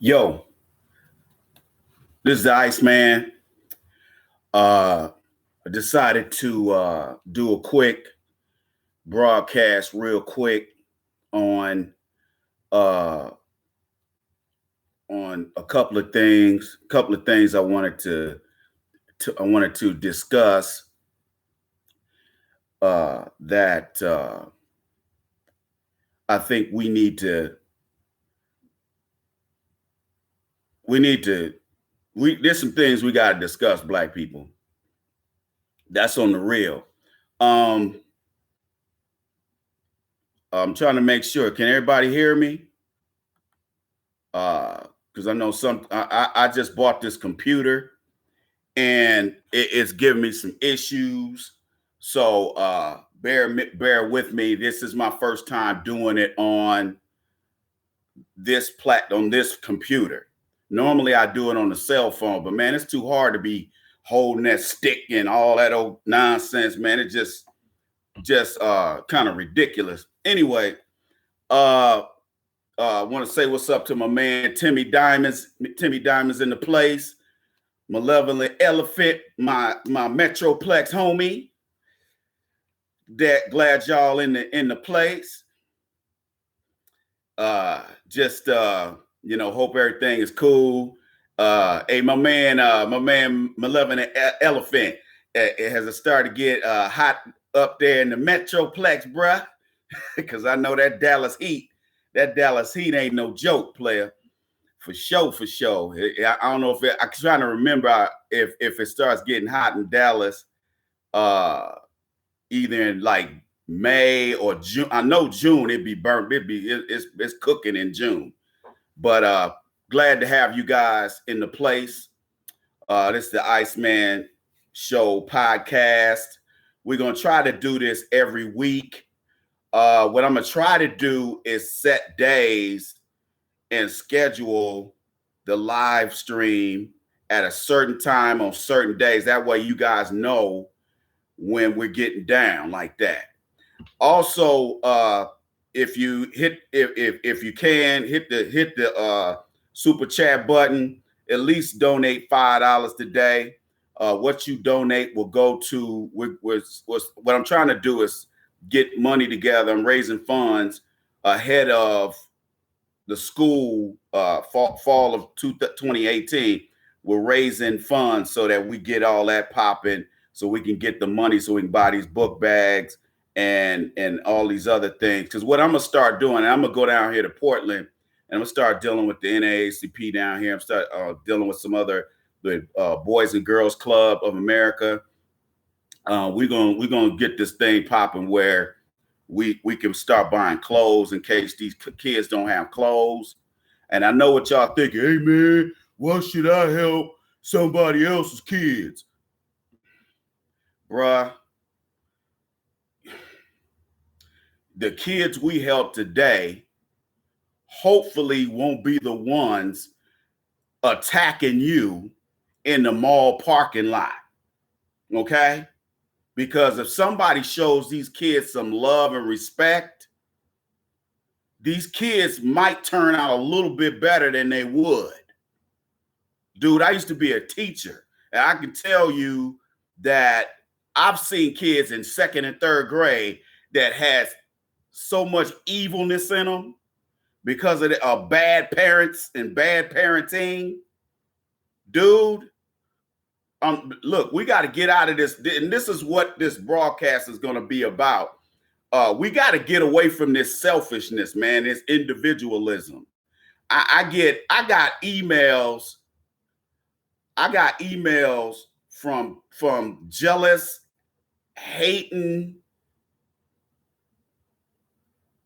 Yo, this is the Iceman. I decided to do a quick broadcast, real quick, on uh, on a couple of things. I wanted to discuss that I think there's some things we got to discuss, Black people. That's on the real. Um, I'm trying to make sure. Can everybody hear me? Because I know I just bought this computer and it's giving me some issues. So bear with me. This is my first time doing it on this computer. Normally I do it on the cell phone, but man, it's too hard to be holding that stick and all that old nonsense, man. It just kind of ridiculous. Anyway, I want to say what's up to my man Timmy Diamonds. Timmy Diamonds in the place. Malevolent Elephant, my Metroplex homie. Glad y'all in the place. Hope everything is cool. Hey, my man Malevolent Elephant, it has started to get hot up there in the Metroplex, bruh. Because I know that Dallas Heat ain't no joke, player. For sure. I don't know if I'm trying to remember if it starts getting hot in Dallas, either in like May or June. I know June it'd be burnt. It's cooking in June. But glad to have you guys in the place. This is the Iceman Show podcast. We're gonna try to do this every week. What I'm gonna try to do is set days and schedule the live stream at a certain time on certain days. That way you guys know when we're getting down like that. Also, if you can hit the super chat button, at least donate $5 today. What you donate will go to what I'm trying to do is get money together. I'm raising funds ahead of the school fall of 2018. We're raising funds so that we get all that popping, so we can get the money so we can buy these book bags and all these other things. Because what I'm gonna start doing, I'm gonna go down here to Portland and I'm gonna start dealing with the NAACP down here. I'm start dealing with some other Boys and Girls Club of America. We're gonna get this thing popping where we can start buying clothes in case these kids don't have clothes. And I know what y'all thinking. Hey man, why should I help somebody else's kids? Bruh, the kids we help today hopefully won't be the ones attacking you in the mall parking lot. Okay? Because if somebody shows these kids some love and respect, these kids might turn out a little bit better than they would. Dude, I used to be a teacher, and I can tell you that I've seen kids in second and third grade that has so much evilness in them because of bad parents and bad parenting. Dude, look, we got to get out of this, and this is what this broadcast is going to be about. We got to get away from this selfishness, man, this individualism. I got emails from jealous, hating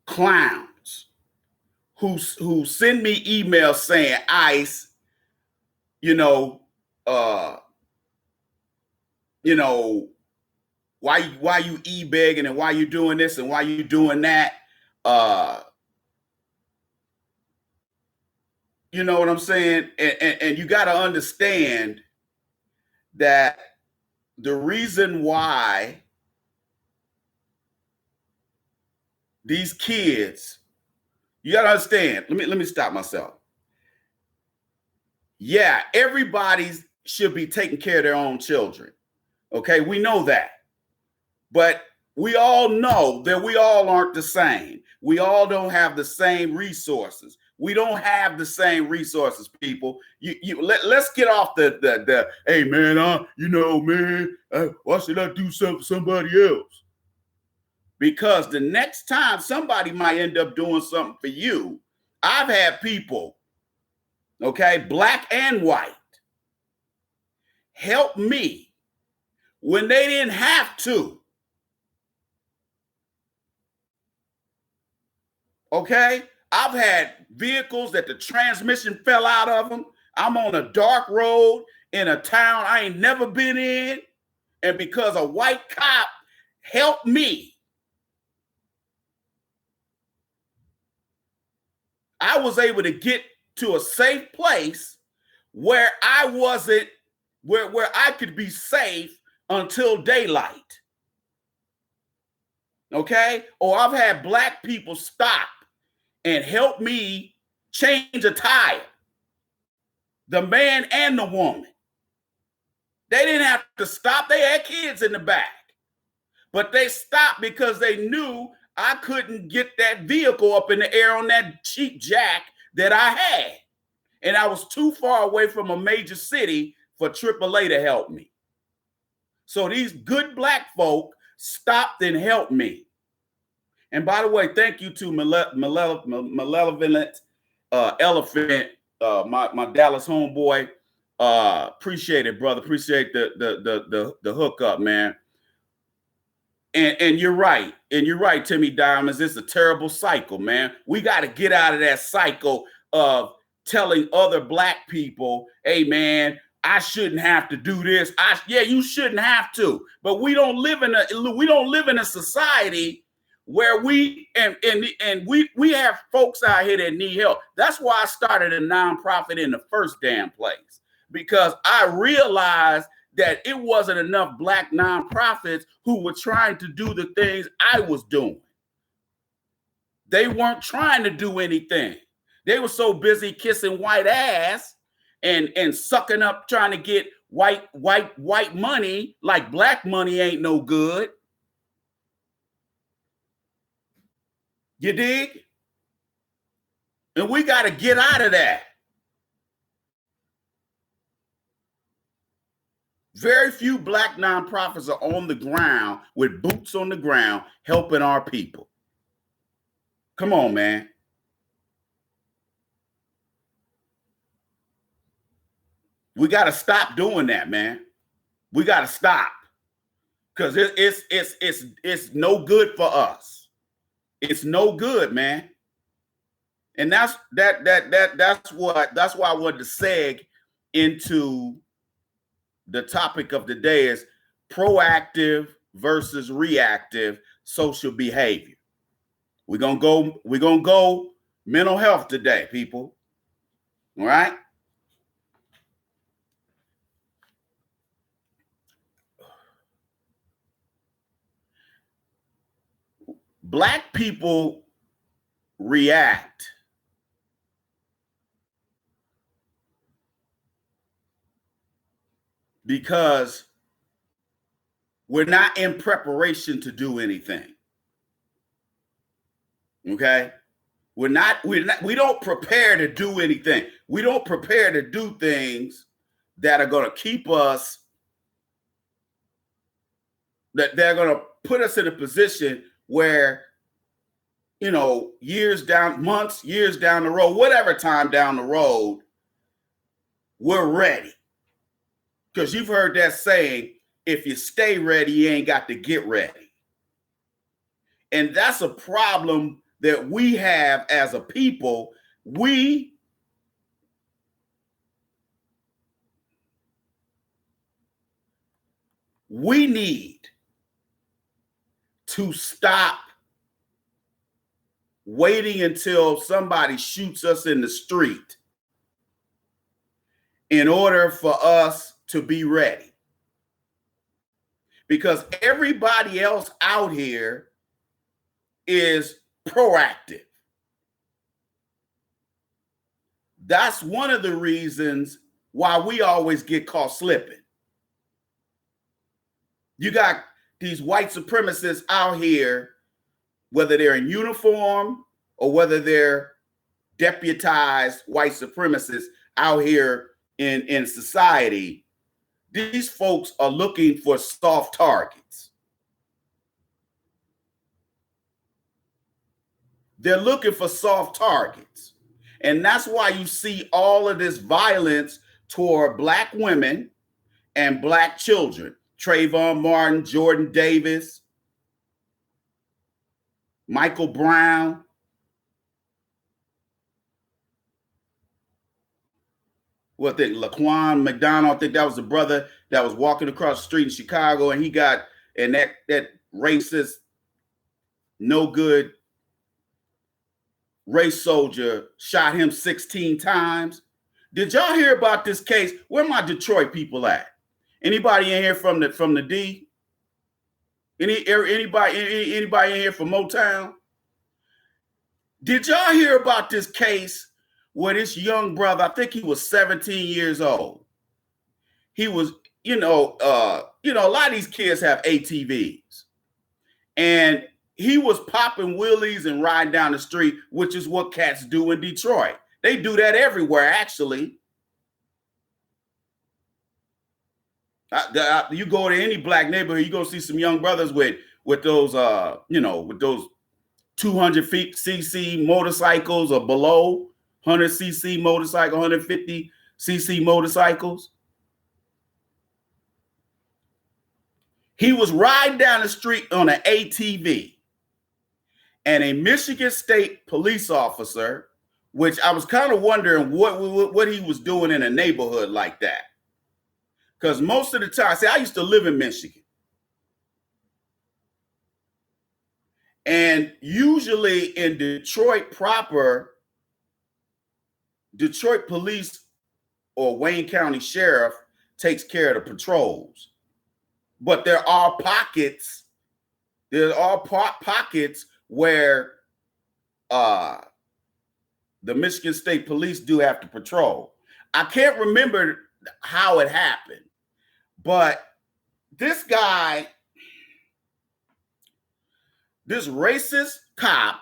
clowns who send me emails saying, Ice, why you e-begging and why you doing this and why you doing that? You know what I'm saying? And you got to understand that the reason why these kids, you got to understand, let me stop myself. Yeah, everybody should be taking care of their own children. Okay, we know that. But we all know that we all aren't the same. We all don't have the same resources. We don't have the same resources, people. Let's get off the hey man, man, why should I do something for somebody else? Because the next time somebody might end up doing something for you. I've had people, okay, black and white, help me when they didn't have to. Okay, I've had vehicles that the transmission fell out of them. I'm on a dark road in a town I ain't never been in. And because a white cop helped me, I was able to get to a safe place where I wasn't, where I could be safe until daylight. Okay? Or I've had black people stop and help me change a tire. The man and the woman. They didn't have to stop. They had kids in the back. But they stopped because they knew I couldn't get that vehicle up in the air on that cheap jack that I had. And I was too far away from a major city for AAA to help me. So these good black folk stopped and helped me. And by the way, thank you to Malevolent Elephant, my Dallas homeboy. Appreciate it, brother. Appreciate the hookup, man. And you're right. And you're right, Timmy Diamonds. It's a terrible cycle, man. We got to get out of that cycle of telling other black people, hey, man, I shouldn't have to do this. Yeah, you shouldn't have to. But we don't live in a society where we have folks out here that need help. That's why I started a nonprofit in the first damn place, because I realized that it wasn't enough black nonprofits who were trying to do the things I was doing. They weren't trying to do anything. They were so busy kissing white ass and sucking up, trying to get white money, like black money ain't no good. You dig? And we got to get out of that. Very few black nonprofits are on the ground with boots on the ground helping our people. Come on, man. We got to stop doing that, man. We got to stop, because it's no good for us. It's no good, man. And that's why I wanted to seg into the topic of the day is proactive versus reactive social behavior. We're gonna go mental health today, people. All right. Black people react because we're not in preparation to do anything. Okay? We don't prepare to do anything. We don't prepare to do things that are going to keep us, that they're going to put us in a position where, years down the road, whatever time down the road, we're ready. Because you've heard that saying, if you stay ready, you ain't got to get ready. And that's a problem that we have as a people. We need to stop waiting until somebody shoots us in the street in order for us to be ready. Because everybody else out here is proactive. That's one of the reasons why we always get caught slipping. You got these white supremacists out here, whether they're in uniform or whether they're deputized white supremacists out here in society. These folks are looking for soft targets. They're looking for soft targets. And that's why you see all of this violence toward Black women and Black children. Trayvon Martin, Jordan Davis, Michael Brown. Well, I think Laquan McDonald, I think that was the brother that was walking across the street in Chicago, and he got, and that racist, no good race soldier shot him 16 times. Did y'all hear about this case? Where my Detroit people at? Anybody in here from the D? Anybody in here from Motown? Did y'all hear about this case where this young brother, I think he was 17 years old. He was, a lot of these kids have ATVs. And he was popping wheelies and riding down the street, which is what cats do in Detroit. They do that everywhere, actually. You go to any Black neighborhood, you go see some young brothers with those, with those 200 cc motorcycles or below, 100 cc motorcycle, 150 cc motorcycles. He was riding down the street on an ATV, and a Michigan State police officer, which I was kind of wondering what he was doing in a neighborhood like that. Because most of the time, I used to live in Michigan. And usually in Detroit proper, Detroit police or Wayne County Sheriff takes care of the patrols. But there are pockets, where the Michigan State Police do have to patrol. I can't remember how it happened, but this guy, this racist cop,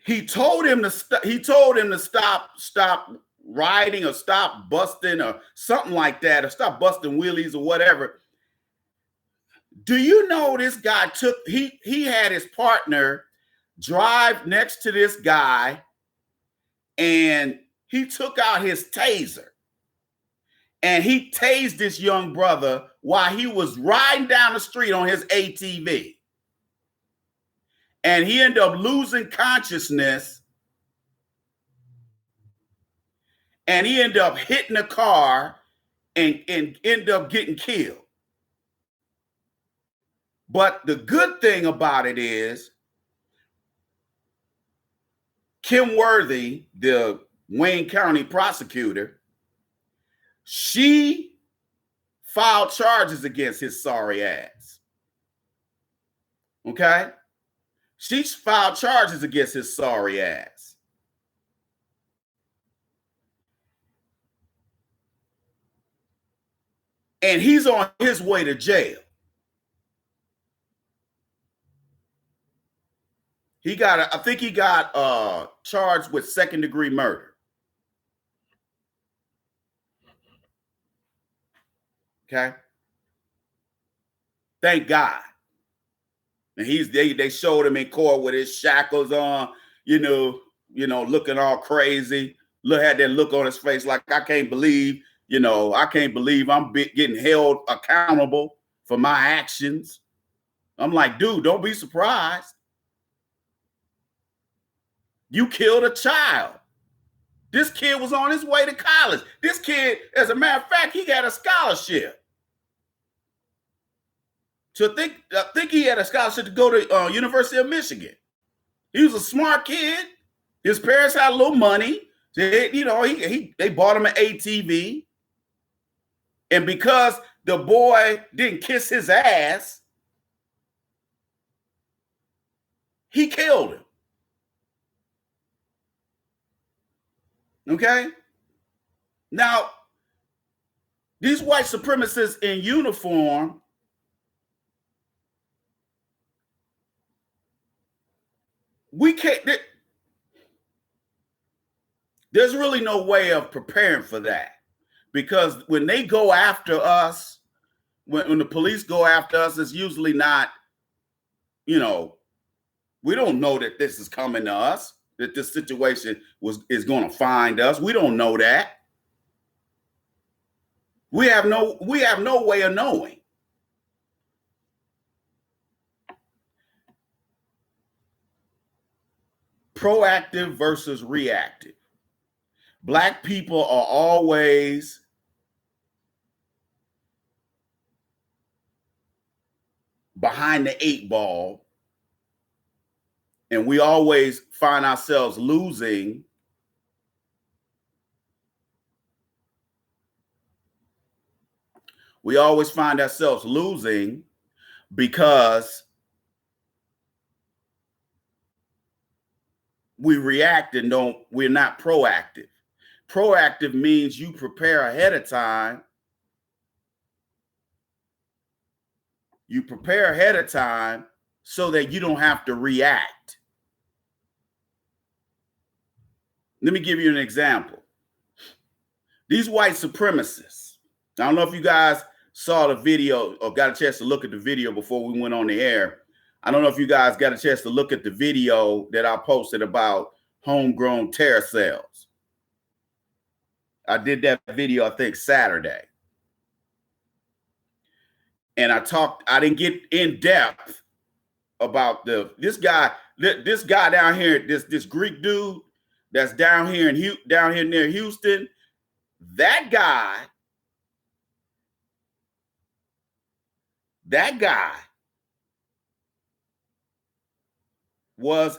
he told him to stop riding or stop busting or something like that, or stop busting wheelies or whatever. Do you know this guy he had his partner drive next to this guy, and he took out his taser and he tased this young brother while he was riding down the street on his ATV. And he ended up losing consciousness, and he ended up hitting a car and ended up getting killed. But the good thing about it is Kim Worthy, the Wayne County prosecutor, she filed charges against his sorry ass. Okay? She filed charges against his sorry ass. And he's on his way to jail. I think he got charged with second-degree murder. Okay? Thank God. And they showed him in court with his shackles on, looking all crazy. Had that look on his face like, I can't believe I'm getting held accountable for my actions. I'm like, dude, don't be surprised. You killed a child. This kid was on his way to college. This kid, as a matter of fact, he got a scholarship. So I think he had a scholarship to go to University of Michigan. He was a smart kid. His parents had a little money. They bought him an ATV. And because the boy didn't kiss his ass, he killed him. Okay? Now, these white supremacists in uniform, we can't, there's really no way of preparing for that. Because when they go after us, when the police go after us, it's usually not, we don't know that this is coming to us, that this situation is going to find us. We don't know that. We have no way of knowing. Proactive versus reactive. Black people are always behind the 8 ball, and we always find ourselves losing because we react and we're not proactive. Proactive means you prepare ahead of time. You prepare ahead of time so that you don't have to react. Let me give you an example. These white supremacists, I don't know if you guys saw the video or got a chance to look at the video before we went on the air. I don't know if you guys got a chance to look at the video that I posted about homegrown terror cells. I did that video, I think, Saturday. And I didn't get in depth about this guy down here, this Greek dude that's down here near Houston. That guy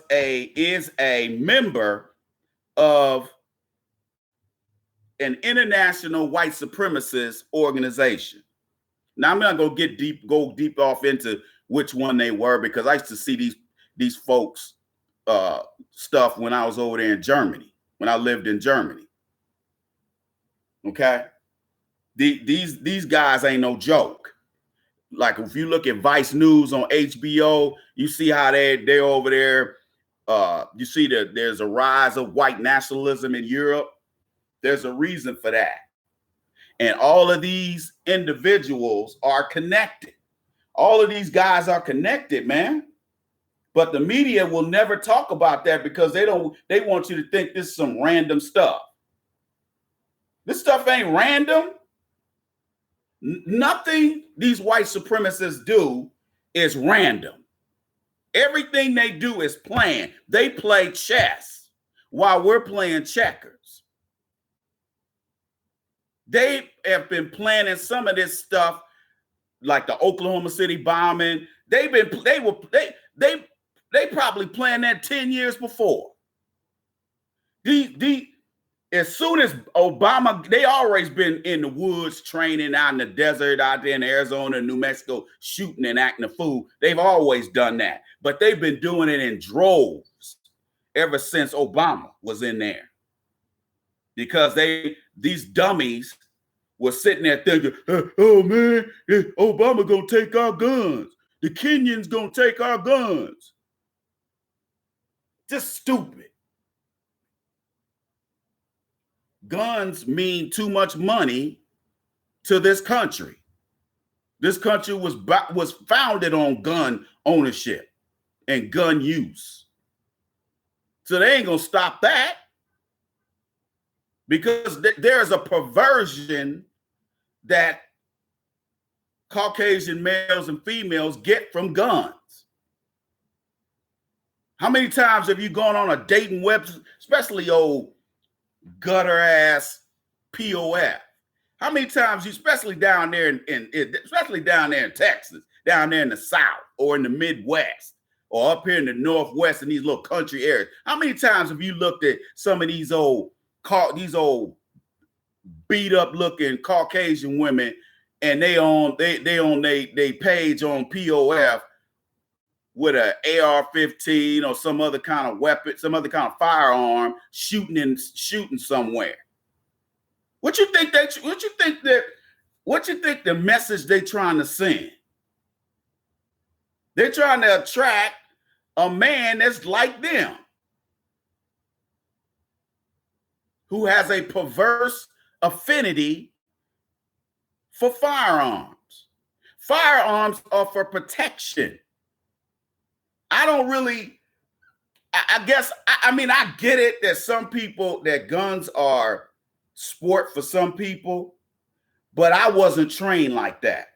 is a member of an international white supremacist organization. Now I'm not gonna go deep off into which one they were, because I used to see these folks stuff when I was over there in Germany, when I lived in Germany. Okay, these guys ain't no joke. Like if you look at Vice News on HBO, you see how they're over there. You see that there's a rise of white nationalism in Europe. There's a reason for that. And all of these individuals are connected. All of these guys are connected, man. But the media will never talk about that because they want you to think this is some random stuff. This stuff ain't random. Nothing these white supremacists do is random. Everything they do is planned. They play chess while we're playing checkers. They have been planning some of this stuff, like the Oklahoma City bombing. They probably planned that 10 years before. As soon as Obama, they always been in the woods training out in the desert, out there in Arizona and New Mexico, shooting and acting a fool. They've always done that, but they've been doing it in droves ever since Obama was in there, because these dummies were sitting there thinking, oh man, Obama gonna take our guns. The Kenyans gonna take our guns. Just stupid. Guns mean too much money to this country. This country was founded on gun ownership and gun use. So they ain't gonna stop that, because there's a perversion that Caucasian males and females get from guns. How many times have you gone on a dating website, especially old gutter ass POF? How many times, especially down there in Texas, down there in the South or in the Midwest or up here in the Northwest in these little country areas, how many times have you looked at some of these old beat up looking Caucasian women, and they on they page on POF with an AR-15 or some other kind of weapon, some other kind of firearm, shooting somewhere? What you think the message they trying to send? They're trying to attract a man that's like them, who has a perverse affinity for firearms. Firearms are for protection. I don't really, I guess, I mean, I get it that some people, that guns are sport for some people, but I wasn't trained like that.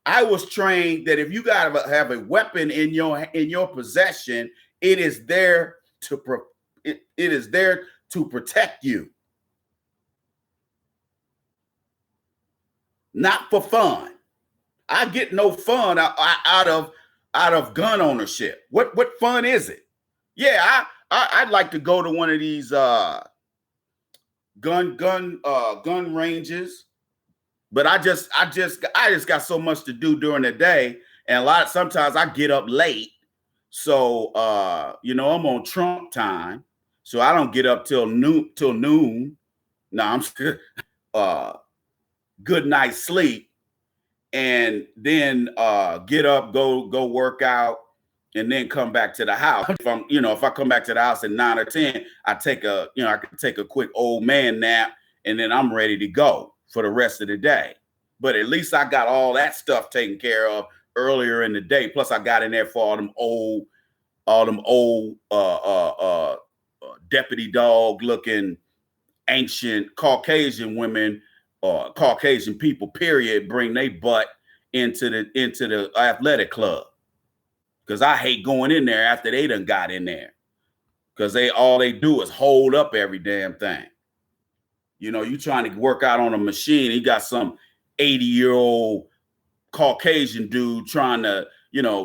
I was trained that if you gotta have a weapon in your possession, it is there to protect you, not for fun. I get no fun out of gun ownership. What fun is it? Yeah, I'd like to go to one of these gun ranges, but I just got so much to do during the day, and sometimes I get up late, so I'm on Trump time, so I don't get up till noon. No, I'm good night's sleep, and then get up, go work out, and then come back to the house. If I come back to the house at 9 or 10, I can take a quick old man nap, and then I'm ready to go for the rest of the day. But at least I got all that stuff taken care of earlier in the day. Plus, I got in there for all them old deputy dog looking ancient Caucasian women or Caucasian people, period, bring their butt into the athletic club. Because I hate going in there after they done got in there. Because all they do is hold up every damn thing. You trying to work out on a machine. You got some 80-year-old Caucasian dude trying to,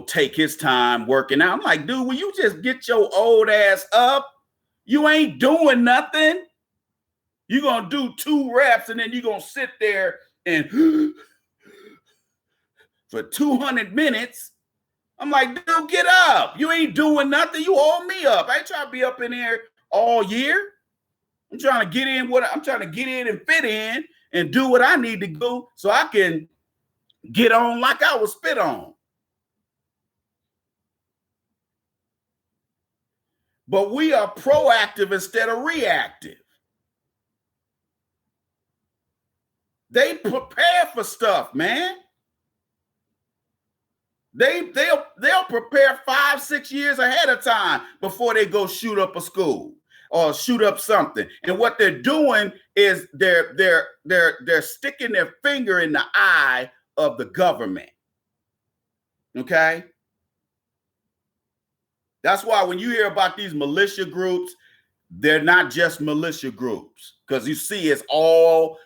take his time working out. I'm like, dude, will you just get your old ass up? You ain't doing nothing. You're going to do 2 reps and then you're going to sit there and for 200 minutes. I'm like, dude, get up. You ain't doing nothing. You hold me up. I ain't trying to be up in here all year. I'm trying to get in and fit in and do what I need to do so I can get on like I was spit on. But we are proactive instead of reactive. They prepare for stuff, man. They'll prepare 5-6 years ahead of time before they go shoot up a school or shoot up something. And what they're doing is they're sticking their finger in the eye of the government. Okay? That's why when you hear about these militia groups, they're not just militia groups, because you see it's all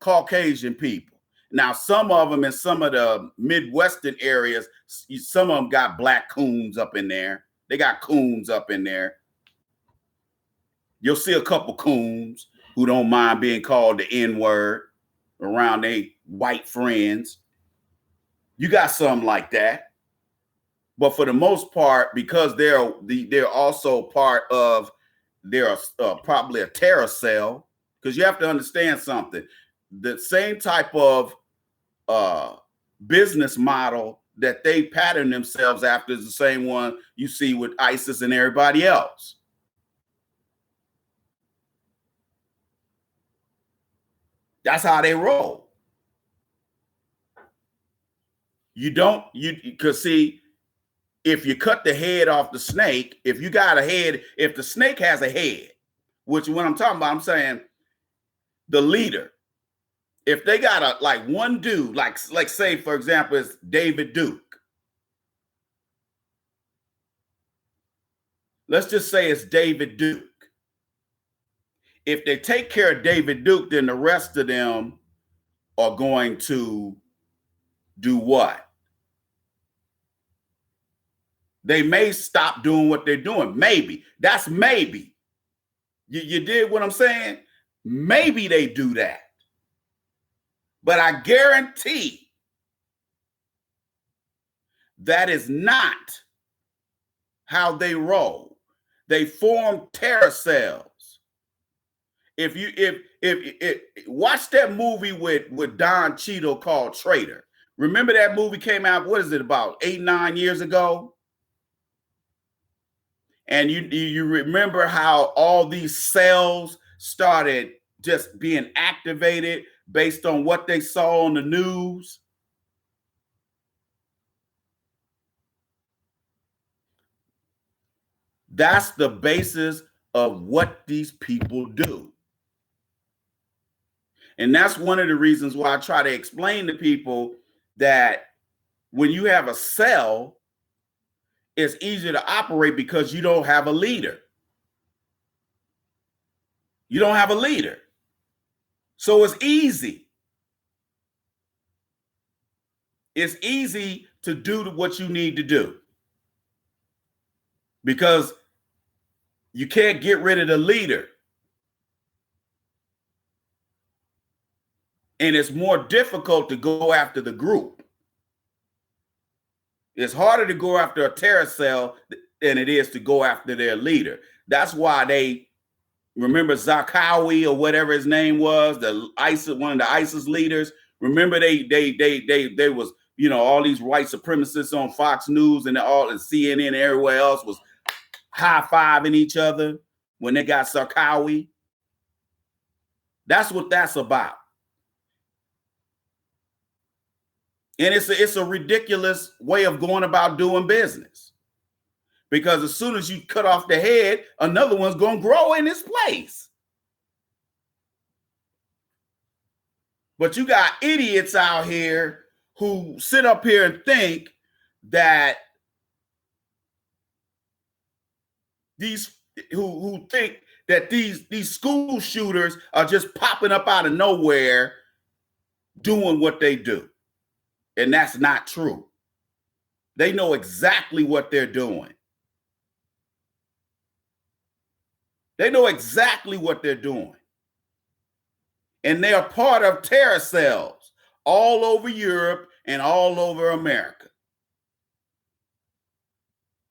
Caucasian people. Now, some of them in some of the Midwestern areas, some of them got black coons up in there. They got coons up in there. You'll see a couple coons who don't mind being called the N-word around their white friends. You got something like that. But for the most part, because they're also part of, they're probably a terror cell, because you have to understand something. The same type of business model that they pattern themselves after is the same one you see with ISIS and everybody else. That's how they roll. Because see, if you cut the head off the snake, if you got a head, if the snake has a head, which when I'm talking about, I'm saying the leader, if they got one dude, like say, for example, it's David Duke. Let's just say it's David Duke. If they take care of David Duke, then the rest of them are going to do what? They may stop doing what they're doing. Maybe. That's maybe. You did what I'm saying? Maybe they do that. But I guarantee that is not how they roll. They form terror cells. If Watch that movie with Don Cheadle called Traitor. Remember that movie came out, what is it, about 8-9 years ago? And you remember how all these cells started just being activated based on what they saw on the news? That's the basis of what these people do. And that's one of the reasons why I try to explain to people that when you have a cell, it's easier to operate because you don't have a leader. You don't have a leader. So it's easy. It's easy to do what you need to do because you can't get rid of the leader. And it's more difficult to go after the group. It's harder to go after a terror cell than it is to go after their leader. That's why they remember Zarqawi or whatever his name was, the ISIS, one of the ISIS leaders. Remember they was, you know, all these white supremacists on Fox News and all and CNN and everywhere else was high-fiving each other when they got Zarqawi. That's what that's about. And it's a ridiculous way of going about doing business. Because as soon as you cut off the head, another one's going to grow in its place. But you got idiots out here who sit up here and think that these who think that these school shooters are just popping up out of nowhere doing what they do. And that's not true. They know exactly what they're doing. They know exactly what they're doing. And they are part of terror cells all over Europe and all over America.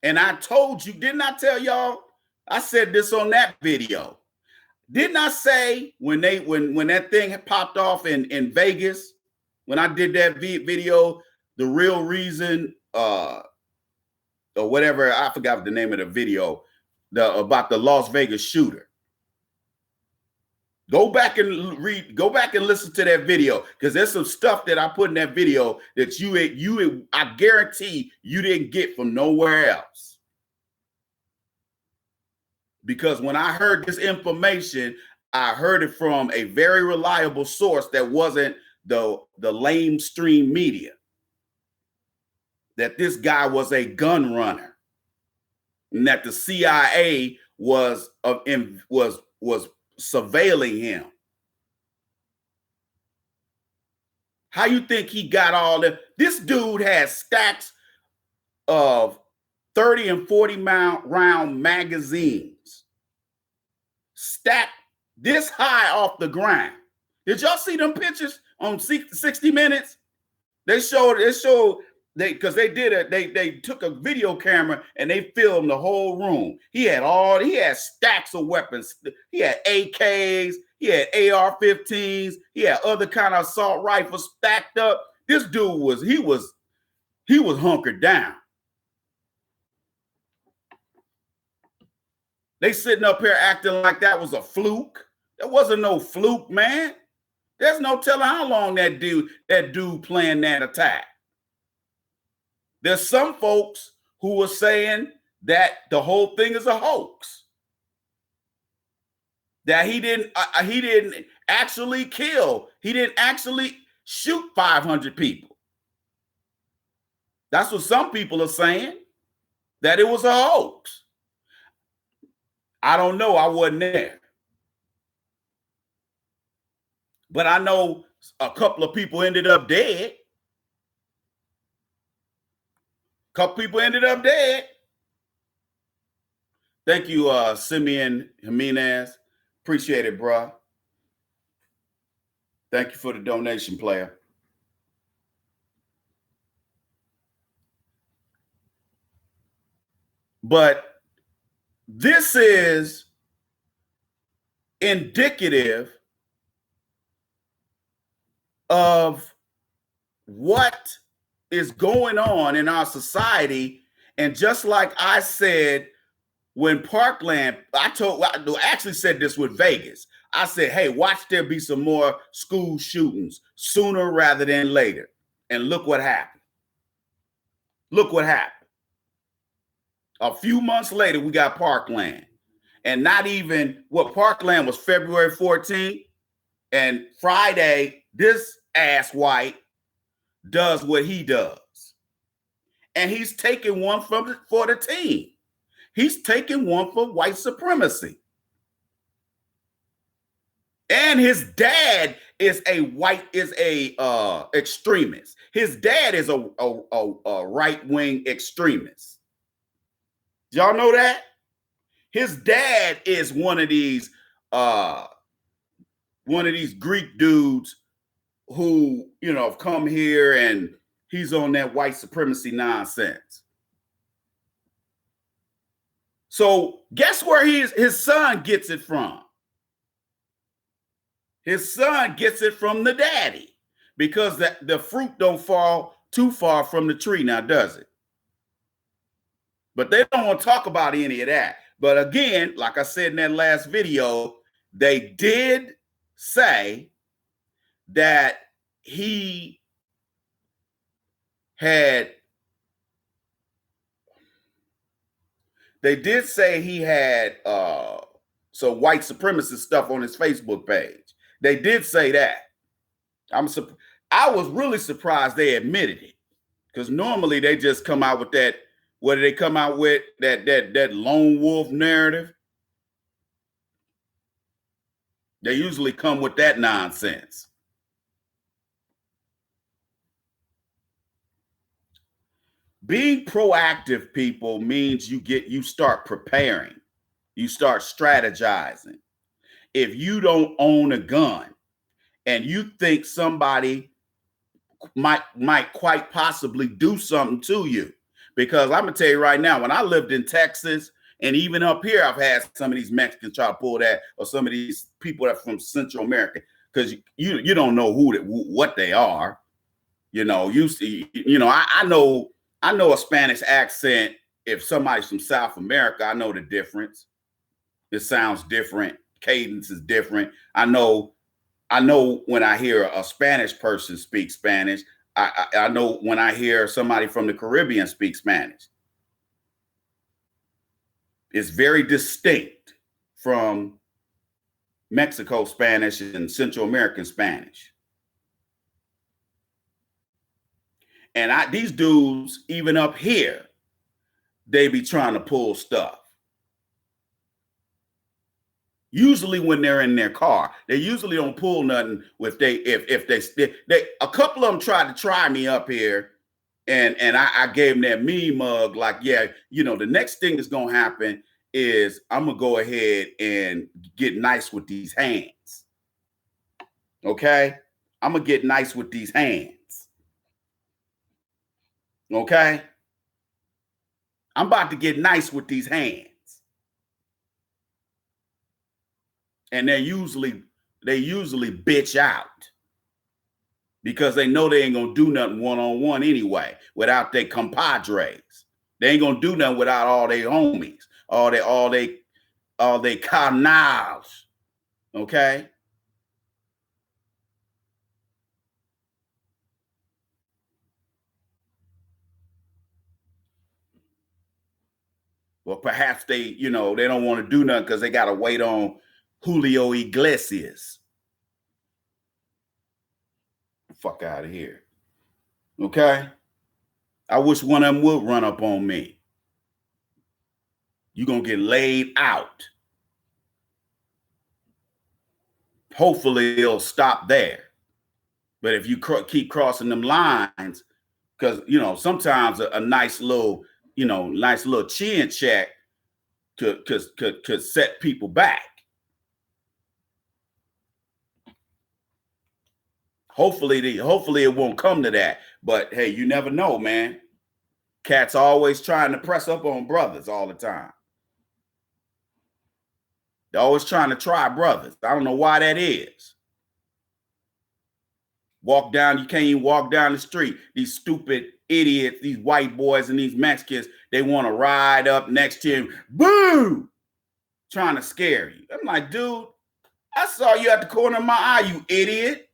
And I told you, didn't I tell y'all? I said this on that video. Didn't I say when that thing popped off in Vegas, when I did that video, the real reason, or whatever, I forgot the name of the video, about the Las Vegas shooter. Go back and listen to that video, because there's some stuff that I put in that video that I guarantee you didn't get from nowhere else. Because when I heard this information, I heard it from a very reliable source that wasn't the lamestream media. That this guy was a gun runner, and that the CIA was surveilling him. How you think he got all that? This dude has stacks of 30 and 40 round magazines stacked this high off the ground. Did y'all see them pictures on 60 Minutes? They took a video camera and they filmed the whole room. He had stacks of weapons. He had AKs, he had AR-15s, he had other kind of assault rifles stacked up. This dude was hunkered down. They sitting up here acting like that was a fluke. There wasn't no fluke, man. There's no telling how long that dude planned that attack. There's some folks who are saying that the whole thing is a hoax. That he didn't actually kill. He didn't actually shoot 500 people. That's what some people are saying. That it was a hoax. I don't know. I wasn't there. But I know a couple of people ended up dead. Thank you, Simeon Jimenez. Appreciate it, bro. Thank you for the donation, player. But this is indicative of what is going on in our society. And just like I said, when Parkland, I actually said this with Vegas. I said, hey, watch there be some more school shootings sooner rather than later. And look what happened. Look what happened. A few months later, we got Parkland. And not even what Parkland was February 14th. And Friday, this ass white does what he does. And he's taking one for the team. He's taking one for white supremacy. And his dad is a extremist. His dad is a right-wing extremist. Y'all know that? His dad is one of these Greek dudes who, you know, have come here and he's on that white supremacy nonsense. So guess where his son gets it from? His son gets it from the daddy, because the fruit don't fall too far from the tree now, does it? But they don't want to talk about any of that. But again, like I said in that last video, they did say that he had, some white supremacist stuff on his Facebook page. They did say that. I was really surprised they admitted it, because normally they just come out with that. What do they come out with? That lone wolf narrative. They usually come with that nonsense. Being proactive, people, means you start preparing, you start strategizing. If you don't own a gun and you think somebody might quite possibly do something to you, because I'm gonna tell you right now, when I lived in Texas and even up here, I've had some of these Mexicans try to pull that, or some of these people that are from Central America, because you don't know what they are. You know, I know a Spanish accent. If somebody's from South America, I know the difference. It sounds different. Cadence is different. I know when I hear a Spanish person speak Spanish. I know when I hear somebody from the Caribbean speak Spanish. It's very distinct from Mexico Spanish and Central American Spanish. And these dudes, even up here, they be trying to pull stuff. Usually when they're in their car, they usually don't pull nothing. If they a couple of them tried to try me up here, and I gave them that mean mug, like, yeah, you know, the next thing that's gonna happen is I'm gonna go ahead and get nice with these hands. Okay, I'm gonna get nice with these hands. Okay, I'm about to get nice with these hands. And they usually bitch out, because they know they ain't gonna do nothing one-on-one anyway without their compadres. They ain't gonna do nothing without all their homies, all they carnals. Okay. Well, perhaps they don't want to do nothing because they gotta wait on Julio Iglesias. Fuck out of here. Okay. I wish one of them would run up on me. You're gonna get laid out. Hopefully it'll stop there. But if you keep crossing them lines, because sometimes a nice little chin check could set people back. Hopefully it won't come to that. But hey, you never know, man. Cats always trying to press up on brothers all the time. They're always trying to try brothers. I don't know why that is. Walk down, you can't even walk down the street. These stupid idiots, these white boys and these Mexicans, they want to ride up next to him. Boo! Trying to scare you. I'm like, dude, I saw you at the corner of my eye, you idiot.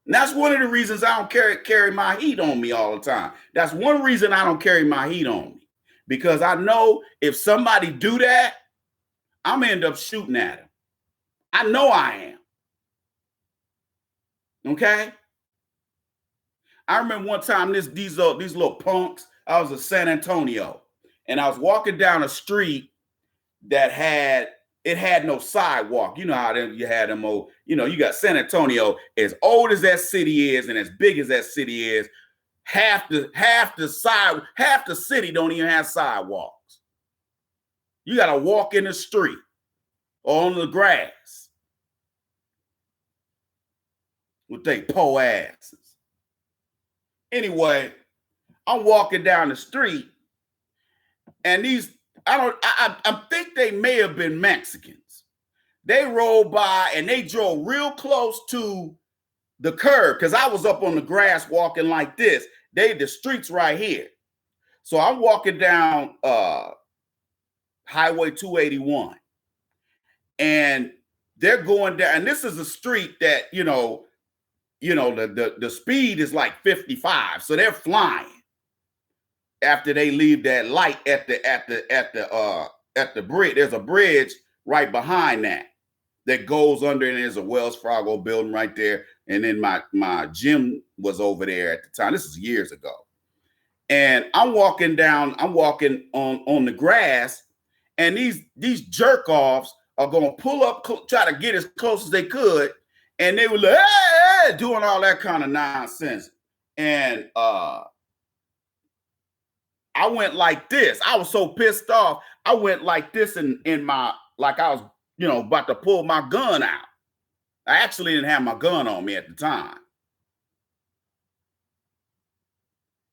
And that's one of the reasons I don't carry my heat on me all the time. That's one reason I don't carry my heat on me. Because I know if somebody do that, I'm gonna end up shooting at them. I know I am. Okay? I remember one time these little punks, I was in San Antonio, and I was walking down a street that had no sidewalk. You know how you had them old, you got San Antonio, as old as that city is and as big as that city is, half the city don't even have sidewalks. You got to walk in the street or on the grass with they po asses. Anyway, I'm walking down the street, and I think they may have been Mexicans. They rolled by and they drove real close to the curb, because I was up on the grass walking like this. The street's right here. So I'm walking down Highway 281, and they're going down, and this is a street that, the speed is like 55. So they're flying after they leave that light at the bridge. There's a bridge right behind that goes under, and there's a Wells Fargo building right there. And then my gym was over there at the time. This is years ago. And I'm walking on the grass, and these jerk offs are gonna pull up, try to get as close as they could, and they were like, hey, doing all that kind of nonsense. And I went like this. I was so pissed off. I went like this in my, like I was, about to pull my gun out. I actually didn't have my gun on me at the time.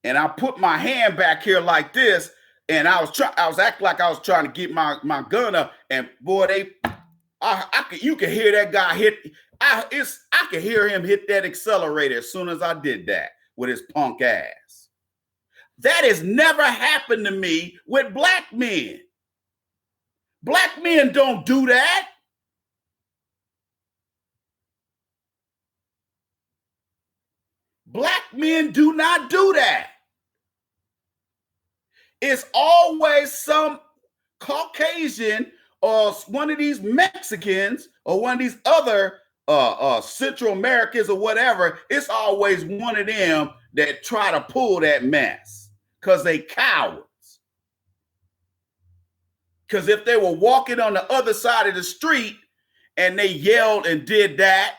And I put my hand back here like this, and I was acting like I was trying to get my gun up, and boy, you could hear that guy hit. I could hear him hit that accelerator as soon as I did that with his punk ass. That has never happened to me with black men. Black men don't do that. Black men do not do that. It's always some Caucasian or one of these Mexicans or one of these other Central Americans or whatever. It's always one of them that try to pull that mess because they cowards. Because if they were walking on the other side of the street and they yelled and did that,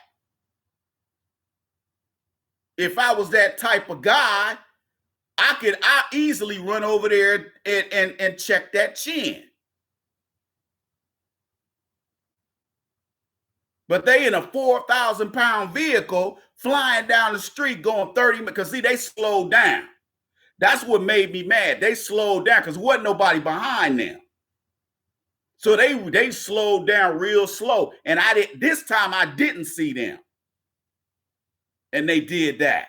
if I was that type of guy, I easily run over there and check that chin. But they in a 4,000-pound vehicle flying down the street going 30 minutes, because see, they slowed down. That's what made me mad. They slowed down because there wasn't nobody behind them. So they slowed down real slow. And this time I didn't see them. And they did that.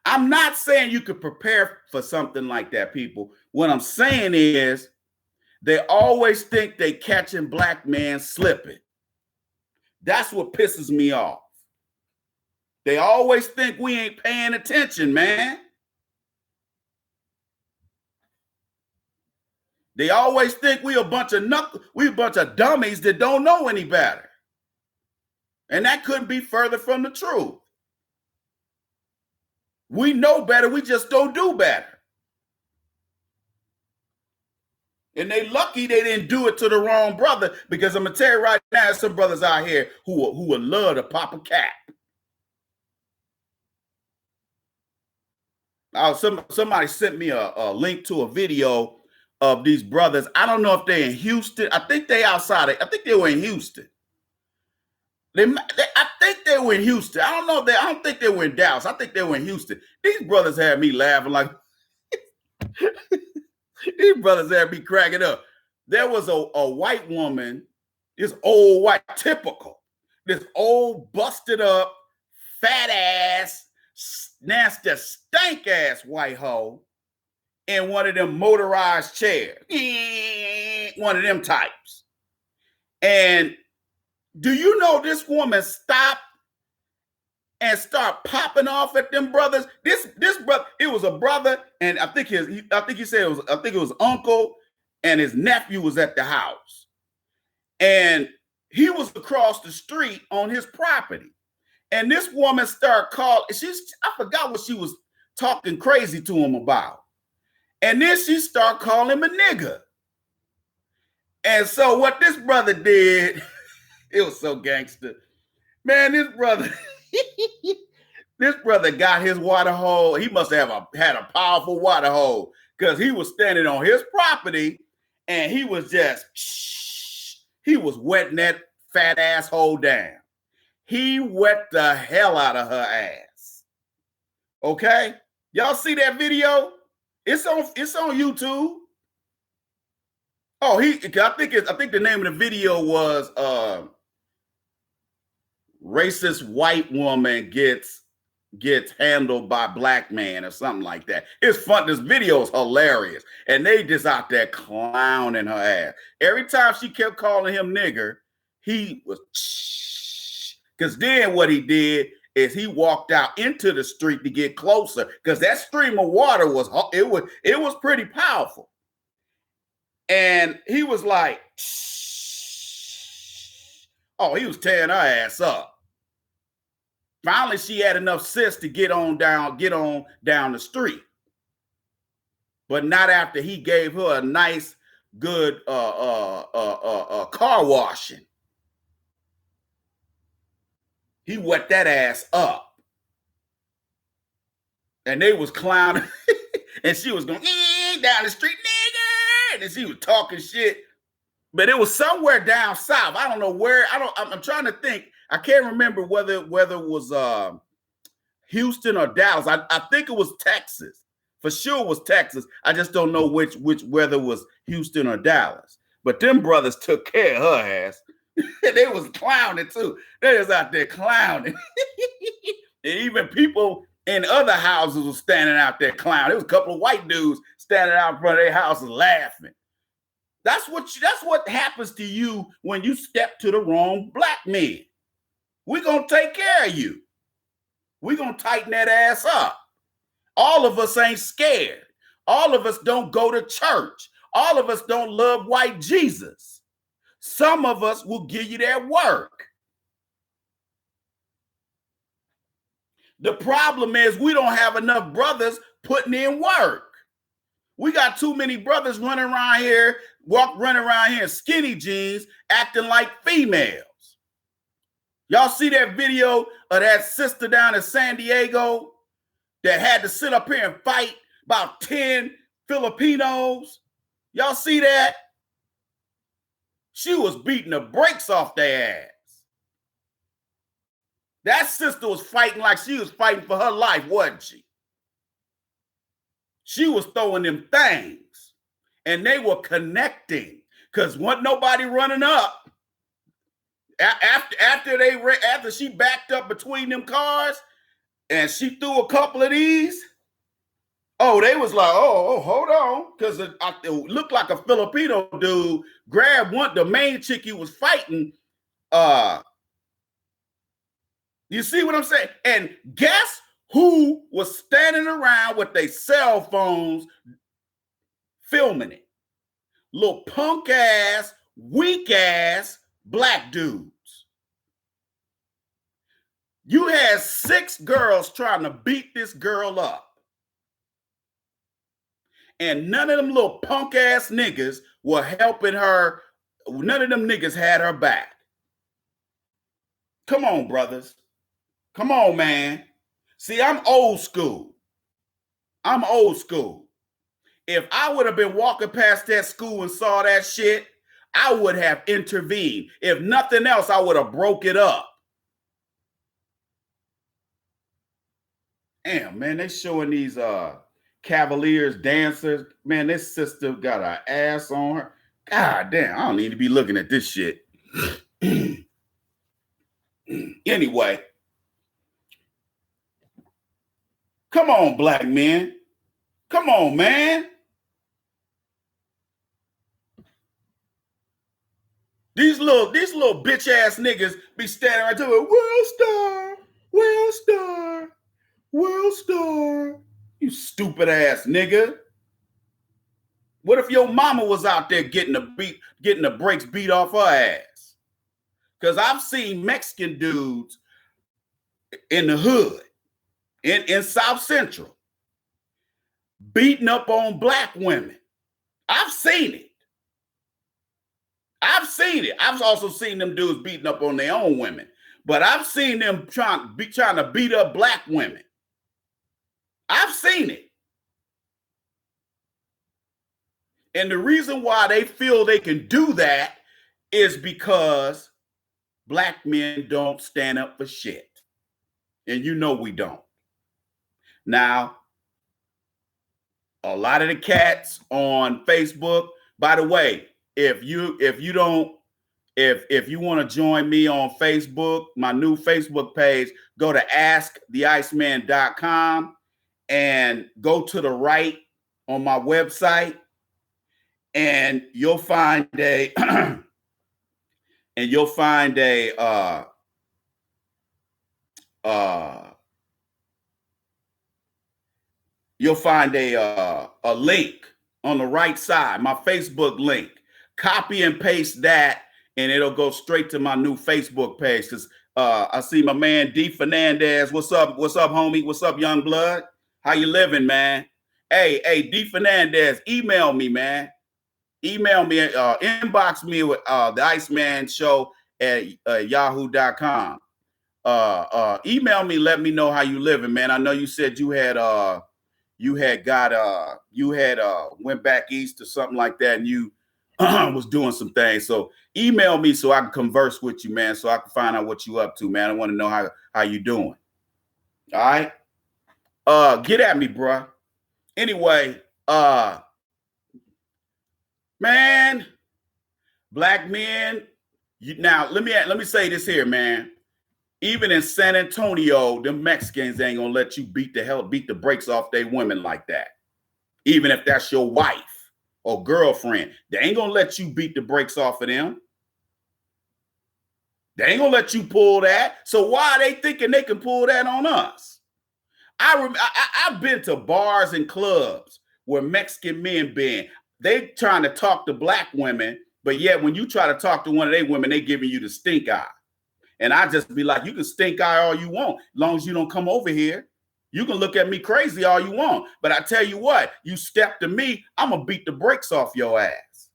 I'm not saying you could prepare for something like that, people. What I'm saying is they always think they catching black men slipping. That's what pisses me off. They always think we ain't paying attention, man. They always think we a bunch of dummies that don't know any better. And that couldn't be further from the truth. We know better, we just don't do better. And they lucky they didn't do it to the wrong brother, because I'm gonna tell you right now, there's some brothers out here who would love to pop a cap. Somebody sent me a link to a video of these brothers. I don't know if they're in Houston. I think they outside. I think they were in Houston. I think they were in Houston. I don't think they were in Dallas. I think they were in Houston. These brothers had me laughing like these brothers had me cracking up. There was a white woman, this old white, typical. This old, busted up, fat ass, nasty, stank ass white hoe in one of them motorized chairs. One of them types. And do you know this woman stopped and start popping off at them brothers? This brother, it was a brother, and I think he said it was uncle and his nephew was at the house. And he was across the street on his property. And this woman started calling, I forgot what she was talking crazy to him about. And then she started calling him a nigger. And so what this brother did, it was so gangster. Man, this brother got his water hose. He must have had a powerful water hose because he was standing on his property and he was wetting that fat asshole down. He wet the hell out of her ass. Okay? Y'all see that video? It's on YouTube. Oh, I think the name of the video was racist white woman gets handled by black man or something like that. It's fun. This video is hilarious. And they just out there clowning her ass. Every time she kept calling him nigger, he was because then what he did is he walked out into the street to get closer because that stream of water was pretty powerful. And he was like, oh, he was tearing her ass up. Finally, she had enough sense to get on down the street. But not after he gave her a nice, good car washing. He wet that ass up. And they was clowning. And she was going down the street, nigga. And she was talking shit. But it was somewhere down south. I don't know where. I'm trying to think. I can't remember whether it was Houston or Dallas. I think it was Texas. For sure it was Texas. I just don't know whether it was Houston or Dallas. But them brothers took care of her ass. They was clowning too. They was out there clowning. And even people in other houses were standing out there clowning. There was a couple of white dudes standing out in front of their houses laughing. That's what happens to you when you step to the wrong black men. We're going to take care of you. We're going to tighten that ass up. All of us ain't scared. All of us don't go to church. All of us don't love white Jesus. Some of us will give you that work. The problem is we don't have enough brothers putting in work. We got too many brothers running around here in skinny jeans, acting like females. Y'all see that video of that sister down in San Diego that had to sit up here and fight about 10 Filipinos? Y'all see that? She was beating the brakes off their ass. That sister was fighting like she was fighting for her life, wasn't she? She was throwing them things, and they were connecting because wasn't nobody running up. After she backed up between them cars, and she threw a couple of these. Oh, they was like, oh, hold on, because it looked like a Filipino dude grabbed the main chick he was fighting. You see what I'm saying? And guess who was standing around with their cell phones filming it? Little punk ass, weak ass black dudes. You had 6 girls trying to beat this girl up. And none of them little punk ass niggas were helping her. None of them niggas had her back. Come on, brothers. Come on, man. See, I'm old school. If I would have been walking past that school and saw that shit, I would have intervened. If nothing else, I would have broke it up. Damn, man, they showing these Cavaliers dancers. Man, this sister got her ass on her. God damn, I don't need to be looking at this shit. Anyway, come on, black men. Come on, man. These little bitch ass niggas be standing right there, world star, world star, world star. You stupid ass nigga. What if your mama was out there getting the brakes beat off her ass? Because I've seen Mexican dudes in the hood, in South Central, beating up on black women. I've seen it. I've seen it. I've also seen them dudes beating up on their own women. But I've seen them trying to beat up black women. I've seen it. And the reason why they feel they can do that is because black men don't stand up for shit. And you know we don't. Now, a lot of the cats on Facebook, by the way, if you want to join me on Facebook, my new Facebook page, go to asktheiceman.com and go to the right on my website, and you'll find a link on the right side, my Facebook link. Copy and paste that, and it'll go straight to my new Facebook page. Because I see my man D Fernandez. What's up? What's up, homie? What's up, young blood? How you living, man? Hey, D Fernandez, email me, man. Email me, inbox me with the Iceman Show at yahoo.com. Email me, let me know how you living, man. I know you said you had went back east or something like that, and you was doing some things. So email me so I can converse with you, man, so I can find out what you up to, man. I want to know how you doing. All right. Get at me, bro. Anyway, man, black men. Now let me say this here, man. Even in San Antonio, the Mexicans ain't gonna let you beat the brakes off their women like that. Even if that's your wife or girlfriend, they ain't gonna let you beat the brakes off of them. They ain't gonna let you pull that. So why are they thinking they can pull that on us? I've been to bars and clubs where Mexican men been. They trying to talk to black women, but yet when you try to talk to one of their women, they giving you the stink eye. And I just be like, you can stink eye all you want, as long as you don't come over here. You can look at me crazy all you want. But I tell you what, you step to me, I'm going to beat the brakes off your ass.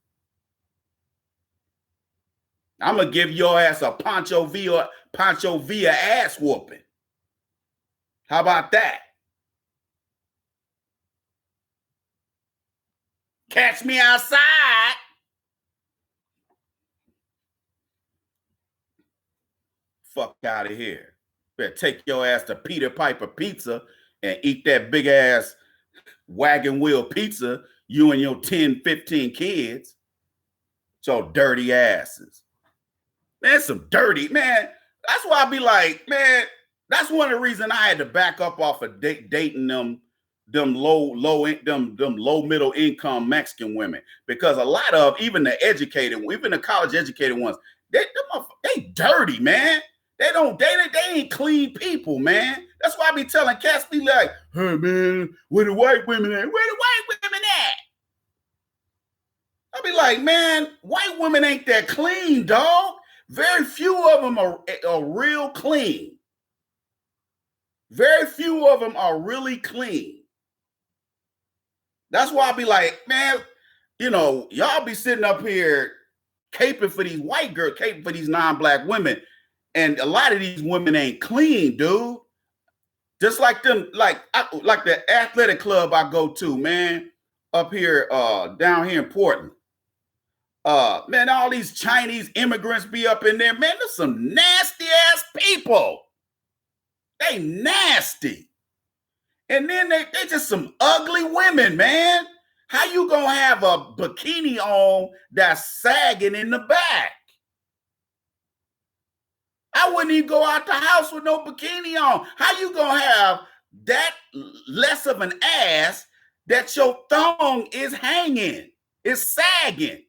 I'm going to give your ass a Pancho Villa ass whooping. How about that? Catch me outside. Fuck out of here. Better take your ass to Peter Piper Pizza and eat that big ass wagon wheel pizza, you and your 10, 15 kids. So dirty asses. Man, some dirty, man. That's why I be like, man, that's one of the reasons I had to back up off of dating them low middle income Mexican women. Because a lot of, even the college educated ones, they dirty, man. They ain't clean people, man. That's why I be telling cats, be like, hey man, where the white women at? Where the white women at? I be like, man, white women ain't that clean, dog. Very few of them are real clean. Very few of them are really clean. That's why I be like, man, y'all be sitting up here caping for these white girls, caping for these non-black women. And a lot of these women ain't clean, dude. Just like them, like the athletic club I go to, man, up here, down here in Portland. Man, all these Chinese immigrants be up in there. Man, there's some nasty ass people. They nasty. And then they just some ugly women, man. How you gonna have a bikini on that's sagging in the back? I wouldn't even go out the house with no bikini on. How you gonna have that less of an ass that your thong is hanging? It's sagging.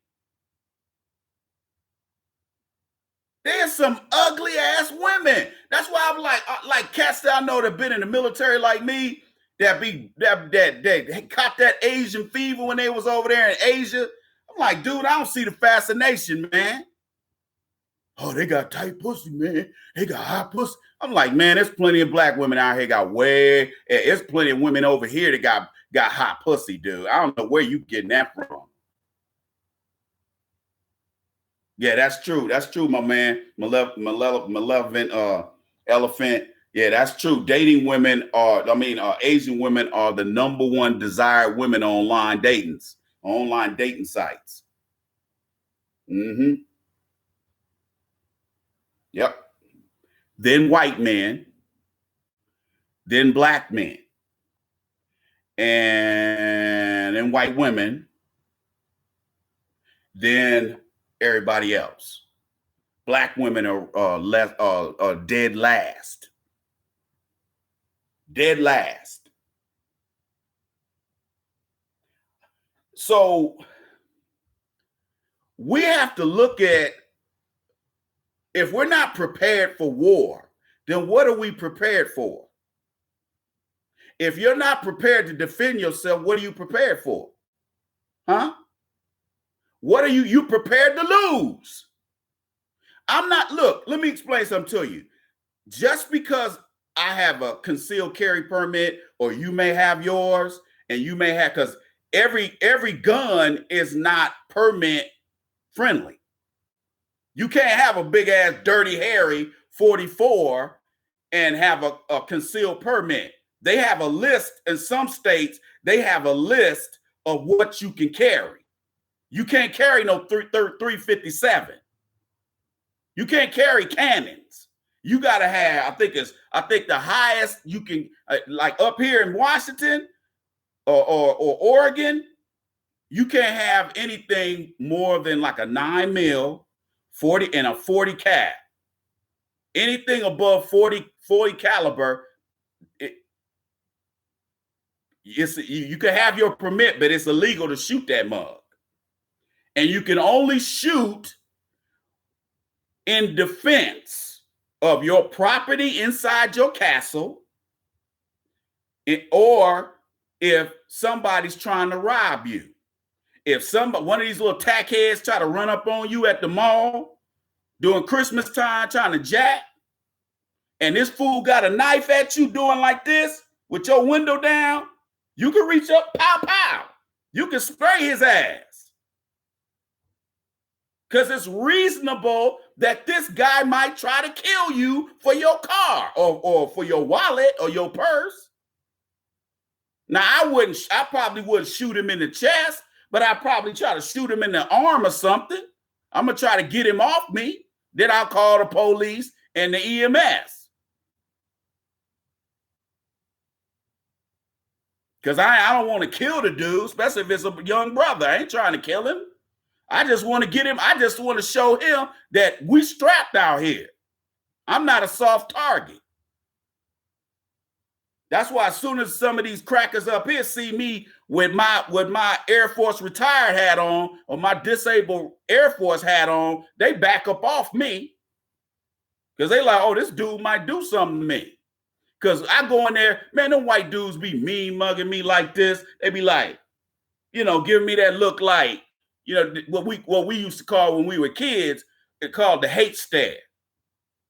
There's some ugly ass women. That's why I'm like cats that I know that been in the military like me, that caught that Asian fever when they was over there in Asia. I'm like, dude, I don't see the fascination, man. Oh, they got tight pussy, man. They got hot pussy. I'm like, man, there's plenty of black women out here there's plenty of women over here that got hot pussy, dude. I don't know where you getting that from. Yeah, that's true. That's true, my man. Malevolent elephant. Yeah, that's true. Dating women Asian women are the number one desired women on online dating sites. Mm-hmm. Yep. Then white men, then black men, and then white women, then everybody else. Black women are dead last. Dead last. So we have to look at, if we're not prepared for war, then what are we prepared for? If you're not prepared to defend yourself, what are you prepared for? Huh? What are you prepared to lose? Look, let me explain something to you. Just because I have a concealed carry permit, or you may have yours, and you may have, because every gun is not permit friendly. You can't have a big ass dirty Harry 44 and have a concealed permit. They have a list in some states. They have a list of what you can carry. You can't carry no 357. You can't carry cannons. You got to have, I think the highest you can, like up here in Washington or Oregon, you can't have anything more than like a 9mm 40 and a 40 cal. Anything above 40 caliber, you can have your permit, but it's illegal to shoot that mug. And you can only shoot in defense of your property inside your castle, or if somebody's trying to rob you. If one of these little tackheads try to run up on you at the mall during Christmas time trying to jack, and this fool got a knife at you doing like this with your window down, you can reach up, pow, pow. You can spray his ass. Because it's reasonable that this guy might try to kill you for your car or for your wallet or your purse. Now, I probably wouldn't shoot him in the chest, but I'd probably try to shoot him in the arm or something. I'm going to try to get him off me. Then I'll call the police and the EMS. Because I don't want to kill the dude, especially if it's a young brother. I ain't trying to kill him. I just want to get him. I just want to show him that we strapped out here. I'm not a soft target. That's why as soon as some of these crackers up here see me with my Air Force retired hat on or my disabled Air Force hat on, they back up off me. Because they like, oh, this dude might do something to me. Because I go in there, man, them white dudes be mean mugging me like this. They be like, giving me that look like, what we used to call when we were kids, it called the hate stare.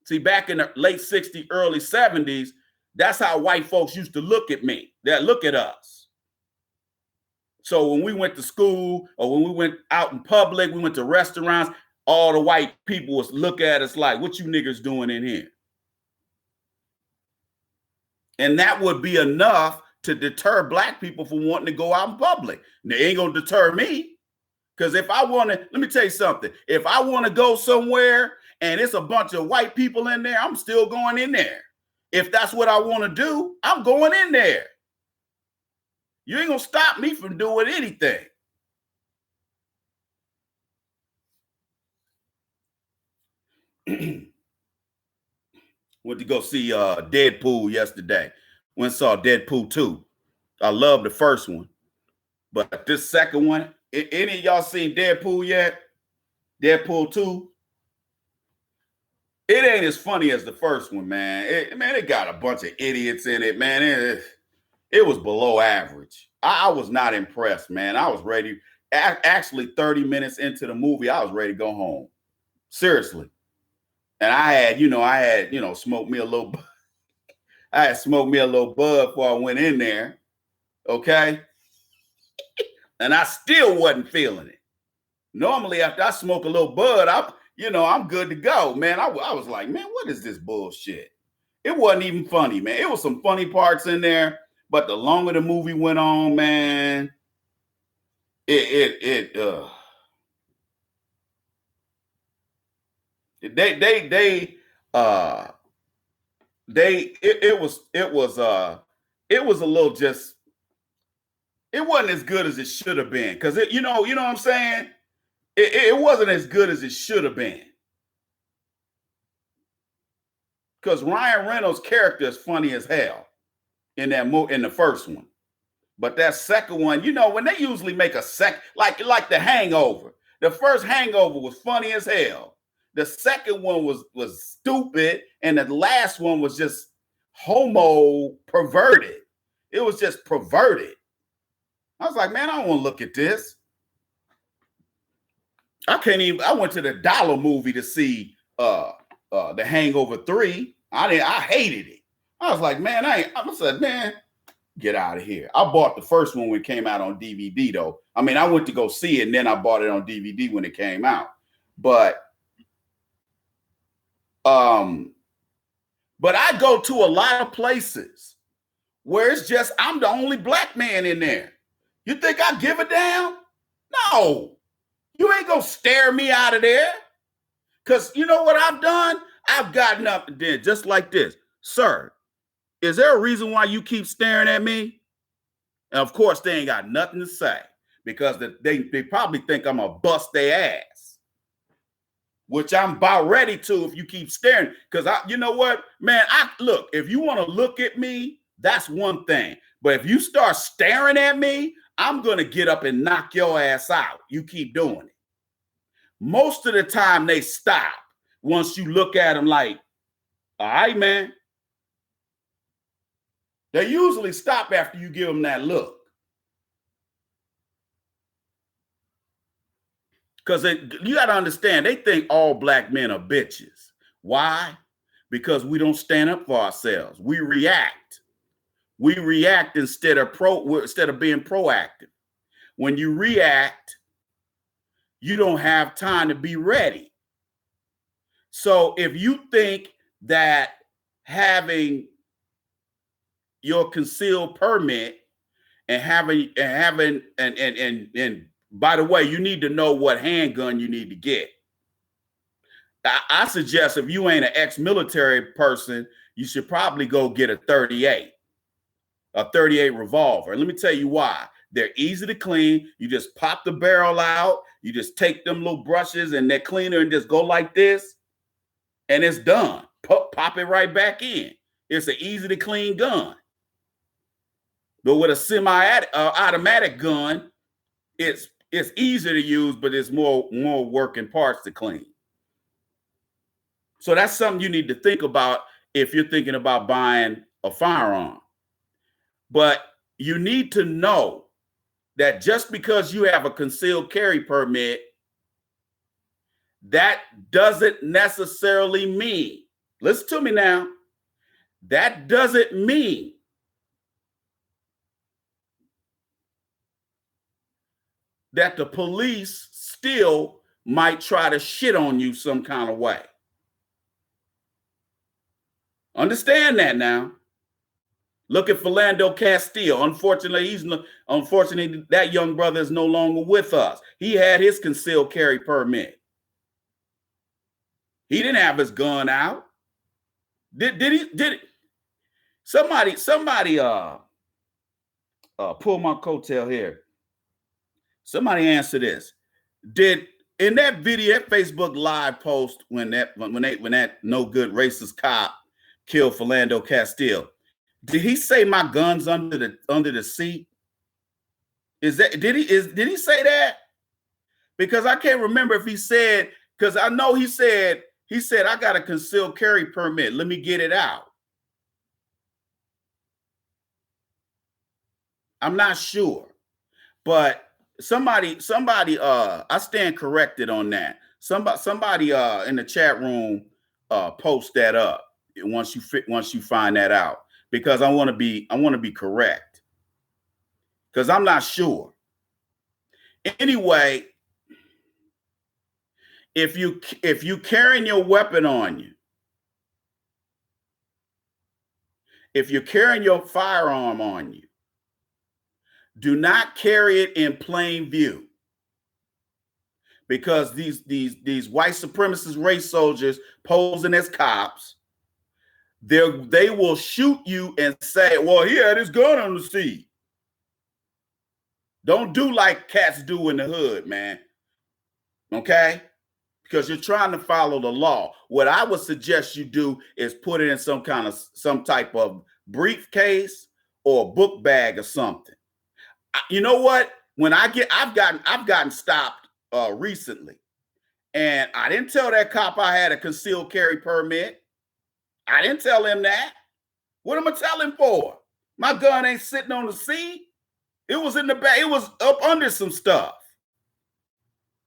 See, back in the late 60s, early 70s, that's how white folks used to look at me. They look at us. So when we went to school or when we went out in public, we went to restaurants, all the white people was look at us like, what you niggas doing in here? And that would be enough to deter black people from wanting to go out in public. They ain't going to deter me. Because if I want to, let me tell you something. If I want to go somewhere and it's a bunch of white people in there, I'm still going in there. If that's what I want to do, I'm going in there. You ain't going to stop me from doing anything. Went to go see Deadpool yesterday. Went and saw Deadpool 2. I love the first one. But this second one, any of y'all seen Deadpool yet? Deadpool 2? It ain't as funny as the first one, man. It got a bunch of idiots in it, man. It was below average. I was not impressed, man. I was ready. Actually, 30 minutes into the movie, I was ready to go home. Seriously. And I had smoked me a little. I had smoked me a little bud before I went in there. Okay. And I still wasn't feeling it. Normally, after I smoke a little bud, I'm good to go, man. I was like, man, what is this bullshit? It wasn't even funny, man. It was some funny parts in there, but the longer the movie went on, man, it was a little just. It wasn't as good as it should have been because you know what I'm saying. It wasn't as good as it should have been. Because Ryan Reynolds' character is funny as hell in the first one. But that second one, when they usually make a like The Hangover. The first Hangover was funny as hell. The second one was stupid, and the last one was just perverted. It was just perverted. I was like, man, I don't want to look at this. I went to the Dollar movie to see The Hangover 3. I hated it. I was like, man, I said, man, get out of here. I bought the first one when it came out on DVD, though. I mean, I went to go see it, and then I bought it on DVD when it came out. But I go to a lot of places where it's just I'm the only black man in there. You think I give a damn? No. You ain't gonna stare me out of there. Because you know what I've done? I've gotten up and did just like this. Sir, is there a reason why you keep staring at me? And of course, they ain't got nothing to say because they probably think I'm gonna bust their ass, which I'm about ready to if you keep staring. Because you know what, man, look, if you want to look at me, that's one thing. But if you start staring at me, I'm going to get up and knock your ass out. You keep doing it. Most of the time they stop once you look at them like, all right, man. They usually stop after you give them that look. Because you got to understand, they think all black men are bitches. Why? Because we don't stand up for ourselves. We react. We react instead of being proactive. When you react, you don't have time to be ready. So if you think that having your concealed permit and by the way, you need to know what handgun you need to get. I suggest if you ain't an ex-military person, you should probably go get a 38 revolver. And let me tell you why. They're easy to clean. You just pop the barrel out. You just take them little brushes and that cleaner and just go like this. And it's done. Pop it right back in. It's an easy to clean gun. But with a semi-automatic gun, it's easier to use, but it's more working parts to clean. So that's something you need to think about if you're thinking about buying a firearm. But you need to know that just because you have a concealed carry permit, that doesn't necessarily mean, listen to me now, that doesn't mean that the police still might try to shit on you some kind of way. Understand that now. Look at Philando Castile. Unfortunately, that young brother is no longer with us. He had his concealed carry permit. He didn't have his gun out. Did he? Somebody pull my coattail here. Somebody answer this. In that video, that Facebook Live post when that no good racist cop killed Philando Castile. Did he say my gun's under the seat? Did he say that? Because I can't remember if he said, because I know he said I got a concealed carry permit. Let me get it out. I'm not sure. But somebody, I stand corrected on that. Somebody in the chat room post that up once you find that out, because I want to be correct, because I'm not sure. Anyway, if you carrying your weapon on you, if you're carrying your firearm on you, do not carry it in plain view, because these white supremacist race soldiers posing as cops, they will shoot you and say, well, he had his gun on the seat. Don't do like cats do in the hood, man. Okay? Because you're trying to follow the law. What I would suggest you do is put it in some type of briefcase or book bag or something. You know what? When I've gotten stopped recently, and I didn't tell that cop I had a concealed carry permit. I didn't tell him that. What am I telling him for? My gun ain't sitting on the seat. It was in the back. It was up under some stuff.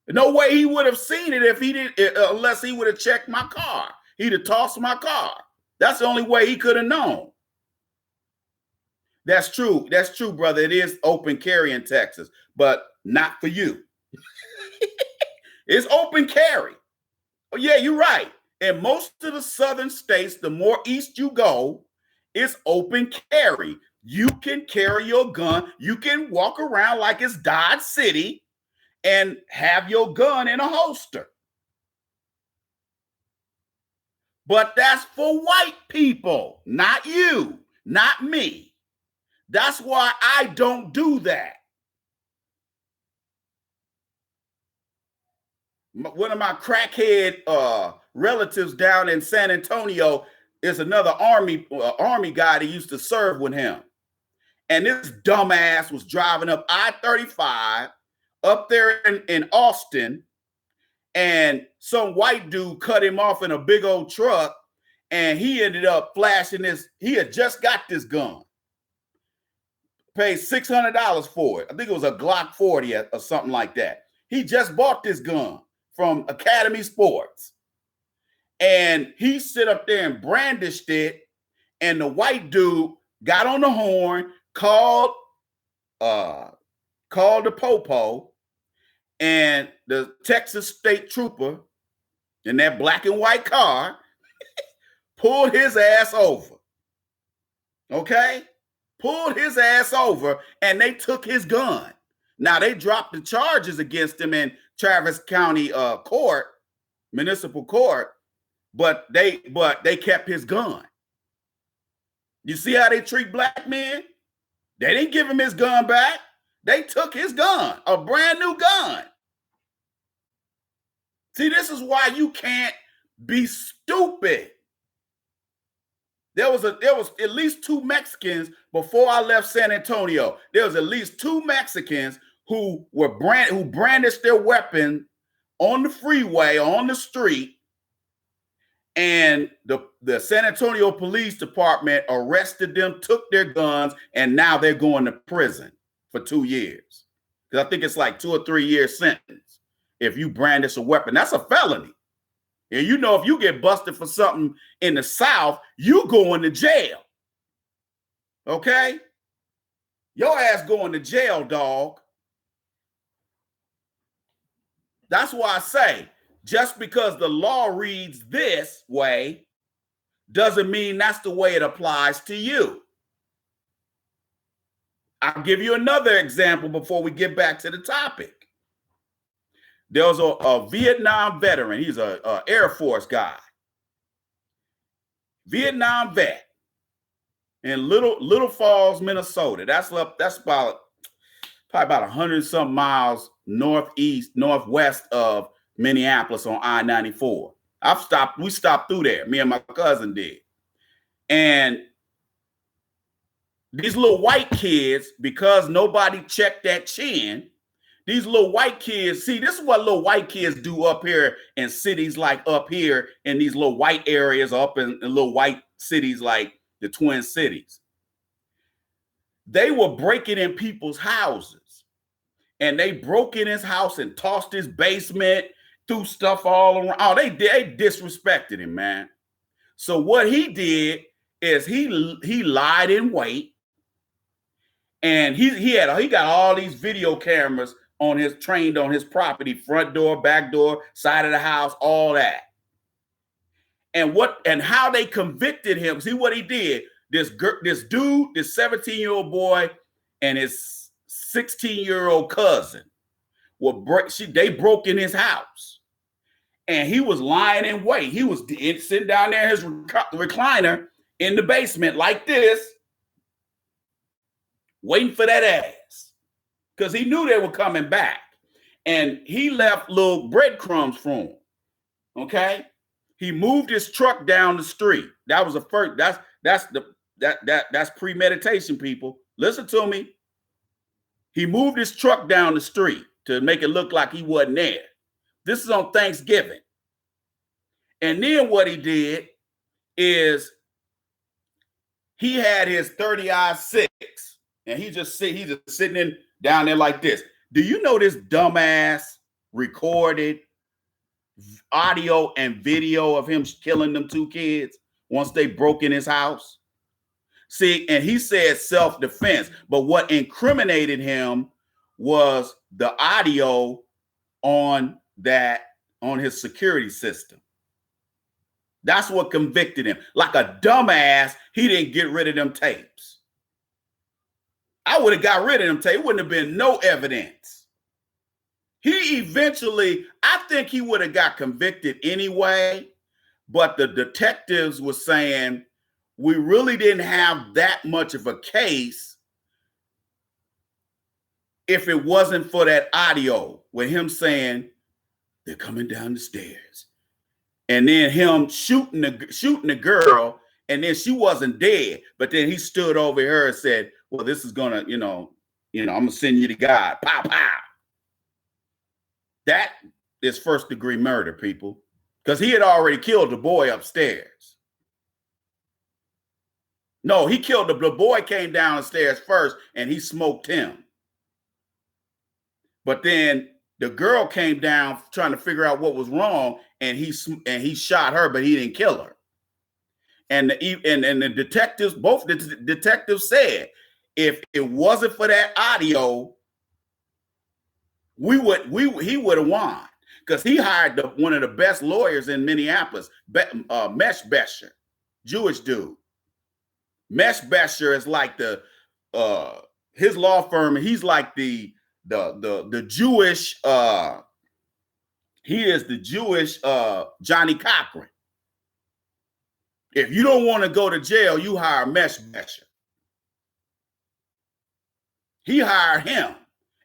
No way he would have seen it if he did, unless he would have checked my car. He'd have tossed my car. That's the only way he could have known. That's true. That's true, brother. It is open carry in Texas, but not for you. It's open carry. Oh, yeah, you're right. In most of the southern states, the more east you go, it's open carry. You can carry your gun. You can walk around like it's Dodge City and have your gun in a holster. But that's for white people, not you, not me. That's why I don't do that. One of my crackhead relatives down in San Antonio is another army guy that used to serve with him. And this dumbass was driving up I-35 up there in Austin, and some white dude cut him off in a big old truck, and he ended up flashing this. He had just got this gun, paid $600 for it. I think it was a Glock 40 or something like that. He just bought this gun from Academy Sports, and he sit up there and brandished it, and the white dude got on the horn, called the popo, and the Texas state trooper in that black and white car pulled his ass over. Okay? Pulled his ass over, and they took his gun. Now, they dropped the charges against him in Travis County court, municipal court, but they kept his gun. You see how they treat black men? They didn't give him his gun back. They took his gun, a brand new gun. See, this is why you can't be stupid. There was at least 2 Mexicans before I left San Antonio. There was at least 2 Mexicans who brandished their weapon on the freeway, on the street, and the San Antonio Police Department arrested them, took their guns, and now they're going to prison for 2 years. Because I think it's like 2 or 3 year sentence if you brandish a weapon. That's a felony. And you know, if you get busted for something in the South, you going to jail. Okay? Your ass going to jail, dog. That's why I say, just because the law reads this way doesn't mean that's the way it applies to you. I'll give you another example before we get back to the topic. There was a Vietnam veteran. He's an Air Force guy. Vietnam vet in Little Falls, Minnesota. That's probably about 100-something miles northwest of Minneapolis on I-94. We stopped through there. Me and my cousin did. And these little white kids, because nobody checked that chin, these little white kids, see, this is what little white kids do up here in cities like up here in these little white areas, up in little white cities like the Twin Cities. They were breaking in people's houses, and they broke in his house and tossed his basement, threw stuff all around. Oh, they disrespected him, man. So what he did is he lied in wait, and he got all these video cameras trained on his property, front door, back door, side of the house, all that. And how they convicted him. See what he did. This dude, this 17-year-old boy, and his 16-year-old cousin they broke in his house, and he was lying in wait. He was sitting down there in his recliner in the basement like this, waiting for that ass, because he knew they were coming back, and he left little breadcrumbs for him. Okay, he moved his truck down the street. That was the first. That's premeditation, people. Listen to me. He moved his truck down the street to make it look like he wasn't there. This is on Thanksgiving. And then what he did is he had his 30-06, and he's just sitting down there like this. Do you know this dumbass recorded audio and video of him killing them two kids once they broke in his house? See, and he said self-defense, but what incriminated him was the audio on his security system. That's what convicted him. Like a dumbass, he didn't get rid of them tapes. I would have got rid of them tapes. It wouldn't have been no evidence. He eventually, I think he would have got convicted anyway, but the detectives were saying, we really didn't have that much of a case if it wasn't for that audio with him saying, they're coming down the stairs. And then him shooting the girl, and then she wasn't dead, but then he stood over her and said, well, this is gonna, I'm gonna send you to God. Pow, pow. That is first-degree murder, people, because he had already killed the boy upstairs. No, he killed the boy, came down the stairs first, and he smoked him. But then the girl came down trying to figure out what was wrong, and he shot her, but he didn't kill her. And the detectives, both the detectives said, if it wasn't for that audio, he would have won, because he hired one of the best lawyers in Minneapolis, Mesh Besher, Jewish dude. Mesh Besher is like his law firm. He's like the Jewish. He is the Jewish Johnny Cochran. If you don't want to go to jail, you hire Mesh Besher. He hired him,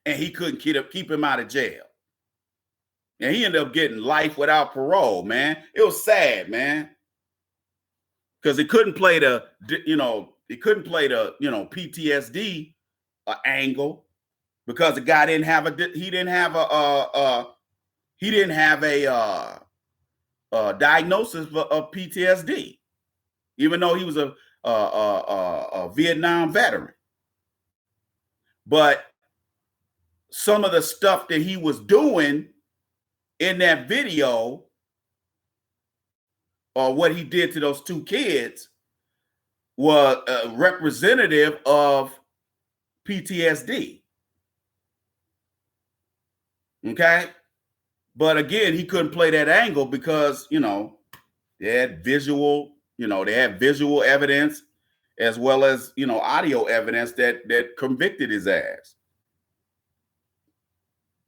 and he couldn't keep him out of jail. And he ended up getting life without parole, man. It was sad, man, because he couldn't play the PTSD angle, because the guy didn't have a diagnosis of PTSD, even though he was a Vietnam veteran. But some of the stuff that he was doing in that video, or what he did to those two kids, was representative of PTSD. Okay? But again, he couldn't play that angle because, they had visual evidence, as well as, audio evidence that convicted his ass.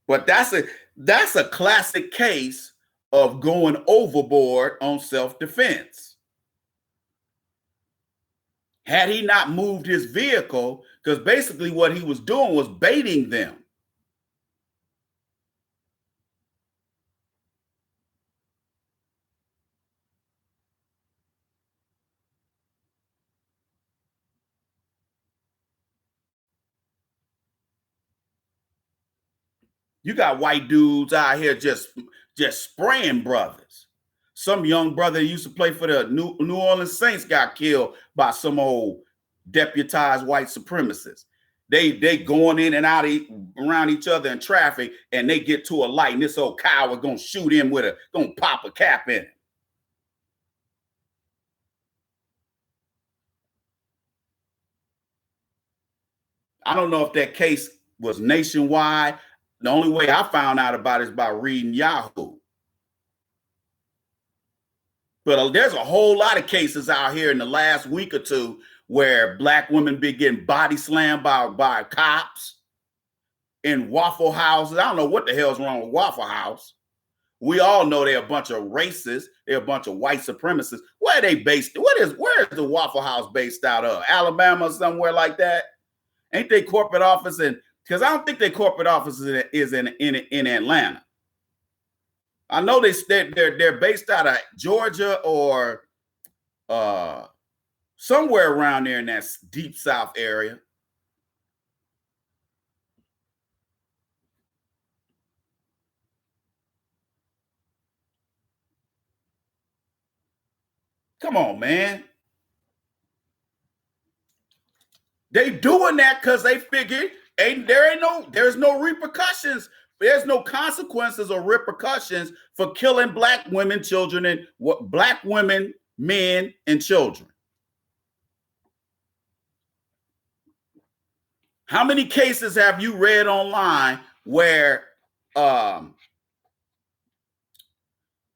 But that's a classic case of going overboard on self-defense. Had he not moved his vehicle, because basically what he was doing was baiting them. You got white dudes out here just spraying brothers. Some young brother that used to play for the New Orleans Saints got killed by some old deputized white supremacists. They going in and out around each other in traffic, and they get to a light, and this old coward gonna shoot him gonna pop a cap in it. I don't know if that case was nationwide. The only way I found out about it is by reading Yahoo. But there's a whole lot of cases out here in the last week or two where black women be getting body slammed by cops in Waffle Houses. I don't know what the hell's wrong with Waffle House. We all know they're a bunch of racists. They're a bunch of white supremacists. Where are they based? Where is the Waffle House based out of? Alabama, somewhere like that? Ain't they corporate office in? Because I don't think their corporate office is in Atlanta. I know they're based out of Georgia or somewhere around there in that deep South area. Come on, man. They doing that because they figured there's no repercussions. There's no consequences or repercussions for killing black women, children, and black women, men, and children. How many cases have you read online where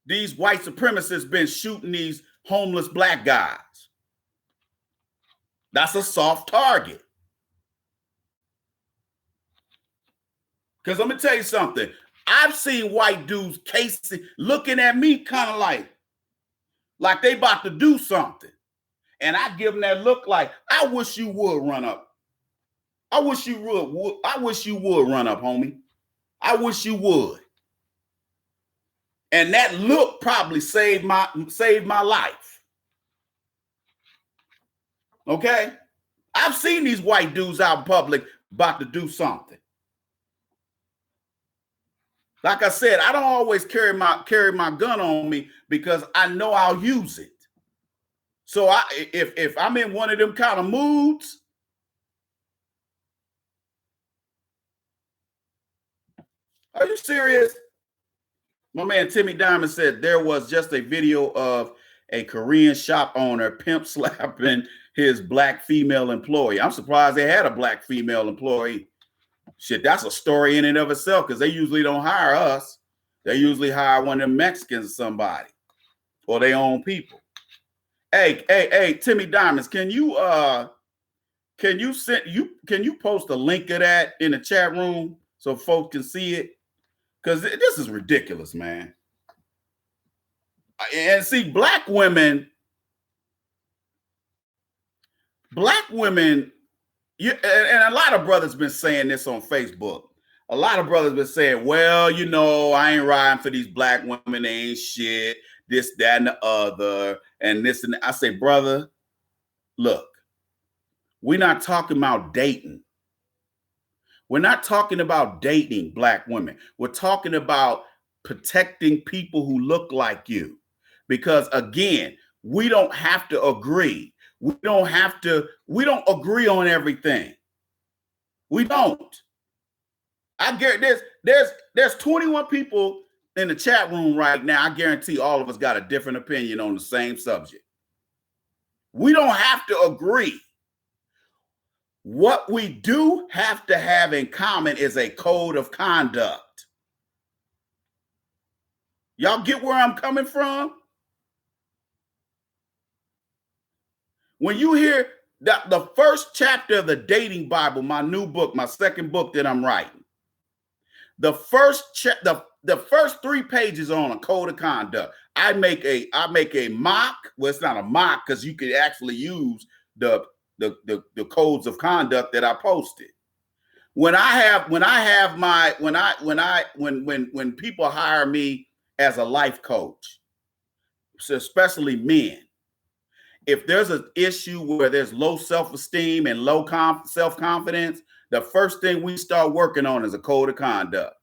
these white supremacists been shooting these homeless black guys? That's a soft target. Because let me tell you something. I've seen white dudes casing, looking at me kind of like they about to do something. And I give them that look like, I wish you would run up. I wish you would. I wish you would run up, homie. I wish you would. And that look probably saved my life. Okay? I've seen these white dudes out in public about to do something. Like I said, I don't always carry my gun on me because I know I'll use it. So if I'm in one of them kind of moods, are you serious? My man Timmy Diamond said there was just a video of a Korean shop owner pimp slapping his black female employee. I'm surprised they had a black female employee. Shit, that's a story in and of itself because they usually don't hire us. They usually hire one of them Mexicans or somebody or their own people. Hey, Timmy Diamonds, can you post a link of that in the chat room so folks can see it? Because this is ridiculous, man. And see, black women, and a lot of brothers been saying this on Facebook. A lot of brothers been saying, well, you know, I ain't riding for these black women. They ain't shit, this, that, and the other, and this and that. I say, brother, look, we're not talking about dating. We're not talking about dating black women. We're talking about protecting people who look like you. Because again, we don't have to agree. We don't agree on everything. We don't. I guarantee there's 21 people in the chat room right now. I guarantee all of us got a different opinion on the same subject. We don't have to agree. What we do have to have in common is a code of conduct. Y'all get where I'm coming from? When you hear that the first chapter of the Dating Bible, my new book, my second book that I'm writing, the first 3 pages on a code of conduct. I make a mock. Well, it's not a mock because you can actually use the codes of conduct that I posted. When people hire me as a life coach, especially men, if there's an issue where there's low self-esteem and low self-confidence, the first thing we start working on is a code of conduct.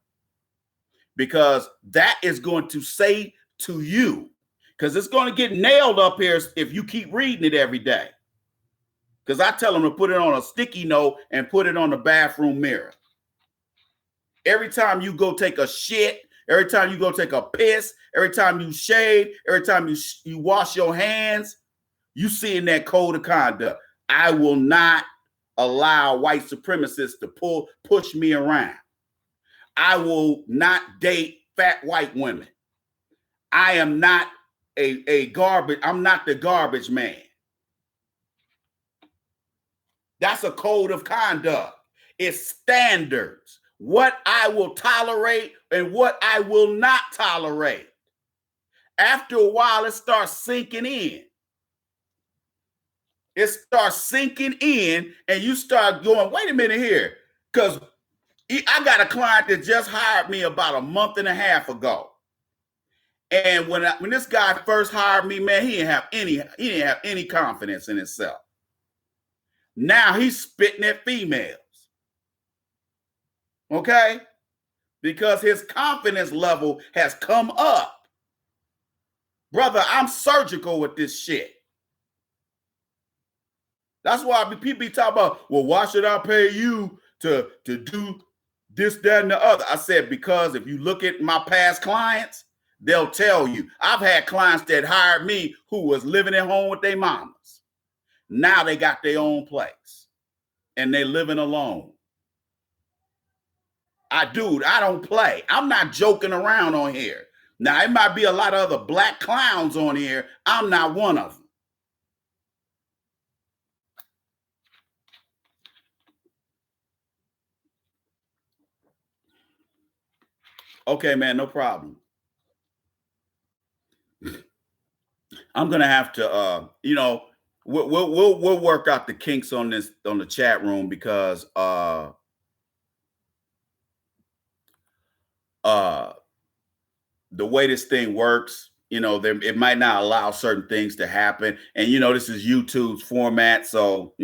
because that is going to say to you, because it's going to get nailed up here if you keep reading it every day. Because I tell them to put it on a sticky note and put it on the bathroom mirror. Every time you go take a shit, every time you go take a piss, every time you shave, every time you wash your hands, you see in that code of conduct, I will not allow white supremacists to push me around. I will not date fat white women. I am not a garbage. I'm not the garbage man. That's a code of conduct. It's standards. What I will tolerate and what I will not tolerate. After a while, it starts sinking in. It starts sinking in, and you start going, wait a minute here. Because I got a client that just hired me about a month and a half ago. And when this guy first hired me, man, he didn't have any confidence in himself. Now he's spitting at females. Okay? Because his confidence level has come up. Brother, I'm surgical with this shit. That's why people be talking about, well, why should I pay you to do this, that, and the other? I said, because if you look at my past clients, they'll tell you. I've had clients that hired me who was living at home with their mamas. Now they got their own place and they living alone. I don't play. I'm not joking around on here. Now, it might be a lot of other black clowns on here. I'm not one of them. Okay, man, no problem. I'm gonna have to, we'll work out the kinks on this on the chat room because the way this thing works, it might not allow certain things to happen. And this is YouTube's format, so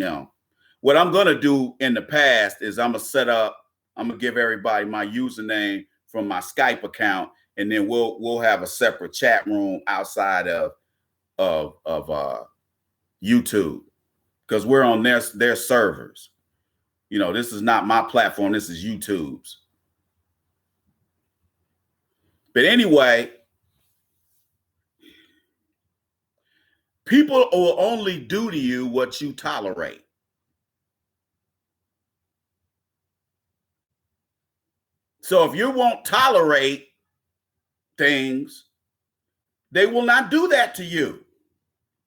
what I'm gonna do in the past is I'm gonna give everybody my username from my Skype account, and then we'll have a separate chat room outside of YouTube, because we're on their servers. This is not my platform. This is YouTube's. But anyway, people will only do to you what you tolerate. So if you won't tolerate things, they will not do that to you.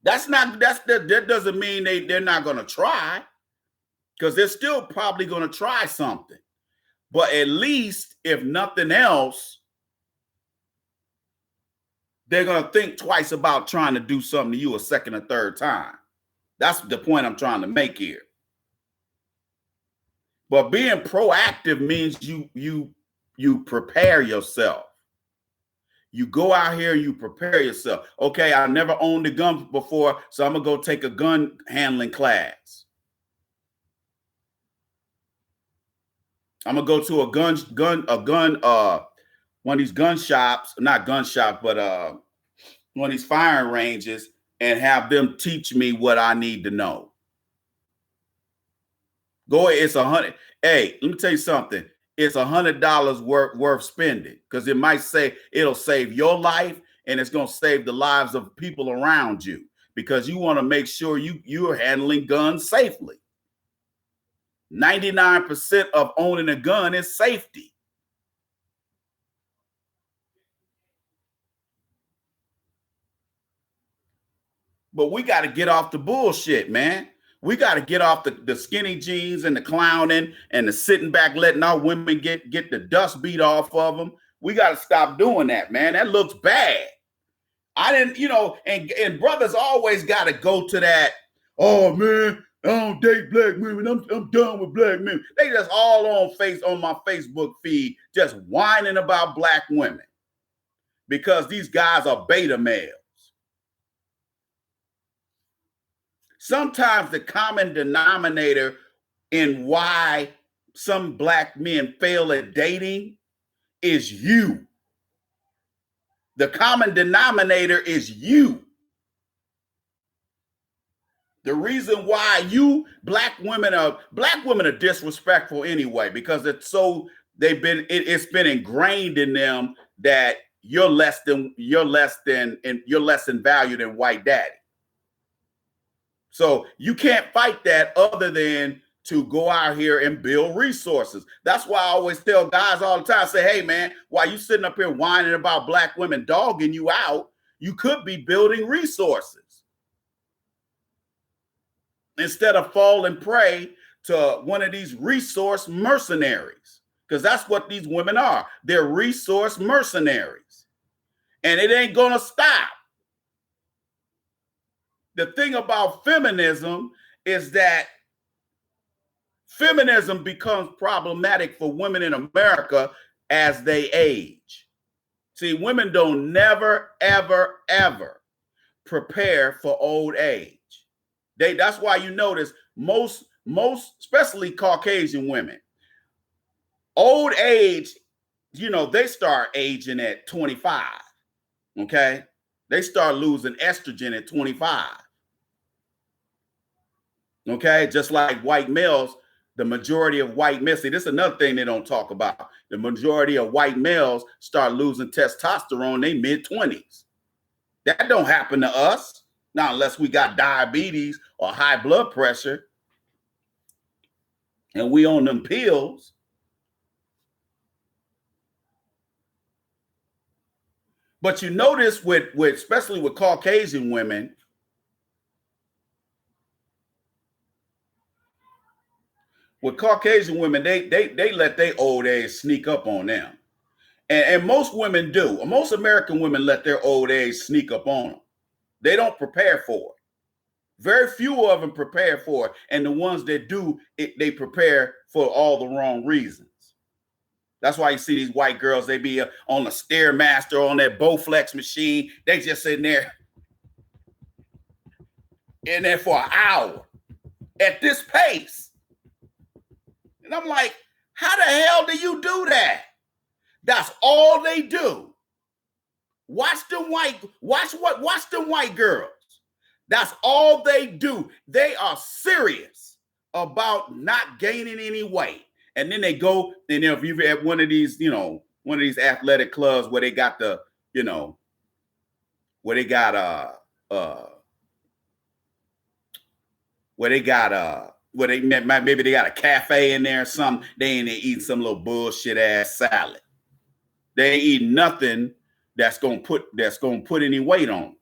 That doesn't mean they're not going to try, because they're still probably going to try something. But at least, if nothing else, they're going to think twice about trying to do something to you a second or third time. That's the point I'm trying to make here. But being proactive means you prepare yourself. You go out here and you prepare yourself. Okay, I never owned a gun before, so I'm gonna go take a gun handling class. I'm gonna go to one of these gun shops, not gun shop, but one of these firing ranges, and have them teach me what I need to know. Go ahead, it's $100. Hey, let me tell you something. It's $100 worth spending, because it'll save your life, and it's gonna save the lives of people around you, because you want to make sure you're handling guns safely. 99% of owning a gun is safety. But we got to get off the bullshit, man. We got to get off the skinny jeans and the clowning and the sitting back letting our women get the dust beat off of them. We got to stop doing that, man. That looks bad. I didn't, and brothers always got to go to that, oh, man, I don't date black women. I'm done with black men. They just all on my Facebook feed just whining about black women because these guys are beta males. Sometimes the common denominator in why some black men fail at dating is you. The common denominator is you. The reason why black women are disrespectful anyway, because it's been ingrained in them that you're less than value than white daddy. So you can't fight that other than to go out here and build resources. That's why I always tell guys all the time, say, hey man, while you sitting up here whining about black women dogging you out, you could be building resources instead of falling prey to one of these resource mercenaries, because that's what these women are. They're resource mercenaries, and it ain't gonna stop. The thing about feminism is that feminism becomes problematic for women in America as they age. See, women don't never, ever, ever prepare for old age. That's why you notice most, especially Caucasian women, old age, they start aging at 25. Okay. They start losing estrogen at 25. Okay. Just like white males, the majority of white males, see, this is another thing they don't talk about. The majority of white males start losing testosterone in their mid-20s. That don't happen to us. Now, unless we got diabetes or high blood pressure and we on them pills. But you notice especially with Caucasian women, they let their old age sneak up on them. And most women do. Most American women let their old age sneak up on them. They don't prepare for it. Very few of them prepare for it. And the ones that do, they prepare for all the wrong reasons. That's why you see these white girls, they be on the Stairmaster, on that Bowflex machine. They just sitting there for an hour at this pace. And I'm like, how the hell do you do that? That's all they do. Watch them white girls. That's all they do. They are serious about not gaining any weight. And then they go, and if you're at one of these athletic clubs where they got maybe they got a cafe in there or something, they ain't eating some little bullshit ass salad. They ain't eating nothing that's gonna put any weight on.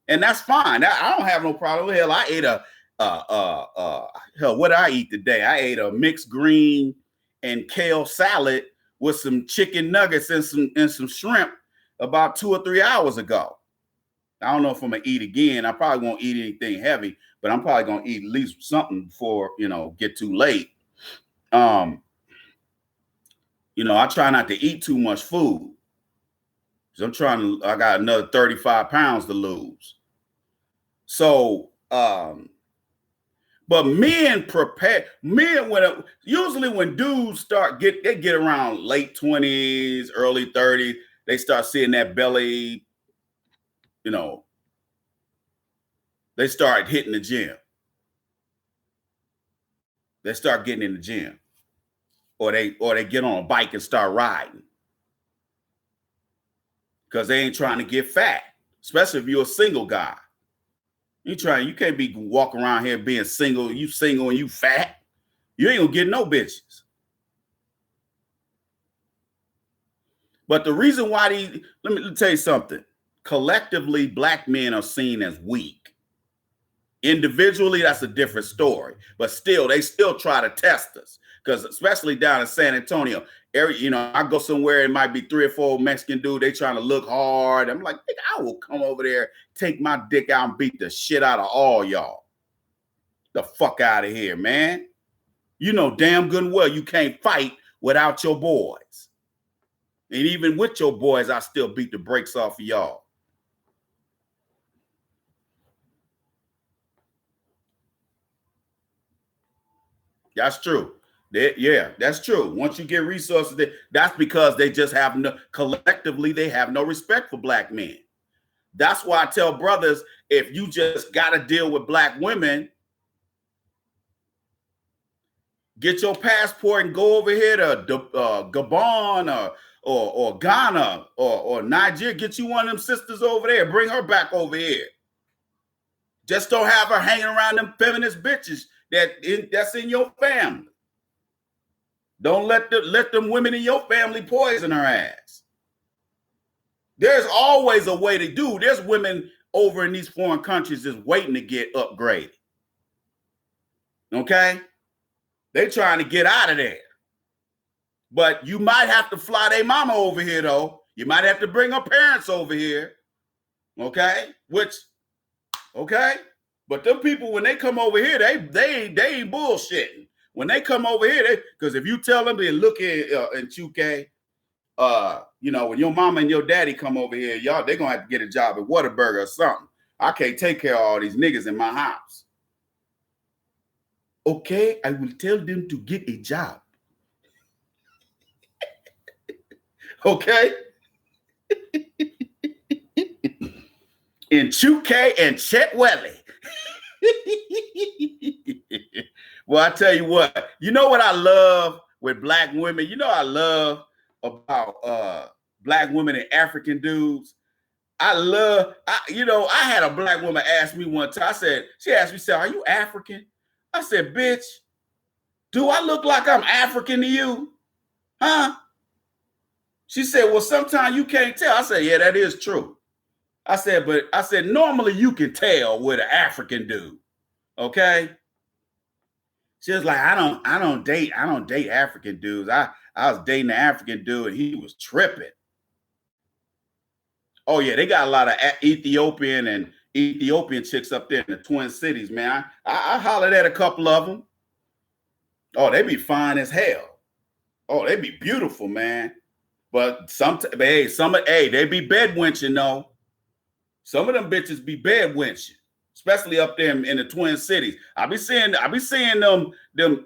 And that's fine. I don't have no problem. Hell, I ate what did I eat today? I ate a mixed green and kale salad with some chicken nuggets and some shrimp about 2 or 3 hours ago. I don't know if I'm gonna eat again. I probably won't eat anything heavy, but I'm probably gonna eat at least something before get too late. I try not to eat too much food. So I got another 35 pounds to lose. So, but men prepare. Usually when dudes they get around late 20s, early 30s, they start seeing that belly, they start hitting the gym. They start getting in the gym. Or they get on a bike and start riding. Because they ain't trying to get fat, especially if you're a single guy. You can't be walking around here being single. You single and you fat. You ain't gonna get no bitches. But the reason why let me tell you something. Collectively, black men are seen as weak. Individually, that's a different story. But still, they still try to test us. Because especially down in San Antonio, I go somewhere, it might be 3 or 4 Mexican dudes, they trying to look hard. I'm like, I will come over there, take my dick out and beat the shit out of all y'all. The fuck out of here, man. You know damn good and well you can't fight without your boys. And even with your boys, I still beat the brakes off of y'all. That's true. Yeah, that's true. Once you get resources, that's because they just have no, collectively, they have no respect for black men. That's why I tell brothers, if you just got to deal with black women, get your passport and go over here to Gabon or Ghana or Nigeria. Get you one of them sisters over there. Bring her back over here. Just don't have her hanging around them feminist bitches that's in your family. Don't let them women in your family poison her ass. There's always a way to do. There's women over in these foreign countries just waiting to get upgraded. Okay? They trying to get out of there. But you might have to fly their mama over here, though. You might have to bring her parents over here. Okay? Okay? But them people, when they come over here, they ain't bullshitting. When they come over here, because if you tell them, they look in UK, when your mama and your daddy come over here, y'all, they're going to have to get a job at Whataburger or something. I can't take care of all these niggas in my house. Okay, I will tell them to get a job. Okay? In UK and Chetwelly. Well, I tell you what, you know what I love with black women? You know what I love about black women and African dudes? I had a black woman ask me one time, she asked me, are you African? I said, bitch, do I look like I'm African to you? Huh? She said, well, sometimes you can't tell. I said, yeah, that is true. I said, normally you can tell with an African dude. Okay. She was like, I don't date African dudes. I was dating an African dude and he was tripping. Oh yeah, they got a lot of Ethiopian chicks up there in the Twin Cities, man. I hollered at a couple of them. Oh, they be fine as hell. Oh, they be beautiful, man. But they be bed winching though. Some of them bitches be bed winching, especially up there in the Twin Cities. I be seeing them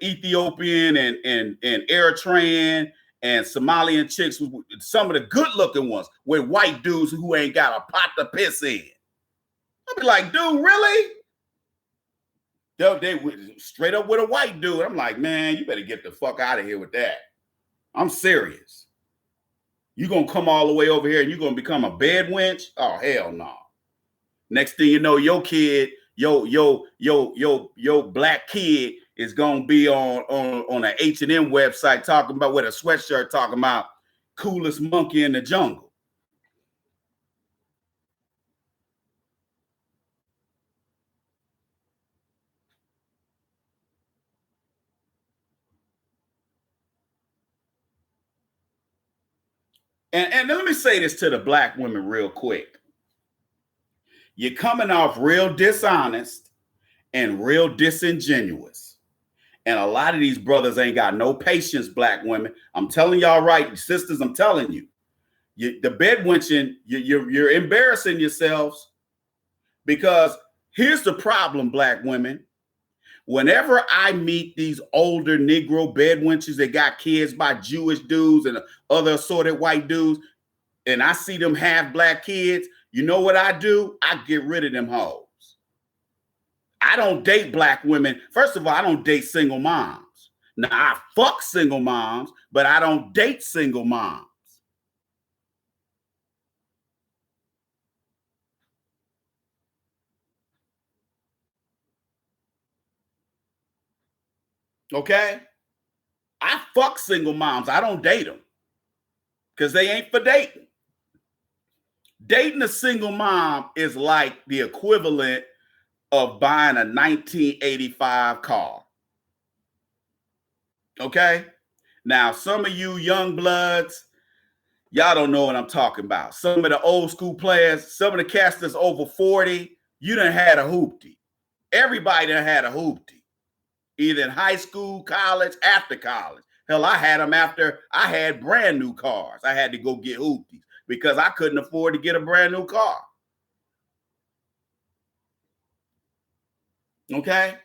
Ethiopian and Eritrean and Somalian chicks, some of the good looking ones, with white dudes who ain't got a pot to piss in. I be like, dude, really? They straight up with a white dude. I'm like, man, you better get the fuck out of here with that. I'm serious. You gonna come all the way over here and you gonna become a bed wench? Oh, hell no. Next thing you know, your kid, your black kid is gonna be on an H&M website talking about, with a sweatshirt talking about coolest monkey in the jungle. And let me say this to the black women real quick. You're coming off real dishonest and real disingenuous. And a lot of these brothers ain't got no patience, black women. I'm telling y'all right, sisters, I'm telling you. The bed wenching, you're embarrassing yourselves, because here's the problem, black women. Whenever I meet these older Negro bed wenches that got kids by Jewish dudes and other assorted white dudes, and I see them have black kids, you know what I do? I get rid of them hoes. I don't date black women. First of all, I don't date single moms. Now, I fuck single moms, but I don't date single moms. Okay? I fuck single moms. I don't date them because they ain't for dating. Dating a single mom is like the equivalent of buying a 1985 car. Okay? Now, some of you young bloods, y'all don't know what I'm talking about. Some of the old school players, some of the cats that's over 40, you done had a hoopty. Everybody done had a hoopty, either in high school, college, after college. Hell, I had them after I had brand new cars. I had to go get hoopties because I couldn't afford to get a brand new car. Okay?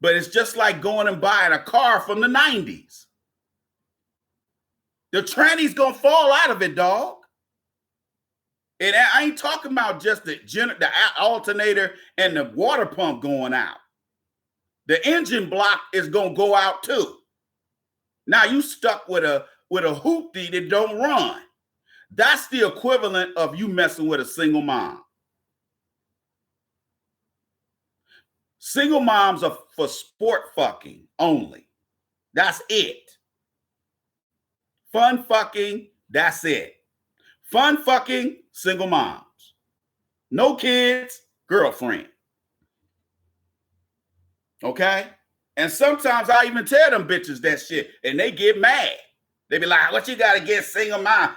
But it's just like going and buying a car from the 90s. The tranny's gonna fall out of it, dog. And I ain't talking about just the alternator and the water pump going out. The engine block is gonna go out too. Now you stuck with a hoopty that don't run. That's the equivalent of you messing with a single mom. Single moms are for sport fucking only. That's it. Fun fucking, that's it. Fun fucking, single moms. No kids, girlfriend. Okay? And sometimes I even tell them bitches that shit and they get mad. They be like, what you got against single mom?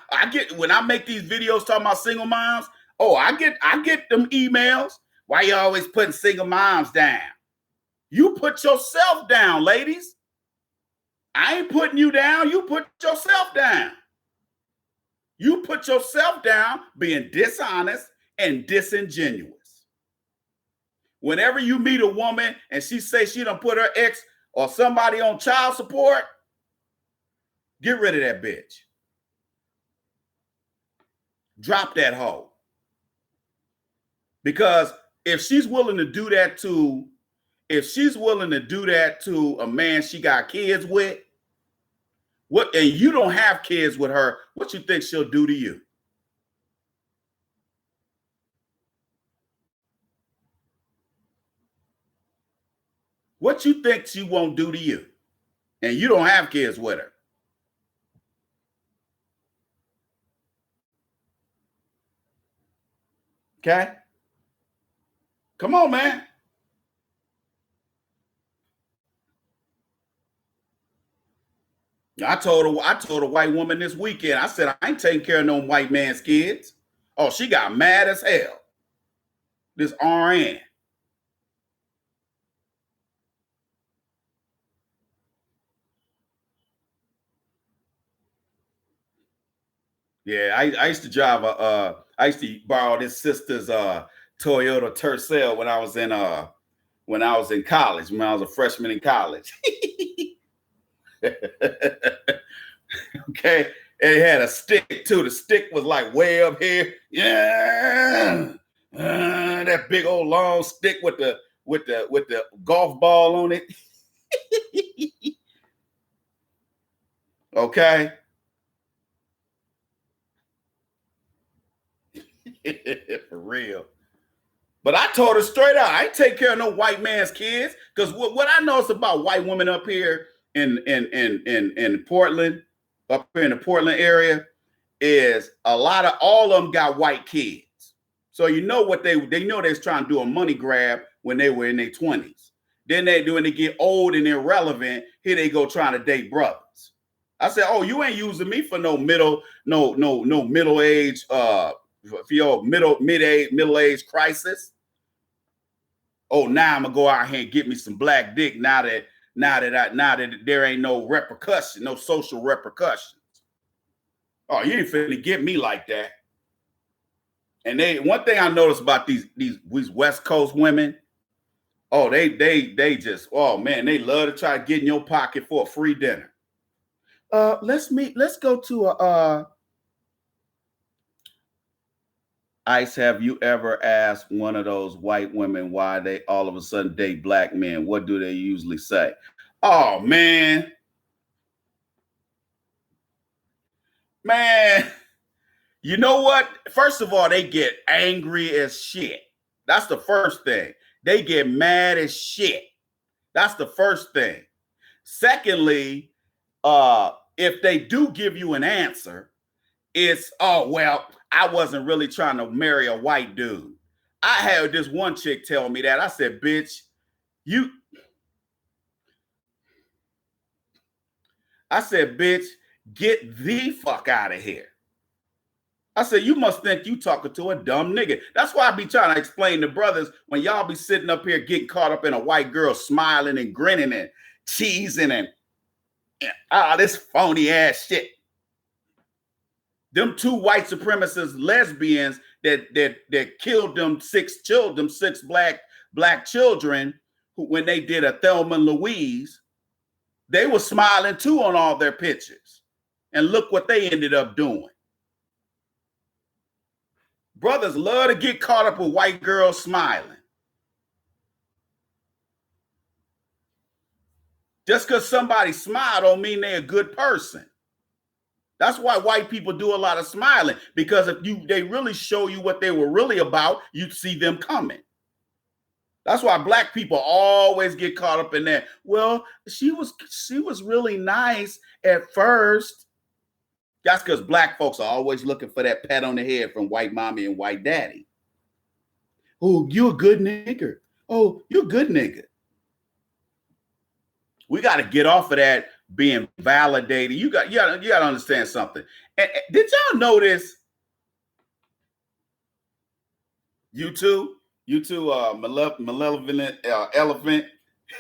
When I make these videos talking about single moms, I get them emails. Why you always putting single moms down? You put yourself down, ladies. I ain't putting you down. You put yourself down. You put yourself down being dishonest and disingenuous. Whenever you meet a woman and she says she done put her ex or somebody on child support, get rid of that bitch. Drop that hoe. Because if she's willing to do that to a man she got kids with, and you don't have kids with her, what you think she'll do to you? What you think she won't do to you? And you don't have kids with her. Okay? Come on, man. I told a white woman this weekend, I said, I ain't taking care of no white man's kids. Oh, she got mad as hell. This RN. Yeah, I used to drive I used to borrow this sister's Toyota Tercel when I was in college, when I was a freshman in college. Okay. And it had a stick too. The stick was like way up here. Yeah. That big old long stick with the golf ball on it. Okay. For real. But I told her straight out, I ain't take care of no white man's kids. Because what I know is about white women up here in Portland, up here in the Portland area, is all of them got white kids. So you know what they know they was trying to do a money grab when they were in their 20s. Then when they get old and irrelevant, here they go trying to date brothers. I said, oh, you ain't using me for no middle age for your middle age crisis. Oh, now I'm gonna go out here and get me some black dick now that there ain't no repercussion, no social repercussions. Oh, you ain't finna get me like that. And one thing I noticed about these West Coast women, oh, they just, oh man, they love to try to get in your pocket for a free dinner. Let's go to a Ice, have you ever asked one of those white women why they all of a sudden date black men? What do they usually say? Oh, man. Man, you know what? First of all, they get angry as shit. That's the first thing. They get mad as shit. That's the first thing. Secondly, if they do give you an answer, it's, oh, well, I wasn't really trying to marry a white dude. I had this one chick tell me that. I said, bitch, get the fuck out of here. I said, you must think you talking to a dumb nigga. That's why I be trying to explain to brothers when y'all be sitting up here getting caught up in a white girl smiling and grinning and cheesing and this phony ass shit. Them two white supremacist lesbians that killed them six black children when they did a Thelma and Louise, they were smiling too on all their pictures. And look what they ended up doing. Brothers love to get caught up with white girls smiling. Just because somebody smiled don't mean they're a good person. That's why white people do a lot of smiling, because if they really show you what they were really about, you'd see them coming. That's why black people always get caught up in that. Well, she was really nice at first. That's because black folks are always looking for that pat on the head from white mommy and white daddy. Oh, you a good nigger. Oh, you a good nigga. We got to get off of that being validated. You got to understand something. And did y'all notice? You too, malevolent elephant.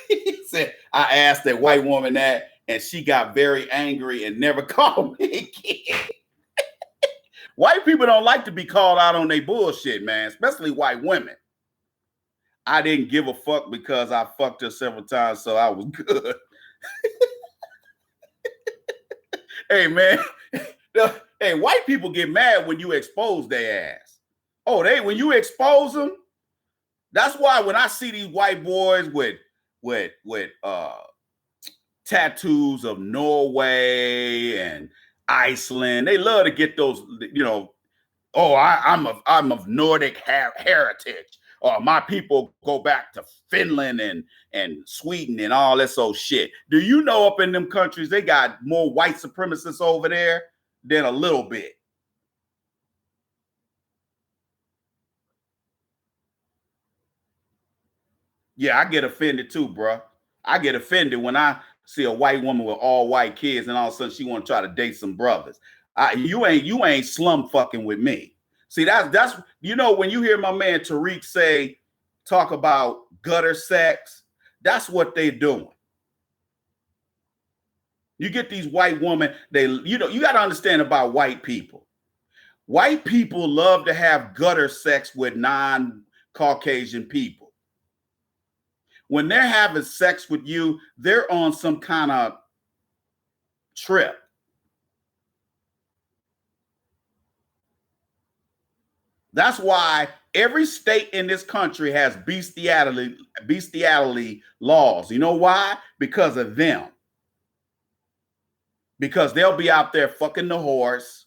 He said, I asked that white woman that, and she got very angry and never called me again. White people don't like to be called out on their bullshit, man, especially white women. I didn't give a fuck because I fucked her several times, so I was good. Hey, man. Hey, white people get mad when you expose their ass. Oh, when you expose them, that's why when I see these white boys with tattoos of Norway and Iceland, they love to get those, I'm of Nordic heritage, or my people go back to Finland and Sweden and all this old shit. Do you know up in them countries they got more white supremacists over there than a little bit? Yeah, I get offended too, bro. I get offended when I see a white woman with all white kids and all of a sudden she want to try to date some brothers. You ain't slum fucking with me. See, that's when you hear my man Tariq talk about gutter sex, that's what they're doing. You get these white women, you got to understand about white people. White people love to have gutter sex with non-Caucasian people. When they're having sex with you, they're on some kind of trip. That's why every state in this country has bestiality laws. You know why? Because of them. Because they'll be out there fucking the horse,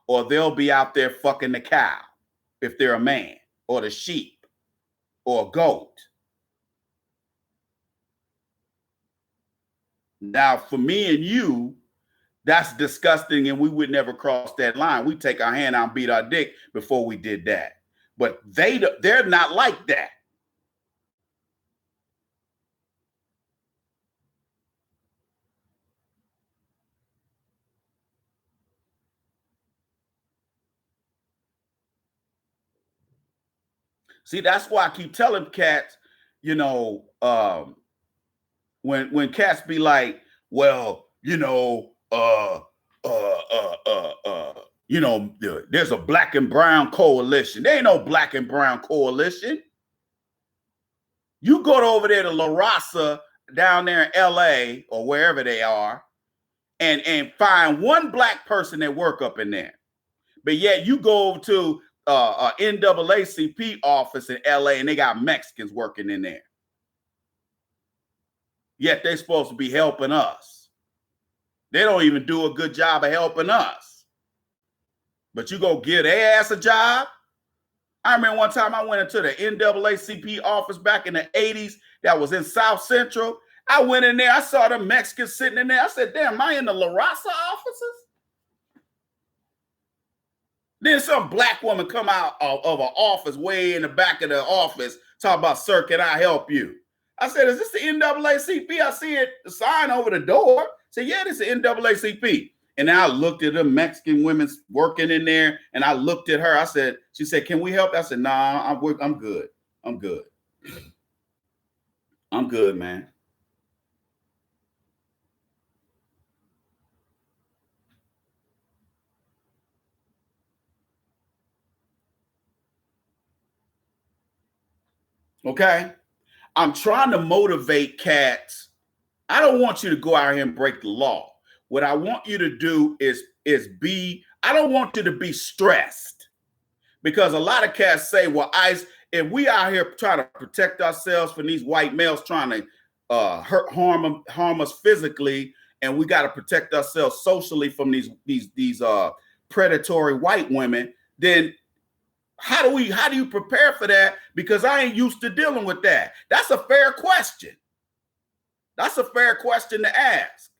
or they'll be out there fucking the cow if they're a man, or the sheep, or a goat. Now, for me and you, that's disgusting, and we would never cross that line. We take our hand out and beat our dick before we did that. But they're not like that. See, that's why I keep telling cats, when cats be like, well, there's a black and brown coalition. There ain't no black and brown coalition. You go over there to La Raza down there in LA or wherever they are and find one black person that work up in there. But yet you go over to NAACP office in LA and they got Mexicans working in there. Yet they're supposed to be helping us. They don't even do a good job of helping us. But you go give their ass a job. I remember one time I went into the NAACP office back in the 80s that was in South Central. I went in there. I saw the Mexicans sitting in there. I said, damn, am I in the La Raza offices? Then some black woman come out of an office way in the back of the office, talk about, sir, can I help you? I said, is this the NAACP? I see it, the sign over the door. I said, yeah, this is the NAACP. And then I looked at the Mexican women working in there, and I looked at her. She said, can we help? I said, nah, I'm good. I'm good. I'm good, man. Okay. I'm trying to motivate cats. I don't want you to go out here and break the law. What I want you to do is be, I don't want you to be stressed, because a lot of cats say, well, if we out here trying to protect ourselves from these white males trying to harm us physically, and we got to protect ourselves socially from these predatory white women, then how do you prepare for that? Because I ain't used to dealing with that. That's a fair question. That's a fair question to ask.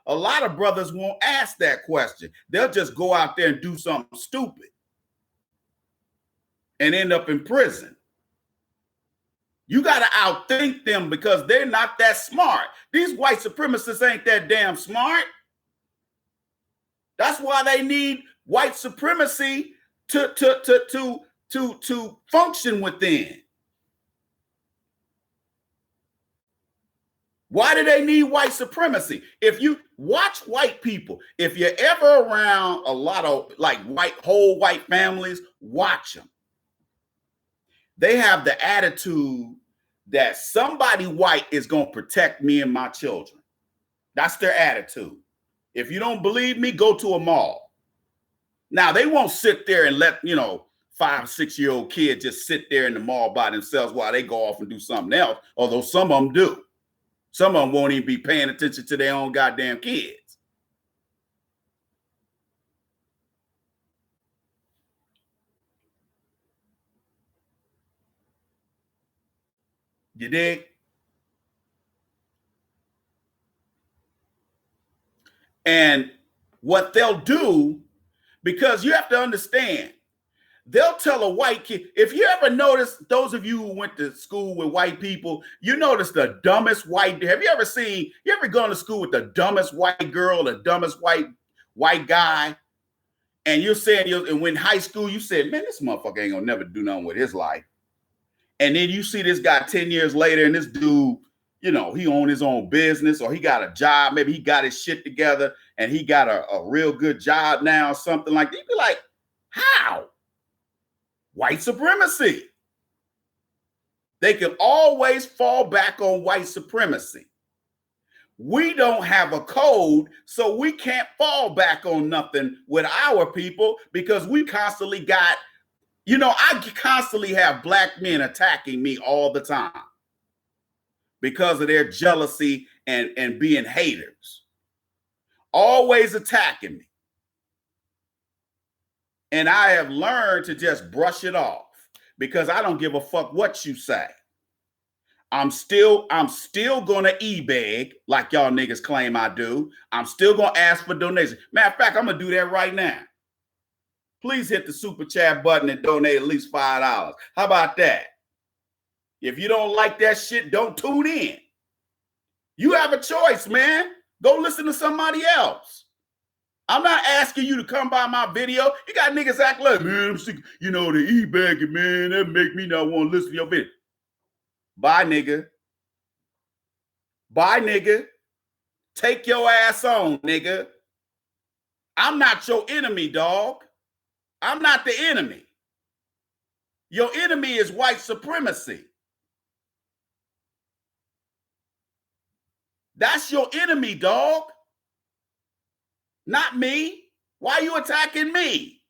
A lot of brothers won't ask that question. They'll just go out there and do something stupid and end up in prison. You got to outthink them because they're not that smart. These white supremacists ain't that damn smart. That's why they need white supremacy to function within. Why do they need white supremacy? If you watch white people, if you're ever around a lot of like whole white families, watch them. They have the attitude that somebody white is going to protect me and my children. That's their attitude. If you don't believe me, go to a mall. Now, they won't sit there and let, 5 or 6-year-old kids just sit there in the mall by themselves while they go off and do something else, although some of them do. Some of them won't even be paying attention to their own goddamn kids. You dig? And what they'll do, because you have to understand, they'll tell a white kid, if you ever notice, those of you who went to school with white people, you notice the dumbest white, have you ever gone to school with the dumbest white girl, the dumbest white guy? And you're saying, and when high school, you said, man, this motherfucker ain't gonna never do nothing with his life. And then you see this guy 10 years later, and this dude, he owned his own business, or he got a job. Maybe he got his shit together and he got a real good job now, something like that. You'd be like, how? White supremacy. They can always fall back on white supremacy. We don't have a code, so we can't fall back on nothing with our people, because we constantly got, I constantly have black men attacking me all the time because of their jealousy and being haters. Always attacking me. And I have learned to just brush it off, because I don't give a fuck what you say. I'm still gonna e-beg like y'all niggas claim I do. I'm still gonna ask for donations. Matter of fact, I'm gonna do that right now. Please hit the super chat button and donate at least $5. How about that? If you don't like that shit, don't tune in. You have a choice, man. Go listen to somebody else. I'm not asking you to come by my video. You got niggas act like, man, I'm sick, the e-bagging, man, that make me not want to listen to your video. Bye, nigga. Bye, nigga. Take your ass on, nigga. I'm not your enemy, dog. I'm not the enemy. Your enemy is white supremacy. That's your enemy, dog. Not me. Why are you attacking me?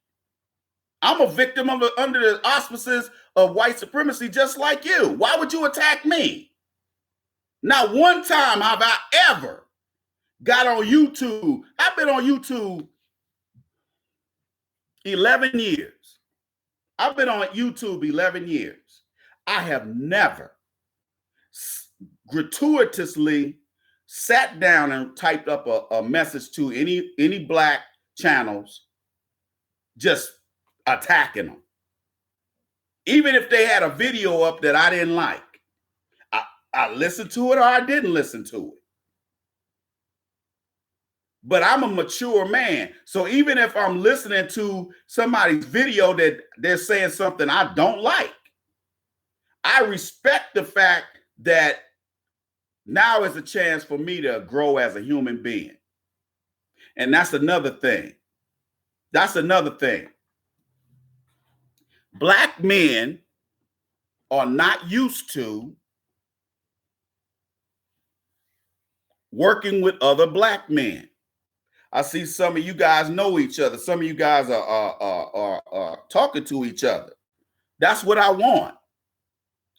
I'm a victim of under the auspices of white supremacy just like you. Why would you attack me? Not one time have I ever got on YouTube. I've been on YouTube 11 years. I've been on YouTube 11 years. I have never gratuitously sat down and typed up a message to any black channels just attacking them. Even if they had a video up that I didn't like. I listened to it or I didn't listen to it. But I'm a mature man. So even if I'm listening to somebody's video that they're saying something I don't like, I respect the fact that now is a chance for me to grow as a human being. And that's another thing. That's another thing. Black men are not used to working with other black men. I see some of you guys know each other. Some of you guys are talking to each other. That's what I want.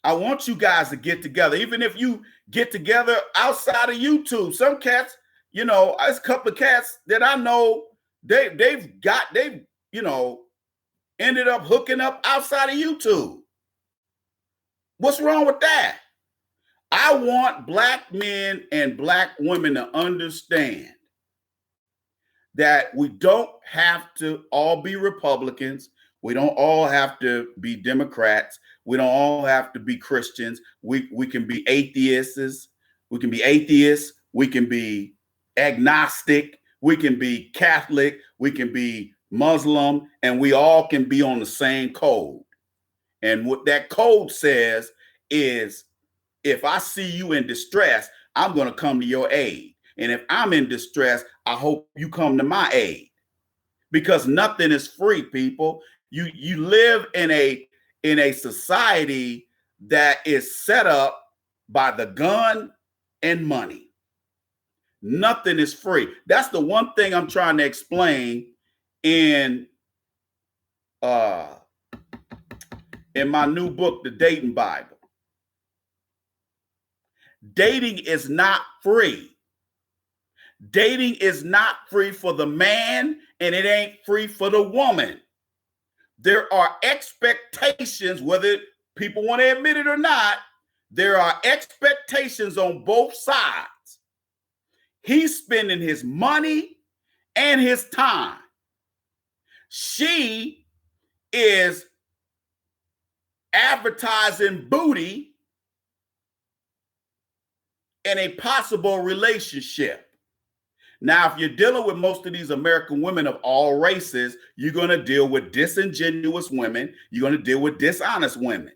I want you guys to get together, even if you get together outside of YouTube. Some cats, you know, there's a couple of cats that I know they've you know, ended up hooking up outside of YouTube. What's wrong with that? I want black men and black women to understand that we don't have to all be Republicans. We don't all have to be Democrats. We don't all have to be Christians. We can be atheists. We can be atheists. We can be agnostic. We can be Catholic. We can be Muslim. And we all can be on the same code. And what that code says is, if I see you in distress, I'm going to come to your aid. And if I'm in distress, I hope you come to my aid, because nothing is free, people. You live in a society that is set up by the gun and money. Nothing is free. That's the one thing I'm trying to explain in my new book, The Dating Bible. Dating is not free. Dating is not free for the man, and it ain't free for the woman. There are expectations, whether people want to admit it or not. There are expectations on both sides. He's spending his money and his time. She is advertising booty in a possible relationship. Now, if you're dealing with most of these American women of all races, you're going to deal with disingenuous women. You're going to deal with dishonest women.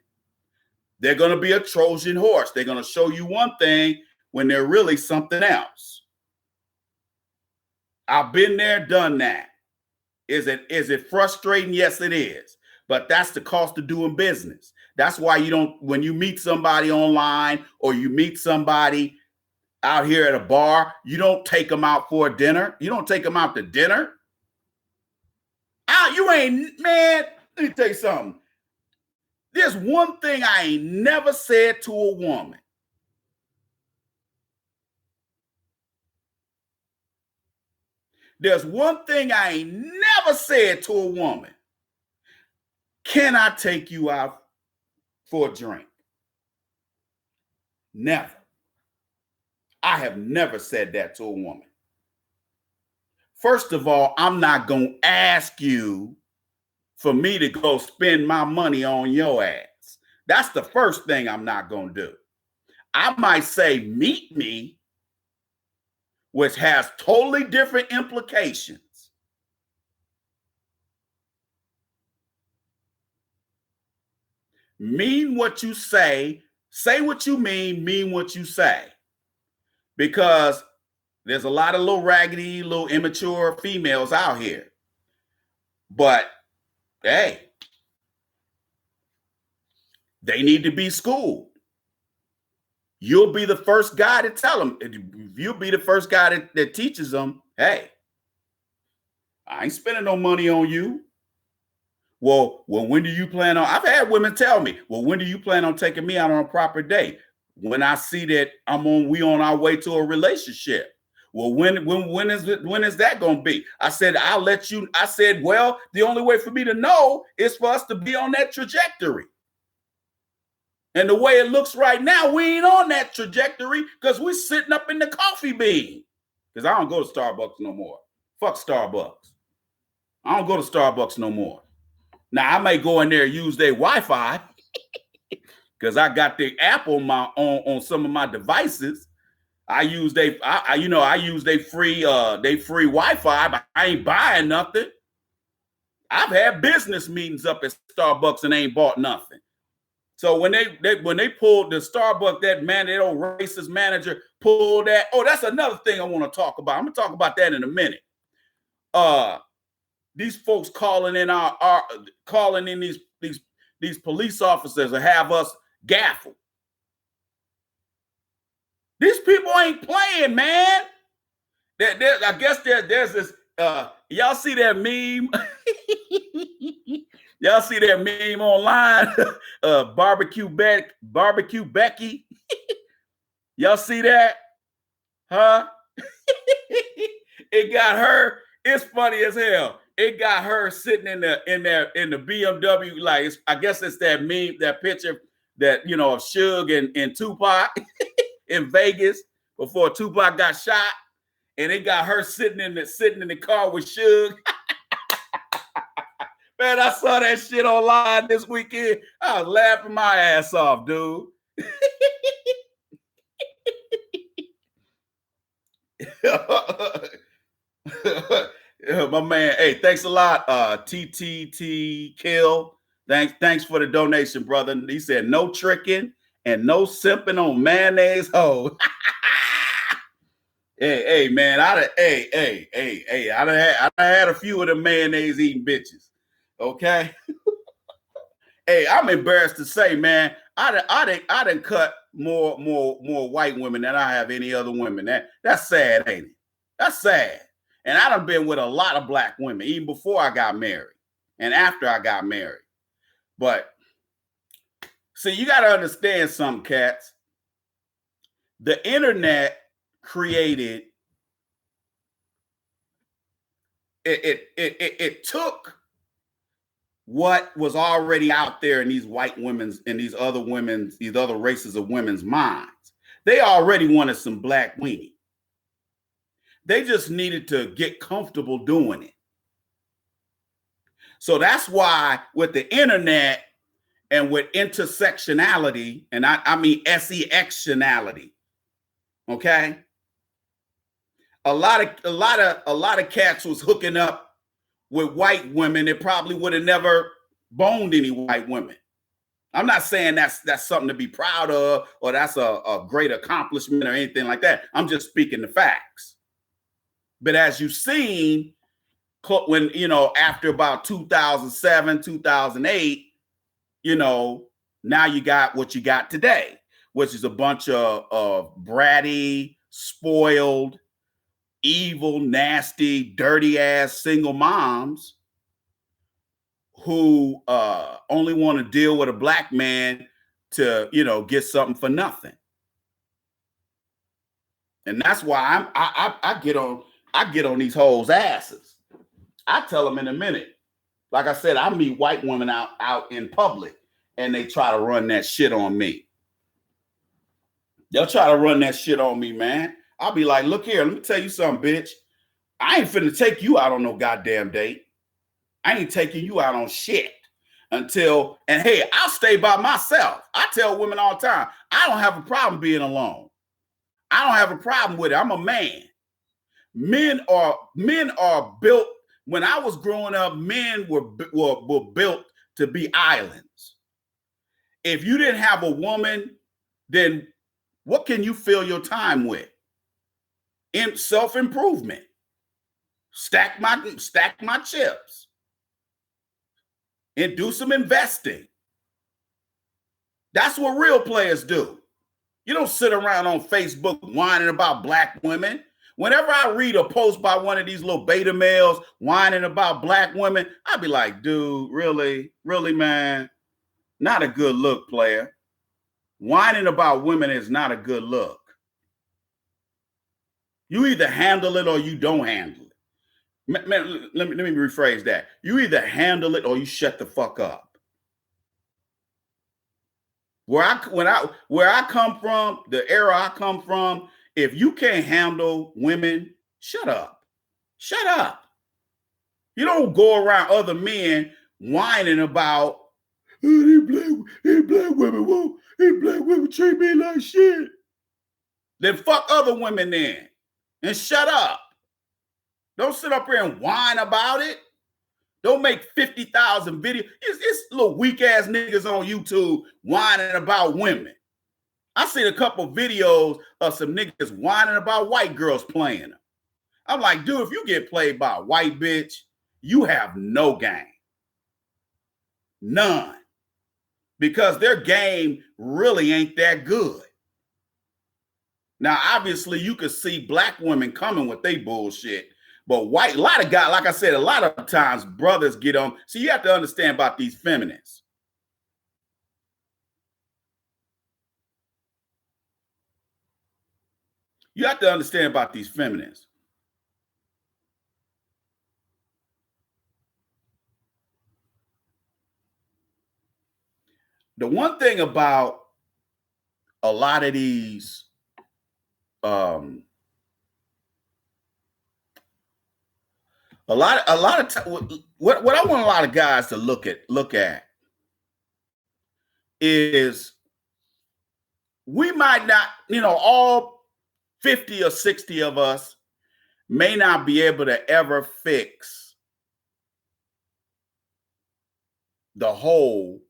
They're going to be a Trojan horse. They're going to show you one thing when they're really something else. I've been there, done that. Is it frustrating? Yes, it is. But that's the cost of doing business. That's why you don't, when you meet somebody online or you meet somebody out here at a bar, you don't take them out for a dinner. You don't take them out to dinner. You ain't, man, let me tell you something. There's one thing I ain't never said to a woman. There's one thing I ain't never said to a woman. Can I take you out for a drink? Never. I have never said that to a woman. First of all, I'm not going to ask you for me to go spend my money on your ass. That's the first thing I'm not going to do. I might say, meet me, which has totally different implications. Mean what you say what you mean what you say. Because there's a lot of little raggedy, little immature females out here. But hey, they need to be schooled. You'll be the first guy to tell them. You'll be the first guy that teaches them, hey, I ain't spending no money on you. Well, when do you plan on? I've had women tell me, well, when do you plan on taking me out on a proper date? When I see that we on our way to a relationship. Well, when is that going to be? I said, I'll let you. I said, well, the only way for me to know is for us to be on that trajectory. And the way it looks right now, we ain't on that trajectory because we're sitting up in the coffee bean. Because I don't go to Starbucks no more. Fuck Starbucks. I don't go to Starbucks no more. Now, I may go in there and use their Wi-Fi because I got the app on some of my devices. I use their free Wi-Fi, but I ain't buying nothing. I've had business meetings up at Starbucks and ain't bought nothing. So when they pulled the Starbucks, that old racist manager pulled that. Oh, that's another thing I want to talk about. I'm gonna talk about that in a minute. These folks calling in these police officers to have us gaffled. These people ain't playing, man. I guess there's this. Y'all see that meme? Y'all see that meme online? Barbecue Becky. Y'all see that? Huh? It got her. It's funny as hell. It got her sitting in the BMW. Like I guess it's that meme, that picture that of Suge and Tupac in Vegas before Tupac got shot, and it got her sitting in the car with Suge. Man, I saw that shit online this weekend. I was laughing my ass off, dude. My man, hey, thanks a lot, TTT Kill. Thanks for the donation, brother. He said no tricking and no simping on mayonnaise hoe. Hey, man, I had a few of the mayonnaise eating bitches. Okay. Hey, I'm embarrassed to say, man, I done cut more white women than I have any other women. That's sad, ain't it? That's sad. And I done been with a lot of black women, even before I got married and after I got married. But see, you got to understand something, cats. The internet created it took what was already out there in these white women's and these other races of women's minds. They already wanted some black weenie. They just needed to get comfortable doing it. So that's why with the internet and with intersectionality, and I mean sexuality, okay? A lot of cats was hooking up with white women that probably would have never boned any white women. I'm not saying that's something to be proud of or that's a great accomplishment or anything like that. I'm just speaking the facts. But as you've seen, when after about 2007, 2008, now you got what you got today, which is a bunch of bratty, spoiled, evil, nasty, dirty ass single moms who only want to deal with a black man to get something for nothing. And that's why I get on these hoes' asses. I tell them in a minute. Like I said, I meet white women out in public and they try to run that shit on me. They'll try to run that shit on me, man. I'll be like, look here, let me tell you something, bitch. I ain't finna take you out on no goddamn date. I ain't taking you out on shit and hey, I'll stay by myself. I tell women all the time, I don't have a problem being alone. I don't have a problem with it. I'm a man. Men are built. When I was growing up, men were built to be islands. If you didn't have a woman, then what can you fill your time with? In self-improvement. Stack my chips. And do some investing. That's what real players do. You don't sit around on Facebook whining about black women. Whenever I read a post by one of these little beta males whining about black women, I'd be like, dude, really, man? Not a good look, player. Whining about women is not a good look. You either handle it or you don't handle it. Man, let me rephrase that. You either handle it or you shut the fuck up. Where I come from, the era I come from, if you can't handle women, shut up. Shut up. You don't go around other men whining about, oh, these black women treat me like shit. Then fuck other women then and shut up. Don't sit up here and whine about it. Don't make 50,000 videos. It's little weak ass niggas on YouTube whining about women. I seen a couple videos of some niggas whining about white girls playing them. I'm like, dude, if you get played by a white bitch, you have no game. None. Because their game really ain't that good. Now, obviously, you could see black women coming with they bullshit, but white, a lot of guys, like I said, a lot of times brothers get on. See, you have to understand about these feminists. You have to understand about these feminists. The one thing about a lot of these, a lot of what I want a lot of guys to look at is we might not, all 50 or 60 of us may not be able to ever fix the hole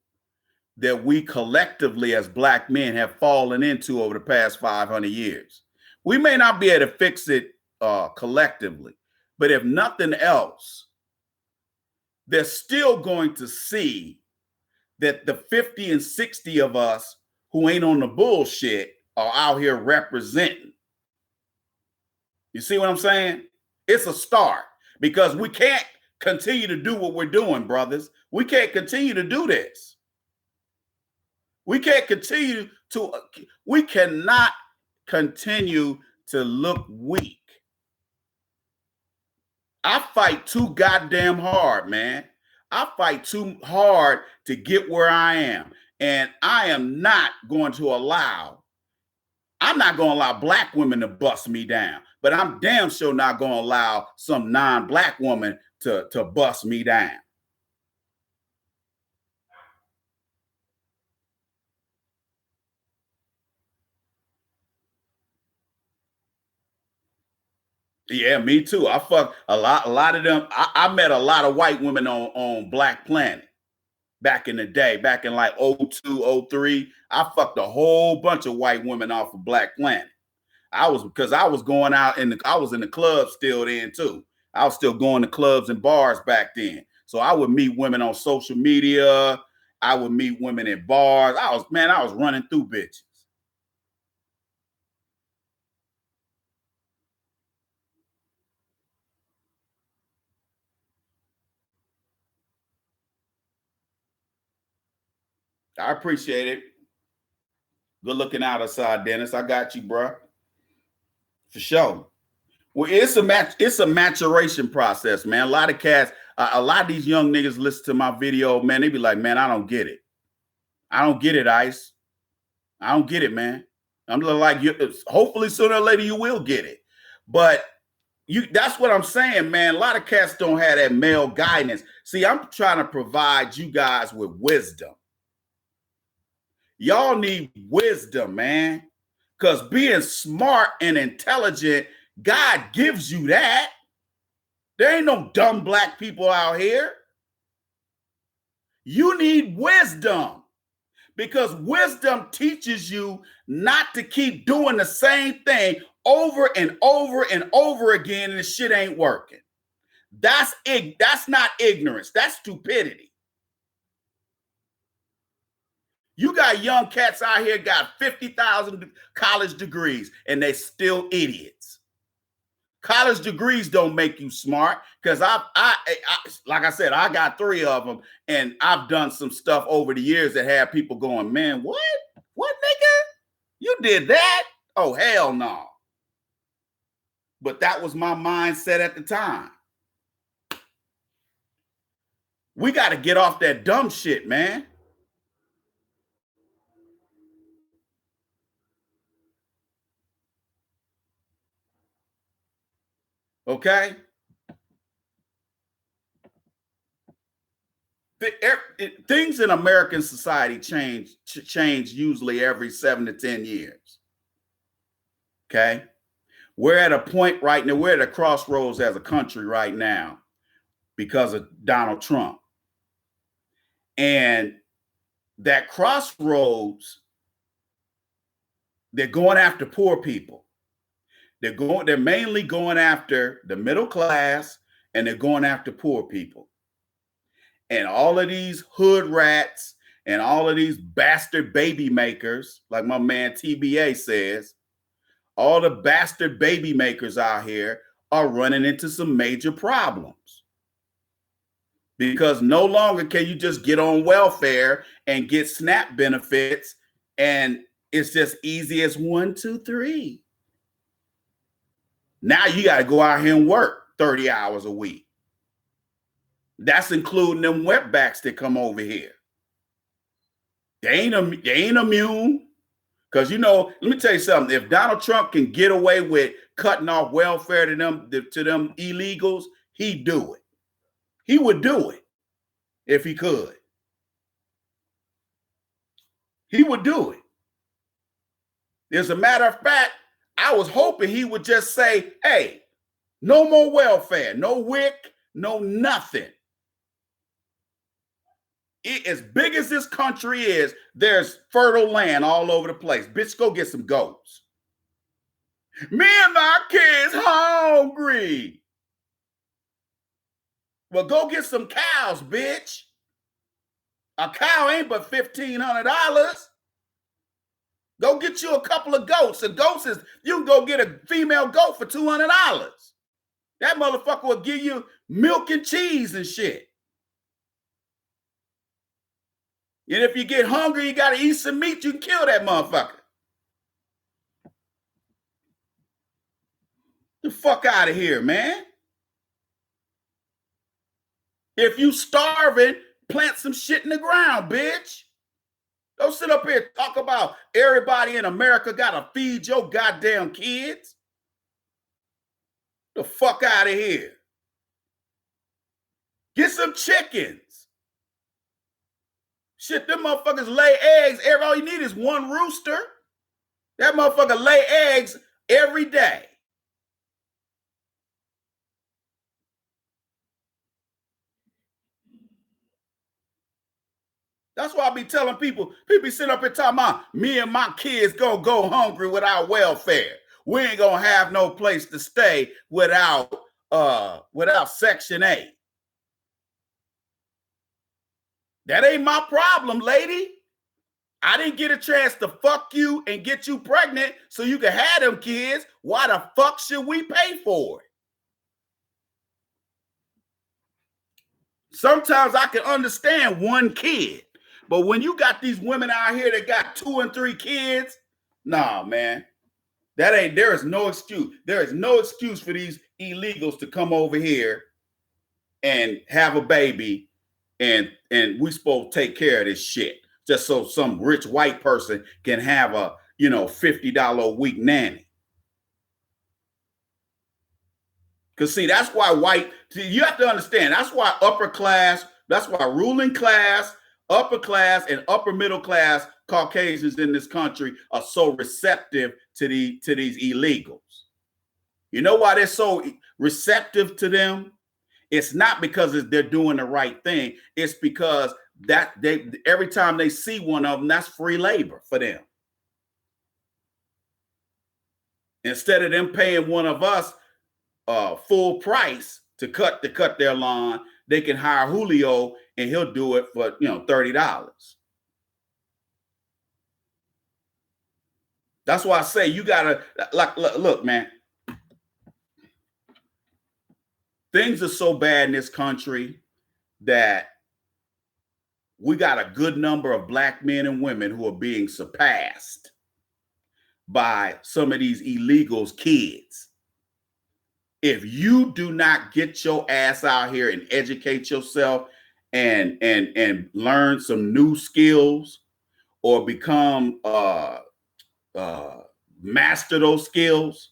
that we collectively as black men have fallen into over the past 500 years. We may not be able to fix it collectively, but if nothing else, they're still going to see that the 50 and 60 of us who ain't on the bullshit are out here representing. You see what I'm saying? It's a start, because we can't continue to do what we're doing, brothers. We can't continue to do this. We can't continue to, we cannot continue to look weak. I fight too goddamn hard, man. I fight too hard to get where I am. And I am not going to allow, I'm not going to allow black women to bust me down, but I'm damn sure not going to allow some non-black woman to bust me down. Yeah, me too. I fuck a lot of them. I met a lot of white women on Black Planet back in the day, back in like 02, 03. I fucked a whole bunch of white women off of Black Planet. Because I was going out I was in the clubs still then too. I was still going to clubs and bars back then. So I would meet women on social media. I would meet women in bars. I was running through bitches. I appreciate it. Good looking out aside, Dennis. I got you, bro. For sure. Well, it's a maturation process, man. A lot of cats, a lot of these young niggas listen to my video, man. They be like, man, I don't get it. I don't get it, Ice. I don't get it, man. I'm like, hopefully sooner or later you will get it. But that's what I'm saying, man. A lot of cats don't have that male guidance. See, I'm trying to provide you guys with wisdom. Y'all need wisdom, man. Because being smart and intelligent, God gives you that. There ain't no dumb black people out here. You need wisdom, because wisdom teaches you not to keep doing the same thing over and over and over again, and the shit ain't working. That's not ignorance. That's stupidity. You got young cats out here got 50,000 college degrees, and they still idiots. College degrees don't make you smart, because I like I said, I got 3 of them, and I've done some stuff over the years that had people going, man, what nigga? You did that? Oh, hell no. But that was my mindset at the time. We got to get off that dumb shit, man. Okay? Things in American society change usually every 7 to 10 years. Okay? We're at a point right now, we're at a crossroads as a country right now because of Donald Trump. And that crossroads, they're going after poor people. They're mainly going after the middle class, and they're going after poor people. And all of these hood rats and all of these bastard baby makers, like my man TBA says, all the bastard baby makers out here are running into some major problems. Because no longer can you just get on welfare and get SNAP benefits, and it's just easy as 1, 2, 3. Now you got to go out here and work 30 hours a week. That's including them wetbacks that come over here. They ain't immune. Because, you know, let me tell you something. If Donald Trump can get away with cutting off welfare to them illegals, he'd do it. He would do it if he could. He would do it. As a matter of fact, I was hoping he would just say, hey, no more welfare, no WIC, no nothing. As big as this country is, there's fertile land all over the place. Bitch, go get some goats. Me and my kids hungry. Well, go get some cows, bitch. A cow ain't but $1,500. Go get you a couple of goats. And goats is, you can go get a female goat for $200. That motherfucker will give you milk and cheese and shit. And if you get hungry, you got to eat some meat, you can kill that motherfucker. The fuck out of here, man. If you starving, plant some shit in the ground, bitch. Don't sit up here and talk about everybody in America got to feed your goddamn kids. The fuck out of here. Get some chickens. Shit, them motherfuckers lay eggs. All you need is one rooster. That motherfucker lay eggs every day. That's why I be telling people sit up here talking about me and my kids gonna go hungry without welfare. We ain't gonna have no place to stay without Section 8. That ain't my problem, lady. I didn't get a chance to fuck you and get you pregnant so you can have them kids. Why the fuck should we pay for it? Sometimes I can understand one kid, but when you got these women out here that got 2 and 3 kids, nah, man. There is no excuse. There is no excuse for these illegals to come over here and have a baby and we supposed to take care of this shit just so some rich white person can have a, $50 a week nanny. Because see, that's why you have to understand, that's why ruling class, upper class, and upper middle class Caucasians in this country are so receptive to these illegals. You know why they're so receptive to them? It's not because they're doing the right thing. It's because every time they see one of them, that's free labor for them. Instead of them paying one of us full price to cut their lawn, they can hire Julio and he'll do it for $30. That's why I say you gotta look, man. Things are so bad in this country that we got a good number of black men and women who are being surpassed by some of these illegals' kids. If you do not get your ass out here and educate yourself and learn some new skills or become master those skills,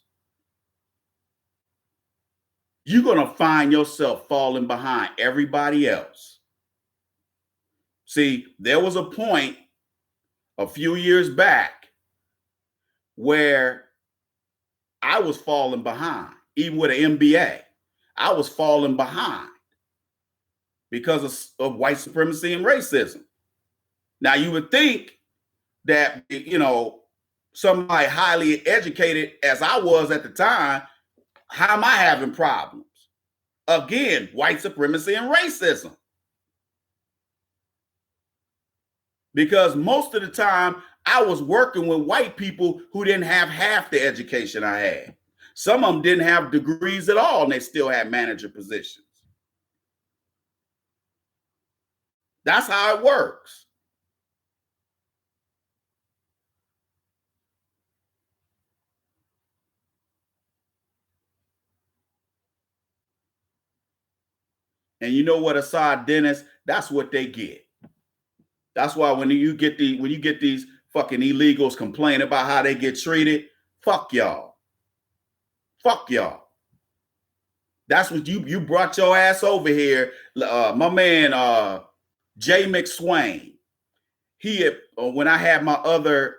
you're going to find yourself falling behind everybody else. See, there was a point a few years back where I was falling behind, even with an MBA. I was falling behind because of white supremacy and racism. Now, you would think that, somebody highly educated as I was at the time, how am I having problems? Again, white supremacy and racism. Because most of the time, I was working with white people who didn't have half the education I had. Some of them didn't have degrees at all, and they still had manager positions. That's how it works. And you know what, Assad Dennis, that's what they get. That's why when you get these fucking illegals complaining about how they get treated, fuck y'all. Fuck y'all. That's what you brought your ass over here. My man Jay McSwain. He had, when I had my other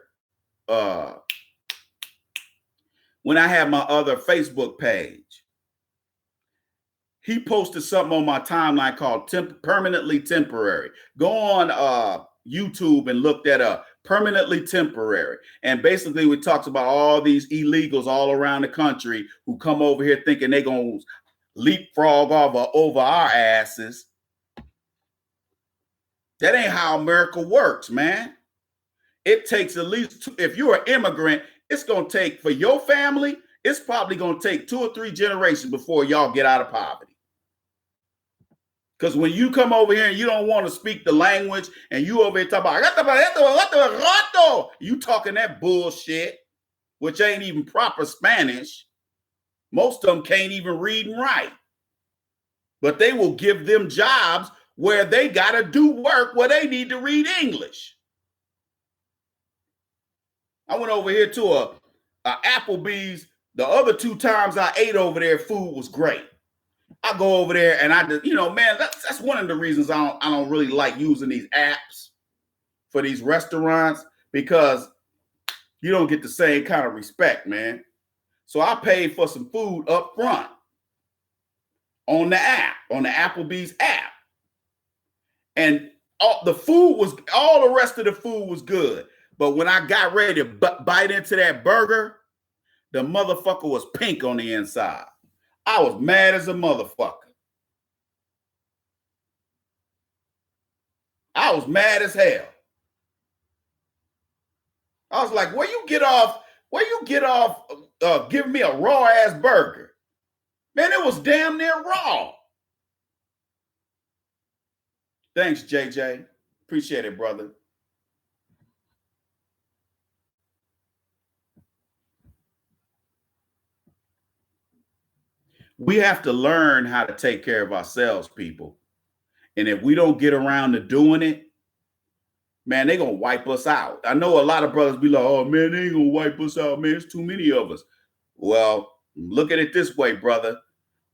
Facebook page, he posted something on my timeline called Permanently Temporary. Go on YouTube and look that up. Permanently Temporary. And basically we talked about all these illegals all around the country who come over here thinking they're going to leapfrog over our asses. That ain't how America works, man. It takes at least if you're an immigrant, it's going to take, for your family, it's probably going to take 2 or 3 generations before y'all get out of poverty. Because when you come over here and you don't want to speak the language and you over here talking about, you talking that bullshit, which ain't even proper Spanish. Most of them can't even read and write. But they will give them jobs where they got to do work where they need to read English. I went over here to a Applebee's. The other 2 times I ate over there, food was great. I go over there and I just, man, that's one of the reasons I don't really like using these apps for these restaurants, because you don't get the same kind of respect, man. So I paid for some food up front on the app, on the Applebee's app. And all the rest of the food was good. But when I got ready to bite into that burger, the motherfucker was pink on the inside. I was mad as a motherfucker. I was mad as hell. I was like, where you get off giving me a raw ass burger? Man, it was damn near raw. Thanks, JJ. Appreciate it, brother. We have to learn how to take care of ourselves, people. And if we don't get around to doing it, man, they're going to wipe us out. I know a lot of brothers be like, oh, man, they ain't going to wipe us out, man. It's too many of us. Well, look at it this way, brother.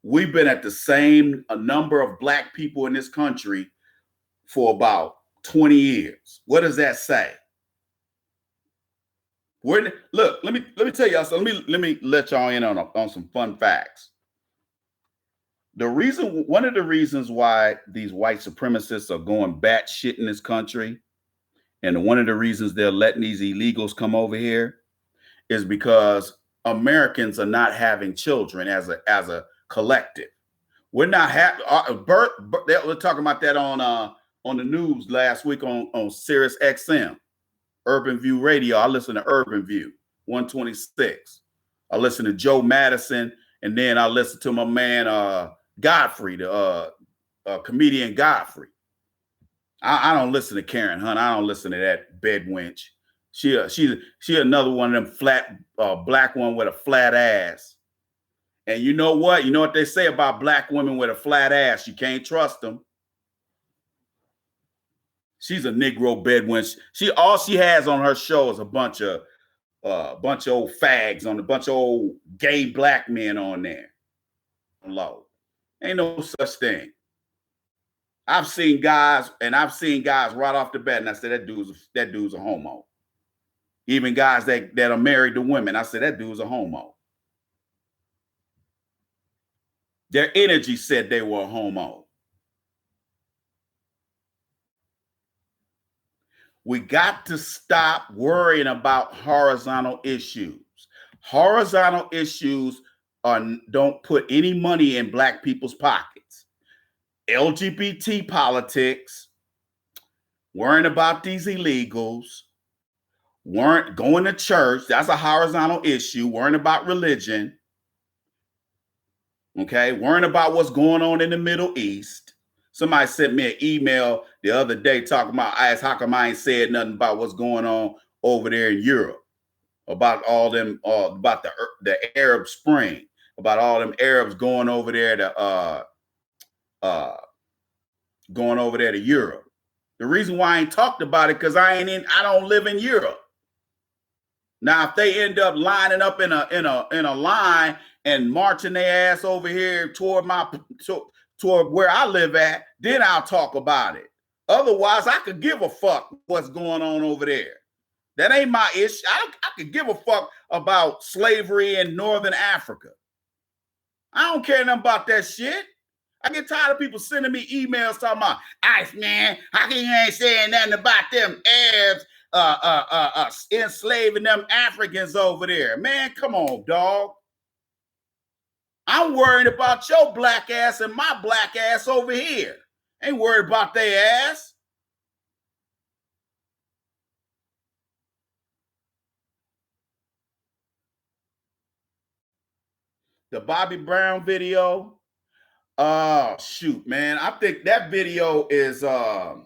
We've been at the same number of black people in this country for about 20 years. What does that say? Look, let me tell y'all something. Let me let y'all in on some fun facts. One of the reasons why these white supremacists are going batshit in this country, and one of the reasons they're letting these illegals come over here, is because Americans are not having children as a collective. We're not having they were talking about that on the news last week on Sirius XM, Urban View Radio. I listen to Urban View 126. I listen to Joe Madison, and then I listen to my man Godfrey, the comedian Godfrey. I don't listen to Karen Hunt. I don't listen to that bed wench. She another one of them flat black one with a flat ass. And you know what? You know what they say about black women with a flat ass? You can't trust them. She's a Negro bed wench. All she has on her show is a bunch of old fags on a bunch of old gay black men on there. Low. Ain't no such thing. I've seen guys right off the bat, and I said that dude's a homo. Even guys that are married to women, I said that dude's a homo. Their energy said they were a homo. We got to stop worrying about horizontal issues. Horizontal issues don't put any money in black people's pockets. LGBT politics, worrying about these illegals, weren't going to church. That's a horizontal issue. Weren't about religion. Okay, worrying about what's going on in the Middle East. Somebody sent me an email the other day talking about, I asked how come I ain't said nothing about what's going on over there in Europe, about all them, about the Arab Spring, about all them Arabs going over there to Europe. The reason why I ain't talked about it because I don't live in Europe. Now, if they end up lining up in a line and marching their ass over here toward where I live at, then I'll talk about it. Otherwise, I could give a fuck what's going on over there. That ain't my issue. I could give a fuck about slavery in Northern Africa. I don't care nothing about that shit. I get tired of people sending me emails talking about, Ice man, how can you ain't saying nothing about them Arabs enslaving them Africans over there? Man, come on, dog. I'm worried about your black ass and my black ass over here. Ain't worried about their ass. The Bobby Brown video. Oh shoot, man. I think that video is I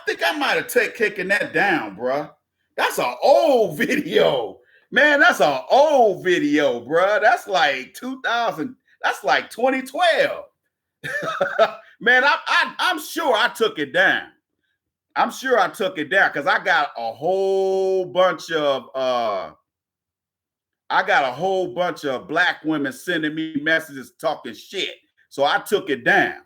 think I might have kicking that down, bro. That's an old video. Man, that's an old video, bro. That's like 2000. That's like 2012. Man, I'm sure I took it down. I'm sure I took it down because I got a whole bunch of black women sending me messages talking shit. So I took it down.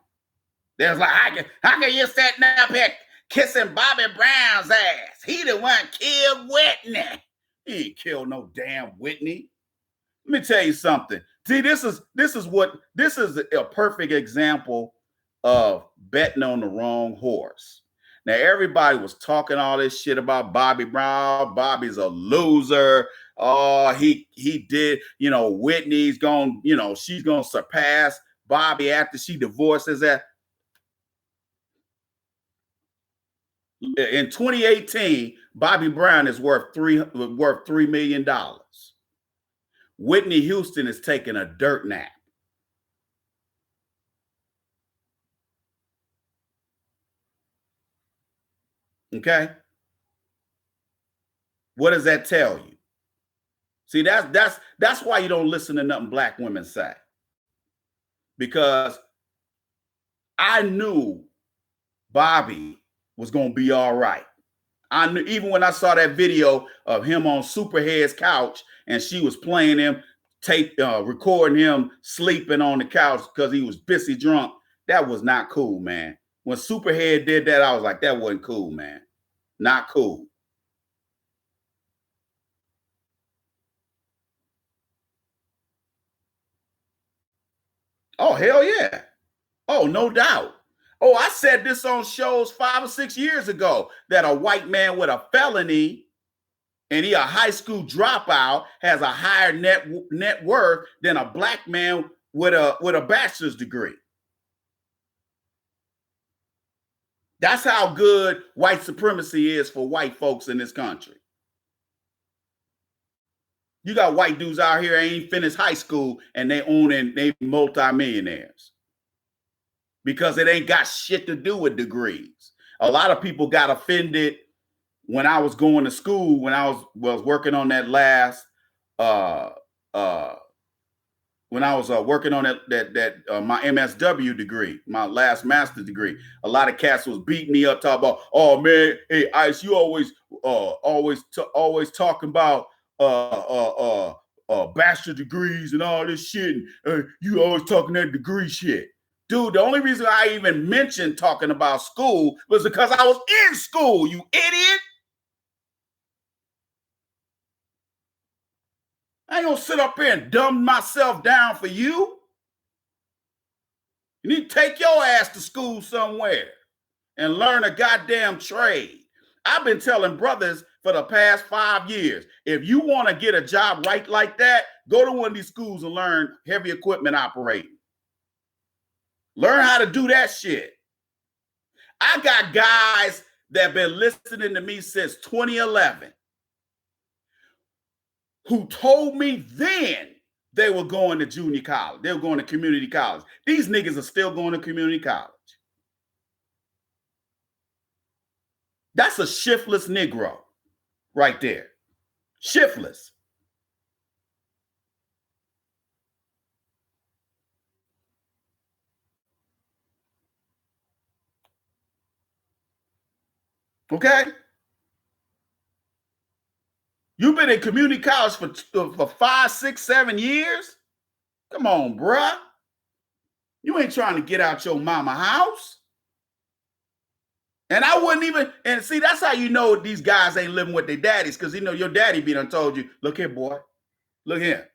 They was like, how can you sitting up here kissing Bobby Brown's ass? He the one killed Whitney. He ain't killed no damn Whitney. Let me tell you something. See, this is a perfect example of betting on the wrong horse. Now, everybody was talking all this shit about Bobby Brown. Bobby's a loser. Oh, he did, Whitney's going, she's going to surpass Bobby after she divorces that. In 2018, Bobby Brown is worth $3 million. Whitney Houston is taking a dirt nap. Okay. What does that tell you? See, that's why you don't listen to nothing black women say. Because I knew Bobby was going to be all right. I knew, even when I saw that video of him on Superhead's couch and she was playing him, recording him sleeping on the couch because he was pissy drunk. That was not cool, man. When Superhead did that, I was like, that wasn't cool, man. Not cool. Oh, hell yeah. Oh, no doubt. Oh, I said this on shows 5 or 6 years ago that a white man with a felony and he a high school dropout has a higher net worth than a black man with a bachelor's degree. That's how good white supremacy is for white folks in this country. You got white dudes out here ain't finished high school and they multimillionaires because it ain't got shit to do with degrees. A lot of people got offended when I was going to school, when I was working on that last when I was working on my MSW degree, my last master's degree. A lot of cats was beating me up, talking about, oh man, hey Ice, you always talking about bachelor degrees and all this shit, and you always talking that degree shit. Dude, the only reason I even mentioned talking about school was because I was in school, you idiot. I ain't gonna sit up here and dumb myself down for you. You need to take your ass to school somewhere and learn a goddamn trade. I've been telling brothers for the past 5 years, if you want to get a job right like that, go to one of these schools and learn heavy equipment operating. Learn how to do that shit. I got guys that have been listening to me since 2011 who told me then they were going to junior college. They were going to community college. These niggas are still going to community college. That's a shiftless Negro right there. Shiftless. Okay? You've been in community college for 5, 6, 7 years? Come on, bruh. You ain't trying to get out your mama house. And I wouldn't even, and see, that's how you know these guys ain't living with their daddies, because you know your daddy be done told you, look here, boy, look here.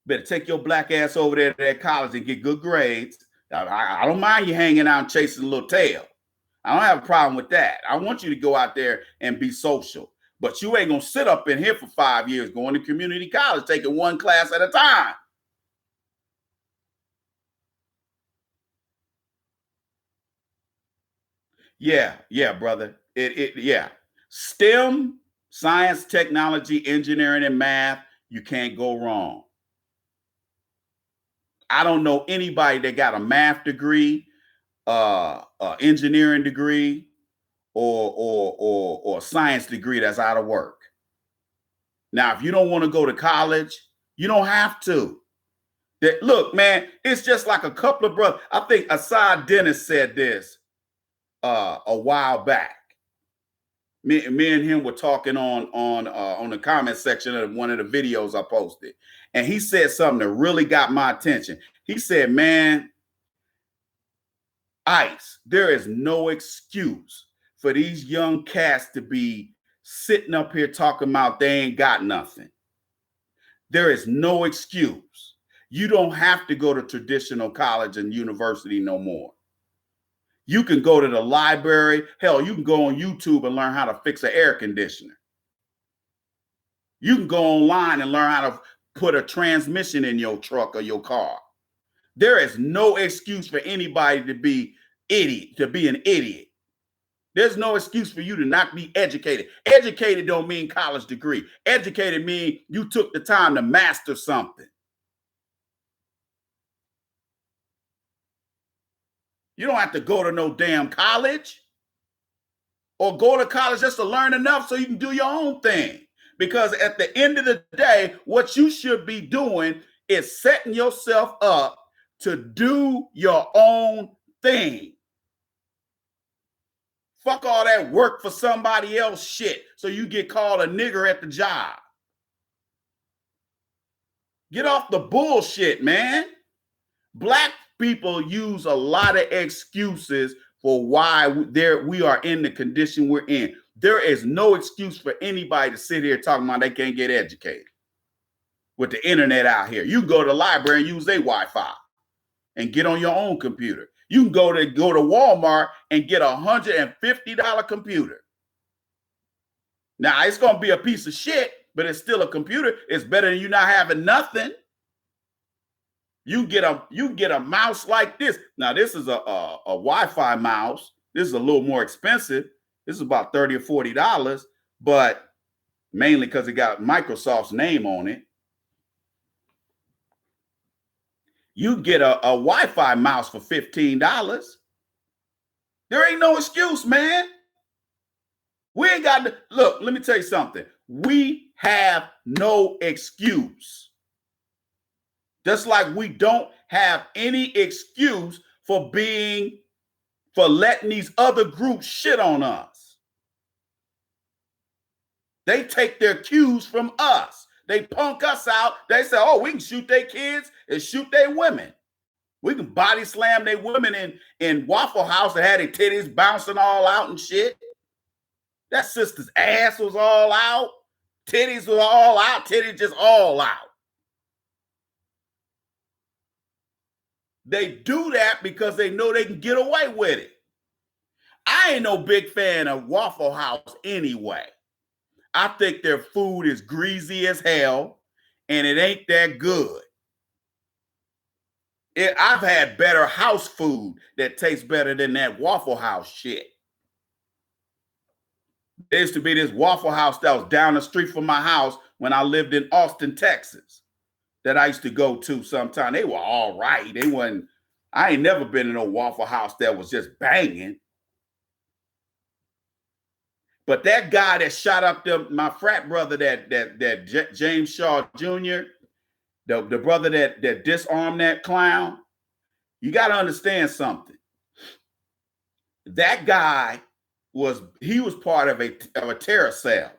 Better take your black ass over there to that college and get good grades. I don't mind you hanging out and chasing a little tail. I don't have a problem with that. I want you to go out there and be social. But you ain't going to sit up in here for 5 years going to community college, taking one class at a time. Yeah, brother. Yeah. STEM, science, technology, engineering, and math, you can't go wrong. I don't know anybody that got a math degree, engineering degree, or science degree that's out of work. Now, if you don't want to go to college, you don't have to. Look, man, it's just like a couple of brothers. I think Asad Dennis said this a while back. Me and him were talking on the comment section of one of the videos I posted, and he said something that really got my attention. He said, "Man, Ice, there is no excuse for these young cats to be sitting up here talking about they ain't got nothing. There is no excuse. You don't have to go to traditional college and university no more. You can go to the library. Hell, you can go on YouTube and learn how to fix an air conditioner. You can go online and learn how to put a transmission in your truck or your car. There is no excuse for anybody to be an idiot. There's no excuse for you to not be educated. Educated don't mean college degree. Educated mean you took the time to master something. You don't have to go to no damn college or go to college just to learn enough so you can do your own thing. Because at the end of the day, what you should be doing is setting yourself up to do your own thing. Fuck all that work for somebody else shit so you get called a nigger at the job. Get off the bullshit, man. Black people use a lot of excuses for why we are in the condition we're in. There is no excuse for anybody to sit here talking about they can't get educated with the internet out here. You can go to the library and use their Wi-Fi and get on your own computer. You can go to Walmart and get a $150 computer. Now, it's going to be a piece of shit, but it's still a computer. It's better than you not having nothing. You get a mouse like this. Now, this is a Wi-Fi mouse. This is a little more expensive. This is about $30 or $40, but mainly because it got Microsoft's name on it. You get a Wi-Fi mouse for $15. There ain't no excuse, man. We ain't got to look. Let me tell you something. We have no excuse. Just like we don't have any excuse for letting these other groups shit on us. They take their cues from us. They punk us out. They say, oh, we can shoot their kids and shoot their women. We can body slam their women in Waffle House that had their titties bouncing all out and shit. That sister's ass was all out. Titties was all out. Titties just all out. They do that because they know they can get away with it. I ain't no big fan of Waffle House anyway. I think their food is greasy as hell and it ain't that good. I've had better house food that tastes better than that Waffle House shit. There used to be this Waffle House that was down the street from my house when I lived in Austin, Texas, that I used to go to sometime. They were all right. They wasn't, I ain't never been in a Waffle House that was just banging. But that guy that shot up my frat brother, that James Shaw Jr., the brother that disarmed that clown, you got to understand something. That guy was part of a terror cell.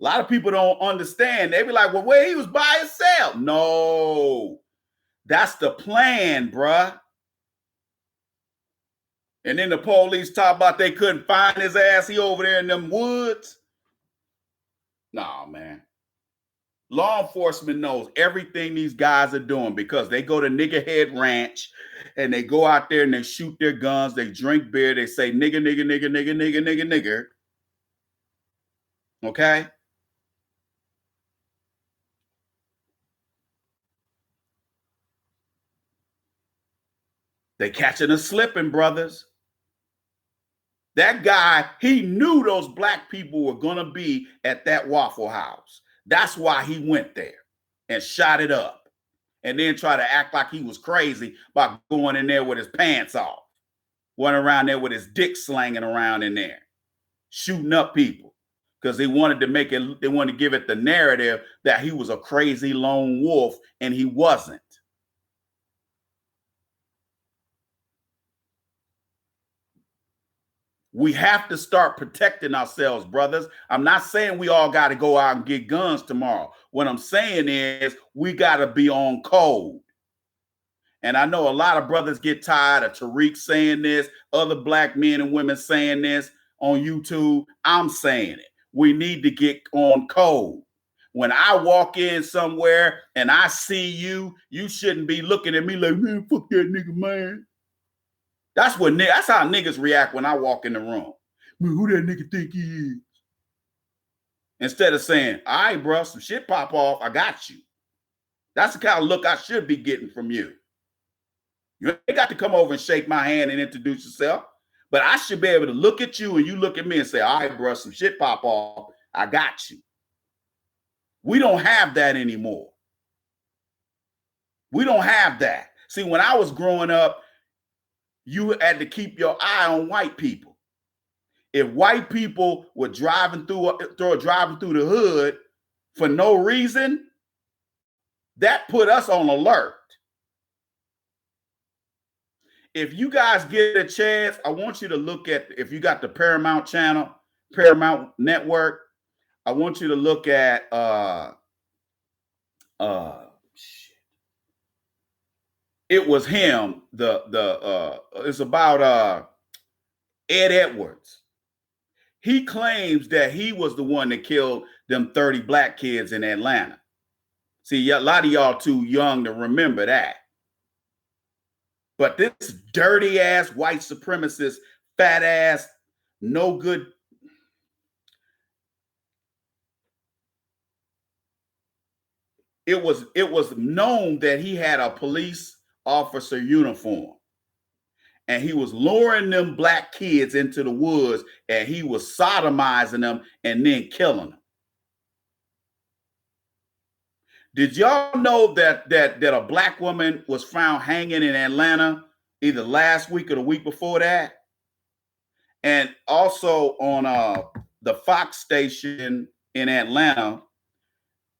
A lot of people don't understand. They be like, well, where he was by himself. No, that's the plan, bruh. And then the police talk about they couldn't find his ass. He over there in them woods. Nah, man. Law enforcement knows everything these guys are doing because they go to Nigger Head Ranch and they go out there and they shoot their guns. They drink beer. They say nigger, nigger, nigger, nigger, nigger, nigger, nigger. Okay? They catching us slipping, brothers. That guy, he knew those black people were going to be at that Waffle House. That's why he went there and shot it up and then try to act like he was crazy by going in there with his pants off, went around there with his dick slanging around in there, shooting up people because they wanted to give it the narrative that he was a crazy lone wolf, and he wasn't. We have to start protecting ourselves, brothers. I'm not saying we all got to go out and get guns tomorrow. What I'm saying is we got to be on code. And I know a lot of brothers get tired of Tariq saying this, other black men and women saying this on YouTube. I'm saying it. We need to get on code. When I walk in somewhere and I see you, you shouldn't be looking at me like, man, fuck that nigga, man. That's how niggas react when I walk in the room. Man, who that nigga think he is? Instead of saying, all right, bro, some shit pop off, I got you. That's the kind of look I should be getting from you. You ain't got to come over and shake my hand and introduce yourself, but I should be able to look at you and you look at me and say, all right, bro, some shit pop off, I got you. We don't have that anymore. We don't have that. See, when I was growing up, you had to keep your eye on white people. If white people were driving through the hood for no reason, that put us on alert. If you guys get a chance, I want you to look at, if you got the Paramount channel, Paramount Network, I want you to look at it was him, it's about Ed Edwards. He claims that he was the one that killed them 30 black kids in Atlanta. See, a lot of y'all too young to remember that. But this dirty ass white supremacist, fat ass, no good. It was known that he had a police officer uniform. And he was luring them black kids into the woods, and he was sodomizing them and then killing them. Did y'all know that a black woman was found hanging in Atlanta either last week or the week before that? And also on the Fox station in Atlanta,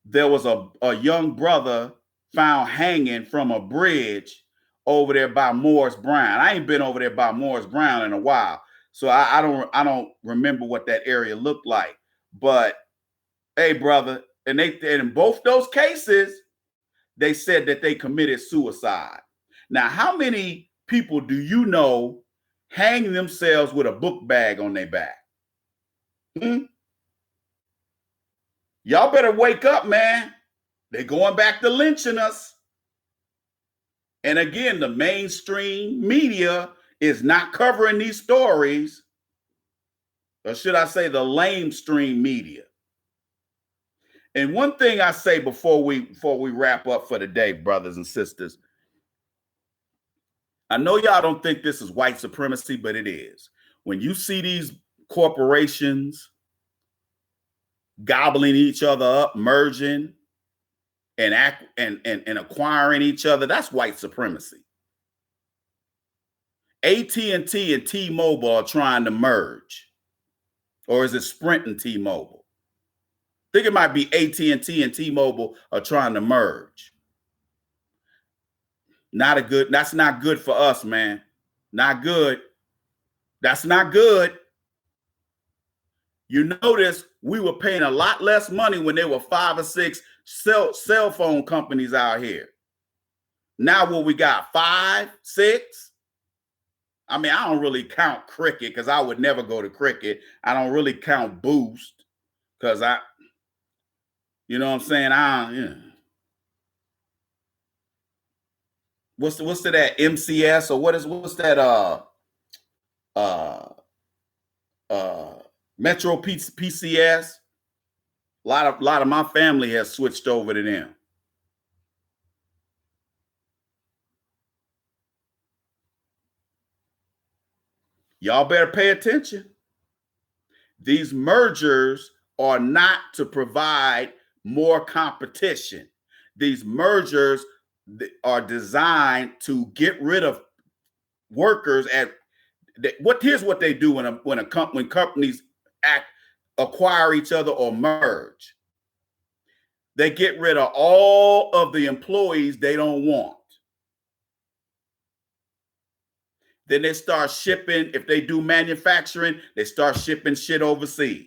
there was a young brother found hanging from a bridge over there by Morris Brown. I ain't been over there by Morris Brown in a while, so I don't remember what that area looked like. But hey, brother, and in both those cases, they said that they committed suicide. Now, how many people do you know hang themselves with a book bag on their back? Y'all better wake up, man. They're going back to lynching us. And again, the mainstream media is not covering these stories, or should I say the lamestream media. And one thing I say before we wrap up for the day, brothers and sisters, I know y'all don't think this is white supremacy, but it is. When you see these corporations gobbling each other up, merging and acquiring each other. That's white supremacy. AT&T and T-Mobile are trying to merge. Or is it Sprint and T-Mobile? I think it might be AT&T and T-Mobile are trying to merge. That's not good for us, man. Not good. That's not good. You notice we were paying a lot less money when there were 5 or 6 cell phone companies out here. Now what we got, 5, 6? I mean, I don't really count Cricket because I would never go to Cricket. I don't really count Boost because you know what I'm saying? Yeah. What's that MCS or what's that Metro PCS? A lot of my family has switched over to them. Y'all better pay attention. These mergers are not to provide more competition. These mergers are designed to get rid of workers here's what they do when companies acquire each other or merge. They get rid of all of the employees they don't want. Then they start shipping, if they do manufacturing, they start shipping shit overseas.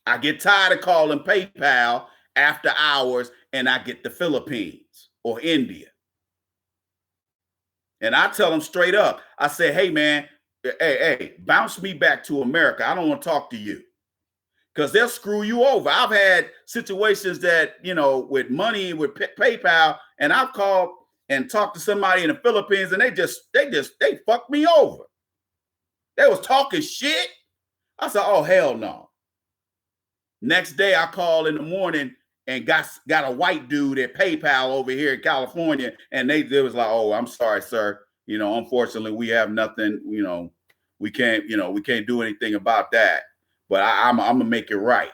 I get tired of calling PayPal after hours and I get the Philippines or India. And I tell them straight up, I say, hey, man, hey, bounce me back to America. I don't want to talk to you because they'll screw you over. I've had situations that, with money, with PayPal, and I've called and talked to somebody in the Philippines and they fucked me over. They was talking shit. I said, oh, hell no. Next day I called in the morning and got a white dude at PayPal over here in California. And they was like, oh, I'm sorry, sir. Unfortunately, we have nothing, we can't do anything about that. But I'm going to make it right.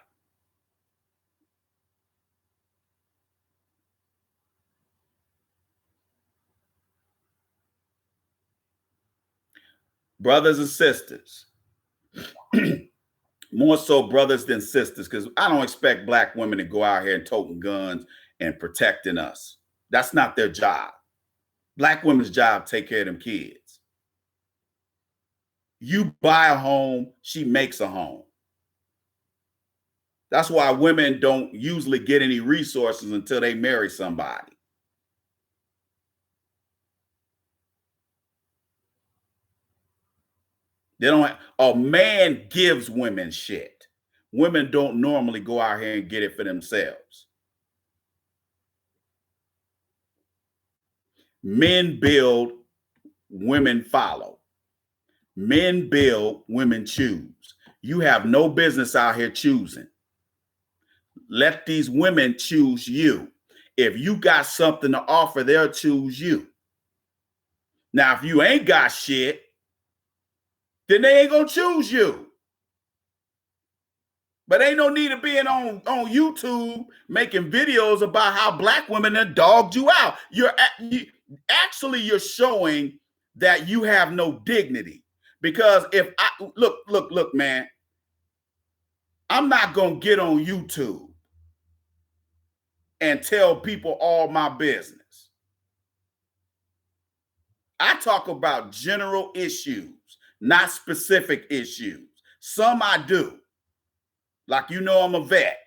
Brothers and sisters, more so brothers than sisters, because I don't expect black women to go out here and toting guns and protecting us. That's not their job. Black women's job, take care of them kids. You buy a home, she makes a home. That's why women don't usually get any resources until they marry somebody. A man gives women shit. Women don't normally go out here and get it for themselves. Men build, women follow. Men build, women choose. You have no business out here choosing. Let these women choose you. If you got something to offer, they'll choose you. Now, if you ain't got shit, then they ain't gonna choose you. But ain't no need of being on YouTube making videos about how black women have dogged you out. You're showing that you have no dignity. Because if look, man, I'm not gonna get on YouTube and tell people all my business. I talk about general issues, not specific issues. Some I do. Like, I'm a vet.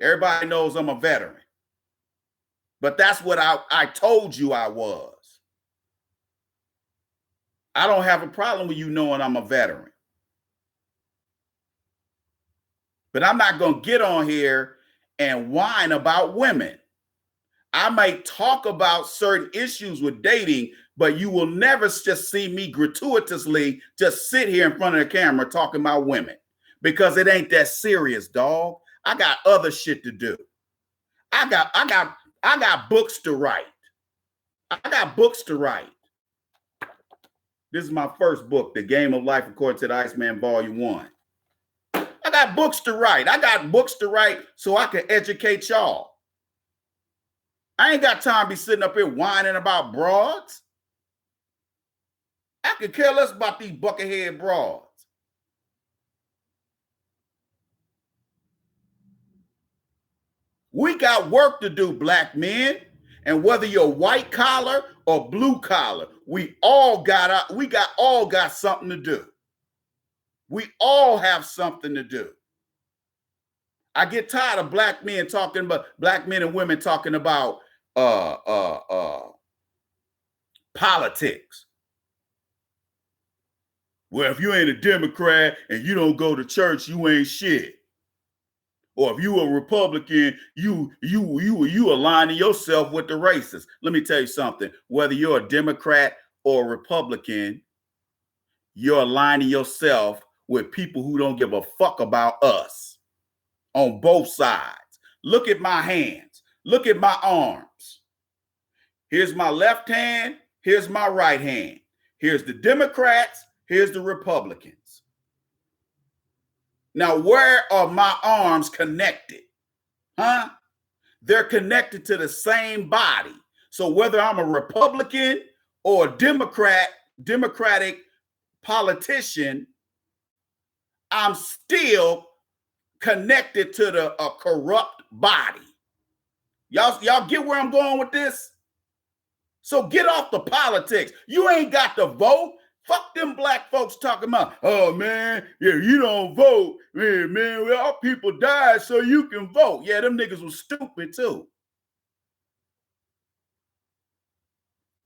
Everybody knows I'm a veteran. But that's what I told you I was. I don't have a problem with you knowing I'm a veteran. But I'm not going to get on here and whine about women. I might talk about certain issues with dating, but you will never just see me gratuitously just sit here in front of the camera talking about women. Because it ain't that serious, dog. I got other shit to do. I got books to write. I got books to write. This is my first book, The Game of Life According to the Iceman, Volume 1. I got books to write. I got books to write so I can educate y'all. I ain't got time to be sitting up here whining about broads. I could care less about these buckethead broads. We got work to do, black men. And whether you're white collar or blue collar, we all got something to do. We all have something to do. I get tired of black men and women talking about politics. Well, if you ain't a Democrat and you don't go to church, you ain't shit. Or if you a Republican, you aligning yourself with the racists. Let me tell you something. Whether you're a Democrat or a Republican, you're aligning yourself with people who don't give a fuck about us on both sides. Look at my hands. Look at my arms. Here's my left hand. Here's my right hand. Here's the Democrats. Here's the Republicans. Now, where are my arms connected? Huh? They're connected to the same body. So whether I'm a Republican or a Democratic politician, I'm still connected to a corrupt body. Y'all get where I'm going with this? So get off the politics. You ain't got to vote. Fuck them black folks talking about, oh man, yeah, you don't vote. Man, our people died so you can vote. Yeah, them niggas was stupid too.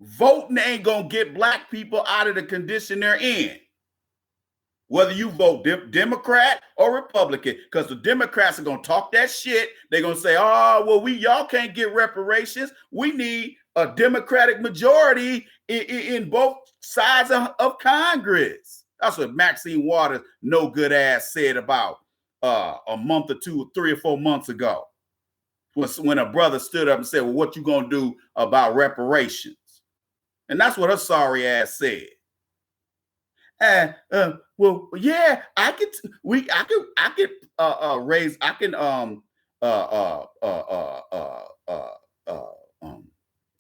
Voting ain't gonna get black people out of the condition they're in. Whether you vote Democrat or Republican, because the Democrats are gonna talk that shit. They're gonna say, oh, well, y'all can't get reparations. We need a Democratic majority in both sides of Congress. That's what Maxine Waters, no good ass, said about a month or two, 3 or 4 months ago. When a brother stood up and said, well, what you gonna do about reparations? And that's what her sorry ass said. Well, yeah, I could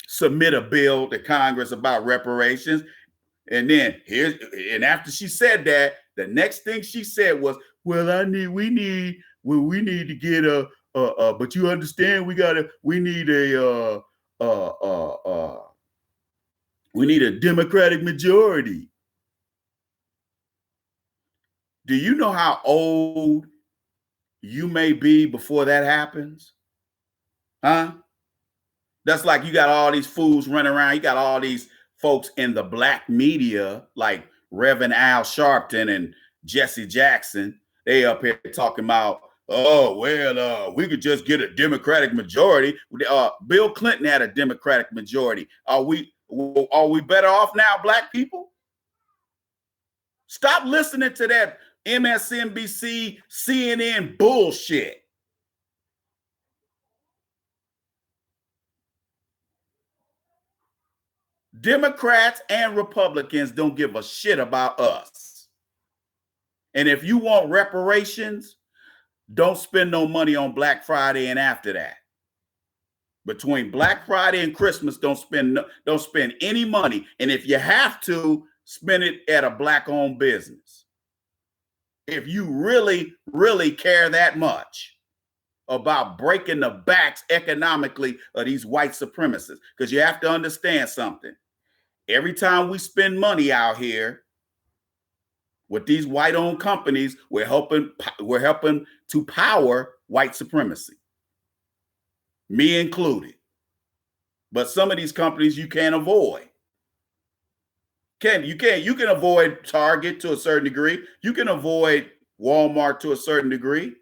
submit a bill to Congress about reparations. And then after she said that, the next thing she said was, well, we need to get but you understand, we need a Democratic majority. Do you know how old you may be before that happens? Huh? That's like you got all these fools running around. You got all these folks in the black media like Reverend Al Sharpton and Jesse Jackson. They up here talking about, oh, well, we could just get a Democratic majority. Bill Clinton had a Democratic majority. Are we better off now, black people? Stop listening to that MSNBC, CNN bullshit. Democrats and Republicans don't give a shit about us. And if you want reparations, don't spend no money on Black Friday and after that. Between Black Friday and Christmas, don't spend any money. And if you have to, spend it at a black-owned business. If you really, really care that much about breaking the backs economically of these white supremacists, because you have to understand something. Every time we spend money out here with these white-owned companies, we're helping to power white supremacy, me included. But some of these companies you can't avoid. You can avoid Target to a certain degree. You can avoid Walmart to a certain degree.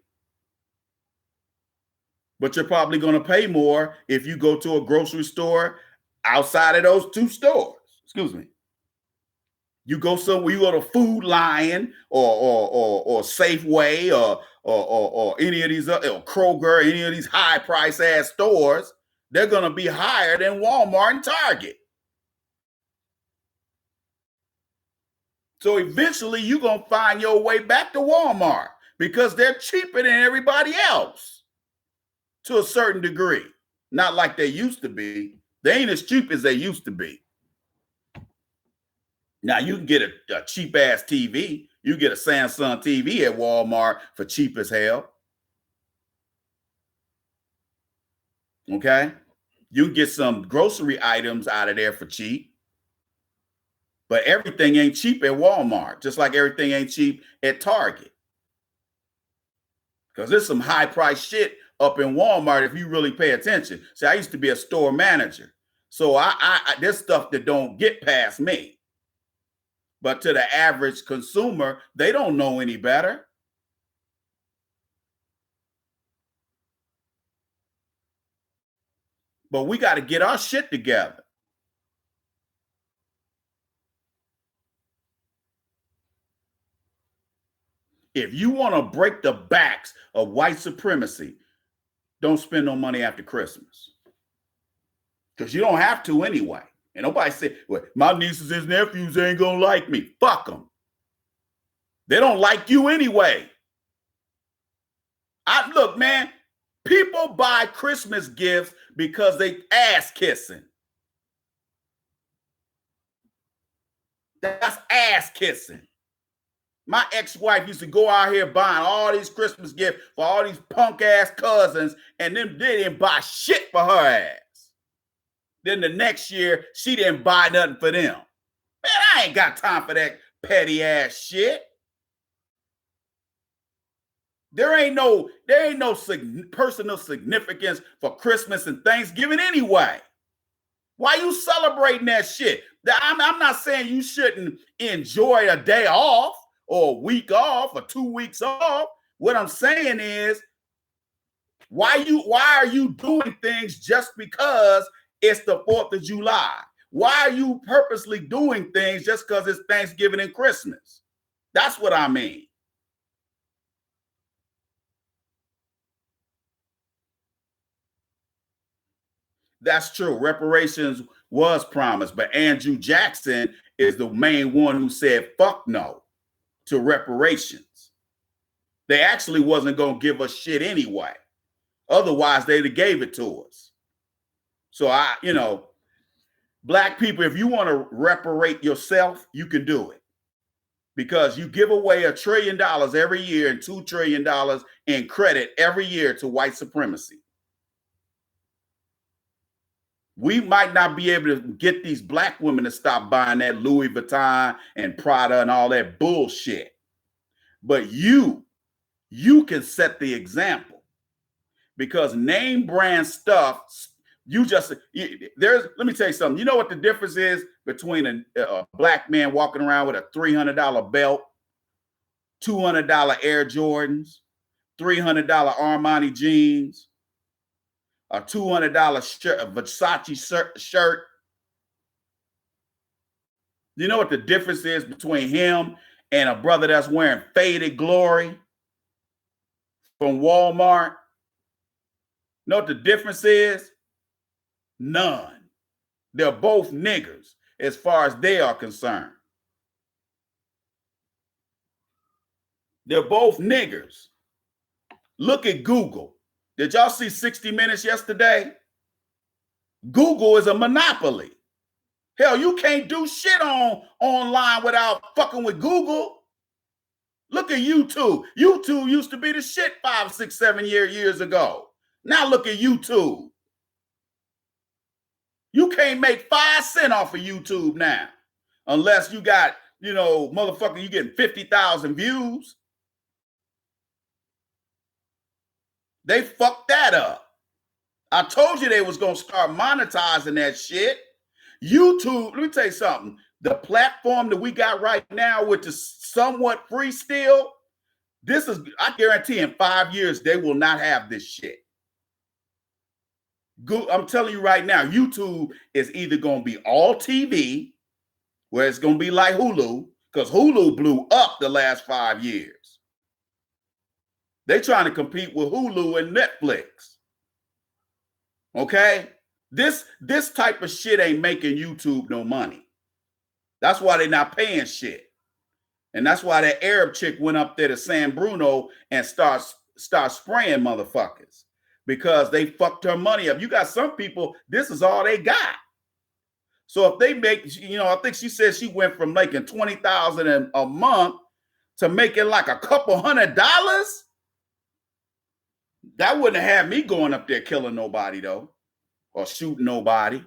But you're probably going to pay more if you go to a grocery store outside of those two stores. Excuse me. You go somewhere, you go to Food Lion or Safeway or any of these or Kroger, any of these high price ass stores, they're going to be higher than Walmart and Target. So eventually you're going to find your way back to Walmart because they're cheaper than everybody else to a certain degree. Not like they used to be. They ain't as cheap as they used to be. Now you can get a cheap ass TV. You get a Samsung TV at Walmart for cheap as hell. Okay. You can get some grocery items out of there for cheap. But everything ain't cheap at Walmart, just like everything ain't cheap at Target. Because there's some high price shit up in Walmart if you really pay attention. See, I used to be a store manager. So there's stuff that don't get past me. But to the average consumer, they don't know any better. But we got to get our shit together. If you want to break the backs of white supremacy, don't spend no money after Christmas. Because you don't have to anyway. And nobody said, well, my nieces and nephews ain't going to like me. Fuck them. They don't like you anyway. Look, man, people buy Christmas gifts because they ass kissing. That's ass kissing. My ex-wife used to go out here buying all these Christmas gifts for all these punk ass cousins, and then they didn't buy shit for her ass. Then the next year, she didn't buy nothing for them. Man, I ain't got time for that petty ass shit. There ain't no personal significance for Christmas and Thanksgiving anyway. Why you celebrating that shit? I'm not saying you shouldn't enjoy a day off or a week off or 2 weeks off. What I'm saying is, why are you doing things just because it's the 4th of July? Why are you purposely doing things just because it's Thanksgiving and Christmas? That's what I mean. That's true. Reparations was promised, but Andrew Jackson is the main one who said fuck no to reparations. They actually wasn't going to give us shit anyway. Otherwise, they'd have gave it to us. So black people, if you want to reparate yourself, you can do it. Because you give away $1 trillion every year and $2 trillion in credit every year to white supremacy. We might not be able to get these black women to stop buying that Louis Vuitton and Prada and all that bullshit. But you can set the example, because name brand stuff, let me tell you something. You know what the difference is between a black man walking around with a $300 belt, $200 Air Jordans, $300 Armani jeans, a $200 shirt, a Versace shirt. You know what the difference is between him and a brother that's wearing Faded Glory from Walmart? You know what the difference is? None. They're both niggers as far as they are concerned. They're both niggers. Look at Google. Did y'all see 60 Minutes yesterday? Google is a monopoly. Hell, you can't do shit online without fucking with Google. Look at YouTube. YouTube used to be the shit 5, 6, 7 years ago. Now look at YouTube. You can't make 5 cents off of YouTube now. Unless you got, motherfucker, you getting 50,000 views. They fucked that up. I told you they was going to start monetizing that shit. YouTube, let me tell you something. The platform that we got right now, which is somewhat free still, I guarantee in 5 years, they will not have this shit. I'm telling you right now, YouTube is either going to be all TV, where it's going to be like Hulu, because Hulu blew up the last 5 years. They're trying to compete with Hulu and Netflix. Okay? This type of shit ain't making YouTube no money. That's why they're not paying shit. And that's why that Arab chick went up there to San Bruno and start spraying motherfuckers because they fucked her money up. You got some people, this is all they got. So if they make, I think she said she went from making $20,000 a month to making like a couple $100. That wouldn't have had me going up there killing nobody though, or shooting nobody.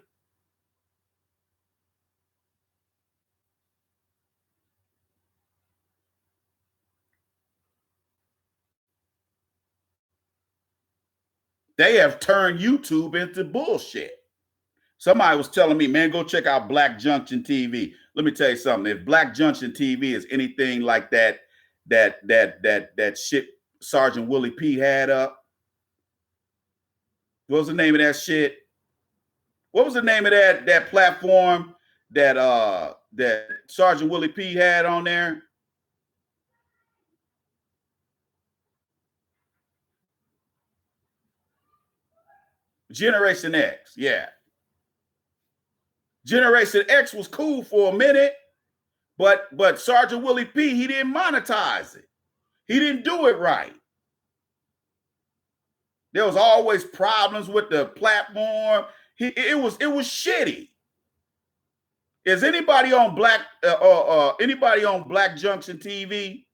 They have turned YouTube into bullshit. Somebody was telling me, man, go check out Black Junction TV. Let me tell you something. If Black Junction TV is anything like that shit Sergeant Willie P had up, what was the name of that shit? What was the name of that platform that Sergeant Willie P had on there? Generation X, yeah. Generation X was cool for a minute, but Sergeant Willie P, he didn't monetize it. He didn't do it right. There was always problems with the platform. It was shitty. Is anybody on Black Junction TV?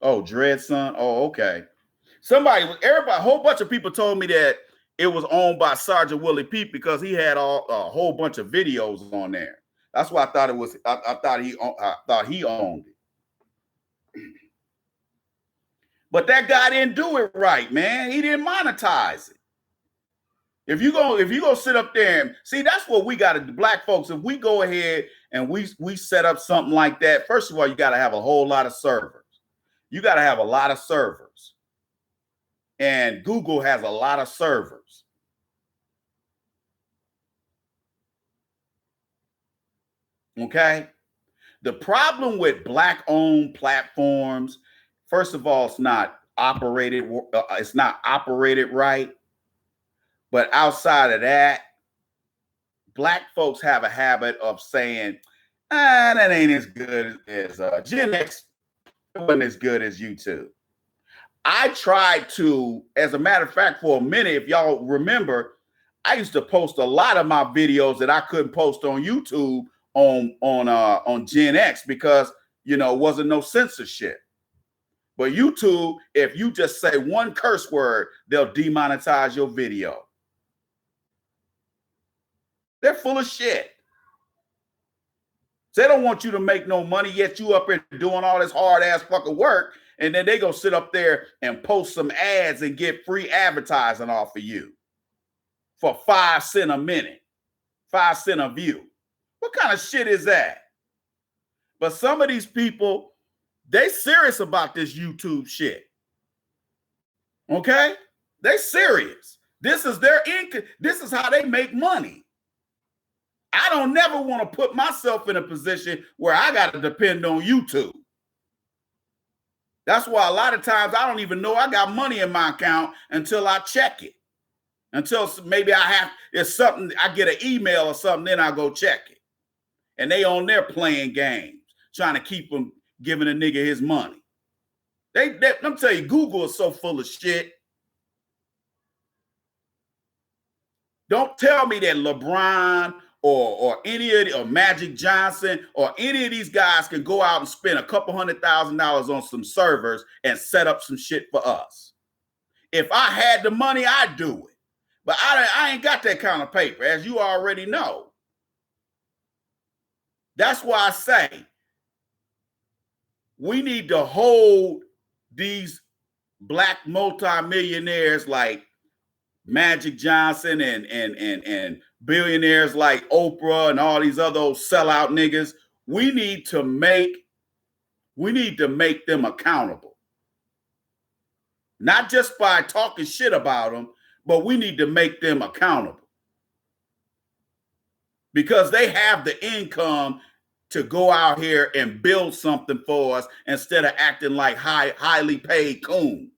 Oh, Dreadson. Oh, okay. A whole bunch of people told me that it was owned by Sergeant Willie Pete because he had a whole bunch of videos on there. That's why I thought it was. I thought he owned it. But that guy didn't do it right, man. He didn't monetize it. If you go sit up there and see, that's what we got to do, black folks. If we go ahead and we set up something like that, first of all, you got to have a whole lot of servers. You got to have a lot of servers. And Google has a lot of servers. Okay? The problem with black-owned platforms, first of all, it's not operated right. But outside of that, black folks have a habit of saying, that ain't as good as Gen X. It wasn't as good as YouTube. I tried to, as a matter of fact, for a minute, if y'all remember, I used to post a lot of my videos that I couldn't post on YouTube on Gen X because, wasn't no censorship. But YouTube, if you just say one curse word, they'll demonetize your video. They're full of shit. They don't want you to make no money, yet you up here doing all this hard ass fucking work, and then they go sit up there and post some ads and get free advertising off of you for 5 cents a minute, 5 cents a view. What kind of shit is that? But some of these people, they serious about this YouTube shit. Okay? They serious. This is their income. This is how they make money. I don't never want to put myself in a position where I got to depend on YouTube. That's why a lot of times I don't even know I got money in my account until I check it. Until maybe it's something, I get an email or something, then I go check it. And they on there playing games, trying to keep them giving a nigga his money. I'm telling you, Google is so full of shit. Don't tell me that LeBron or any of or Magic Johnson or any of these guys can go out and spend a couple $100,000 on some servers and set up some shit for us. If I had the money, I'd do it. But I ain't got that kind of paper, as you already know. That's why I say we need to hold these black multimillionaires like Magic Johnson and billionaires like Oprah and all these other old sellout niggas. We need to make them accountable. Not just by talking shit about them, but we need to make them accountable. Because they have the income to go out here and build something for us instead of acting like highly paid coons.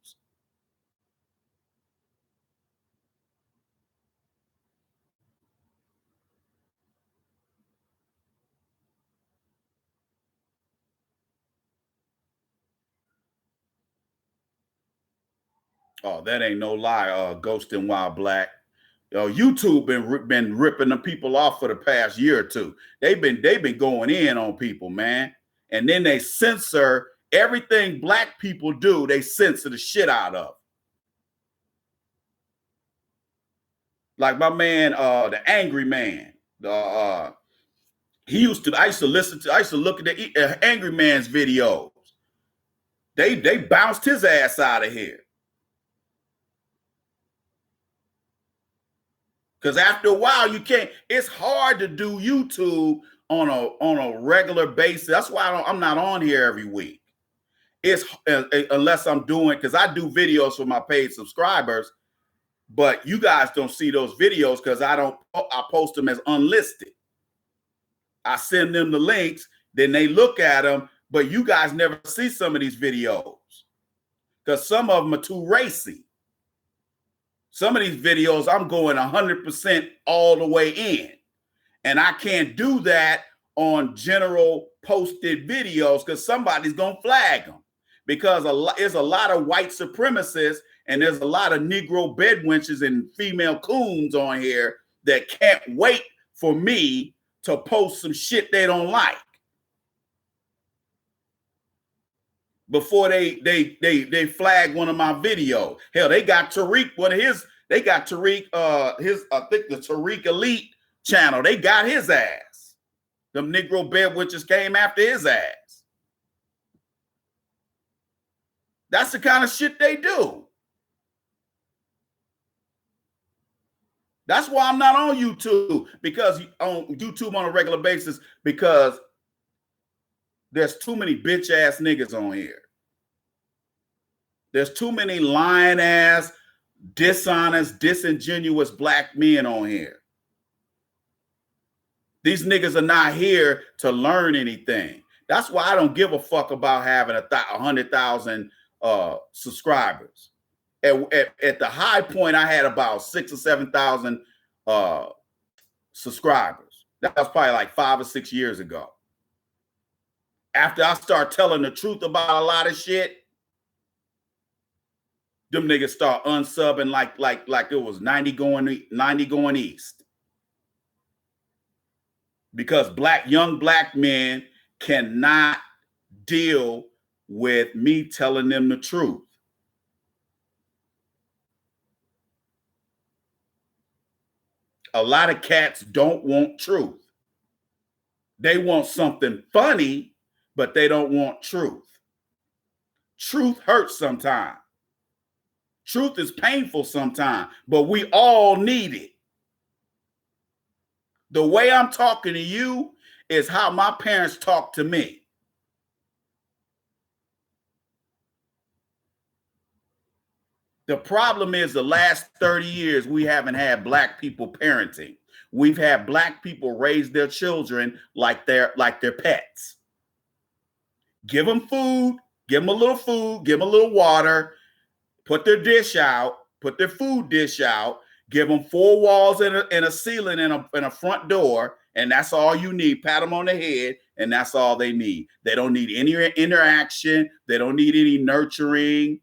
Oh, that ain't no lie, Ghost and Wild Black. YouTube been ripping the people off for the past year or two. They've been going in on people, man. And then they censor everything black people do. They censor the shit out of. Like my man, the Angry Man. I used to look at the Angry Man's videos. They bounced his ass out of here. Because after a while, you can't. It's hard to do YouTube on a regular basis. That's why I'm not on here every week. It's unless I'm doing, because I do videos for my paid subscribers, but you guys don't see those videos because I post them as unlisted. I send them the links, then they look at them, but you guys never see some of these videos because some of them are too racy. Some of these videos, I'm going 100% all the way in. And I can't do that on general posted videos because somebody's going to flag them. Because there's a lot of white supremacists and there's a lot of Negro bedwenches and female coons on here that can't wait for me to post some shit they don't like before they flag one of my videos. Hell, they got Tariq, I think the Tariq Elite channel, they got his ass. Them Negro bedwitches came after his ass. That's the kind of shit they do. That's why I'm not on YouTube, on a regular basis, because there's too many bitch ass niggas on here. There's too many lying ass, dishonest, disingenuous black men on here. These niggas are not here to learn anything. That's why I don't give a fuck about having 100,000 subscribers. At the high point, I had about 6,000 or 7,000 subscribers. That was probably like 5 or 6 years ago. After I start telling the truth about a lot of shit, them niggas start unsubbing like it was 90 going east. Because young black men cannot deal with me telling them the truth. A lot of cats don't want truth. They want something funny, but they don't want truth. Truth hurts sometimes. Truth is painful sometimes, but we all need it. The way I'm talking to you is how my parents talked to me. The problem is the last 30 years, we haven't had black people parenting. We've had black people raise their children like they're pets. Give them food, give them a little food, give them a little water, put their dish out, put their food dish out, give them 4 walls and a ceiling and a front door, and that's all you need. Pat them on the head, and that's all they need. They don't need any interaction. They don't need any nurturing.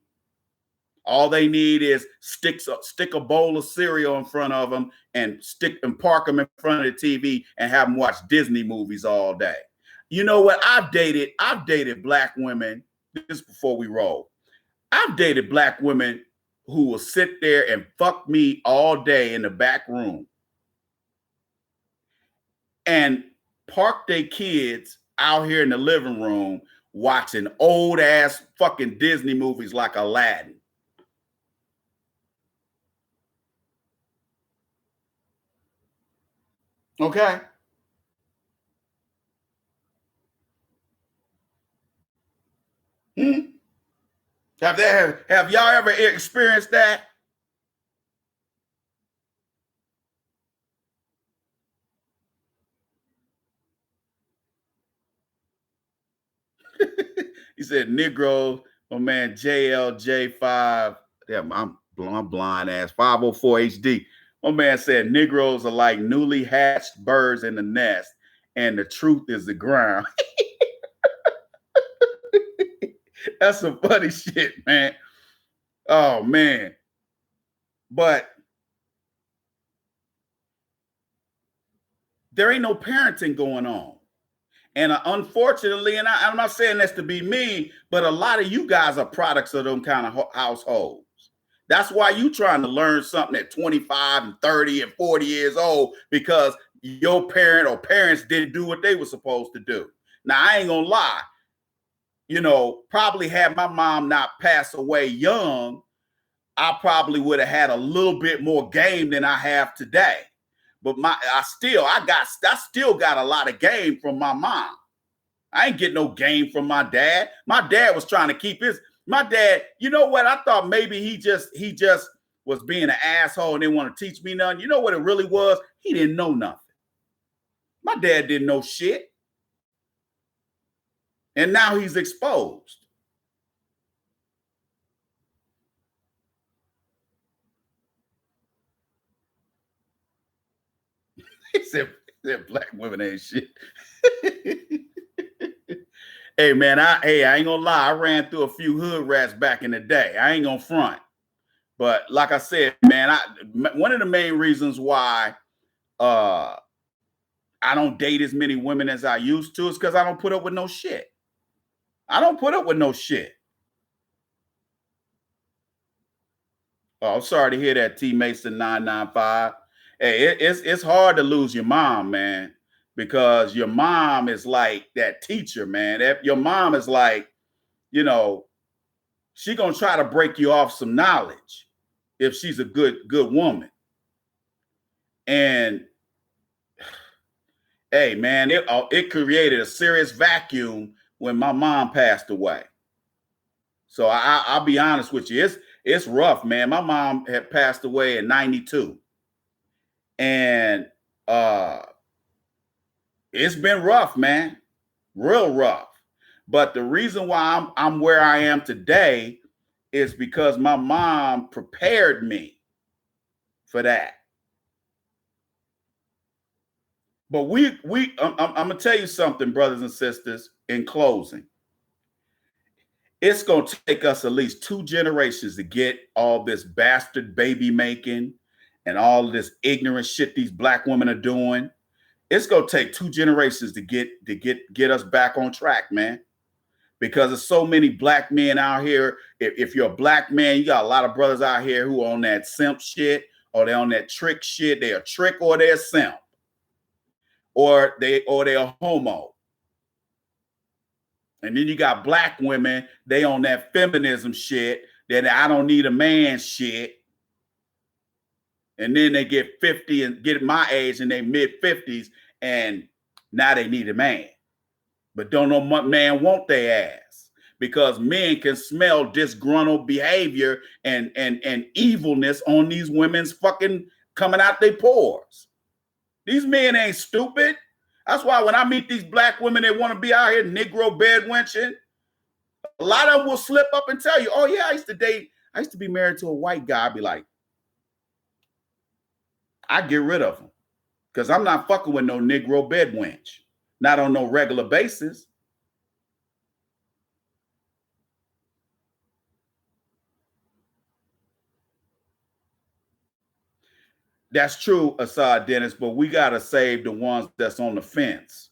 All they need is stick a bowl of cereal in front of them and park them in front of the TV and have them watch Disney movies all day. You know what? I've dated black women. This is before we roll. I've dated black women who will sit there and fuck me all day in the back room and park their kids out here in the living room watching old ass fucking Disney movies like Aladdin. Okay. Have y'all ever experienced that? He said Negro, my man JLJ5. Damn, I'm blind ass 504 HD. My man said Negroes are like newly hatched birds in the nest, and the truth is the ground. That's some funny shit, man. Oh man. But there ain't no parenting going on. And unfortunately, and I'm not saying this to be mean, but a lot of you guys are products of them kind of households. That's why you trying to learn something at 25 and 30 and 40 years old, because your parent or parents didn't do what they were supposed to do. Now, I ain't gonna lie, probably had my mom not passed away young, I probably would have had a little bit more game than I have today. But I still got a lot of game from my mom. I ain't getting no game from my dad. My dad was trying to keep my dad, you know what? I thought maybe he just was being an asshole and didn't want to teach me nothing. You know what it really was? He didn't know nothing. My dad didn't know shit. And now he's exposed. He said black women ain't shit. Hey man, I ain't gonna lie. I ran through a few hood rats back in the day. I ain't gonna front. But like I said, man, one of the main reasons why I don't date as many women as I used to is because I don't put up with no shit. I don't put up with no shit. Oh, I'm sorry to hear that, T Mason 995. Hey, it's hard to lose your mom, man, because your mom is like that teacher, man. Your mom is like, she gonna try to break you off some knowledge if she's a good woman. And hey, man, it created a serious vacuum when my mom passed away. So I'll be honest with you, it's rough, man. My mom had passed away in '92, and it's been rough, man, real rough. But the reason why I'm where I am today is because my mom prepared me for that. But I'm gonna tell you something, brothers and sisters, in closing. It's gonna take us at least 2 generations to get all this bastard baby making and all of this ignorant shit these black women are doing. It's gonna take 2 generations to get us back on track, man. Because there's so many black men out here. If you're a black man, you got a lot of brothers out here who are on that simp shit, or they're on that trick shit. They're a trick or they're a simp, or they're homo. And then you got black women, they on that feminism shit, that I don't need a man shit. And then they get 50 and get my age in their mid 50s, and now they need a man. But don't know what man want their ass, because men can smell disgruntled behavior and evilness on these women's fucking coming out their pores. These men ain't stupid. That's why when I meet these black women that want to be out here Negro bed wenching, a lot of them will slip up and tell you, oh yeah, I used to be married to a white guy. I'd be like, I get rid of him, because I'm not fucking with no Negro bed wench, not on no regular basis. That's true, Assad Dennis, but we got to save the ones that's on the fence.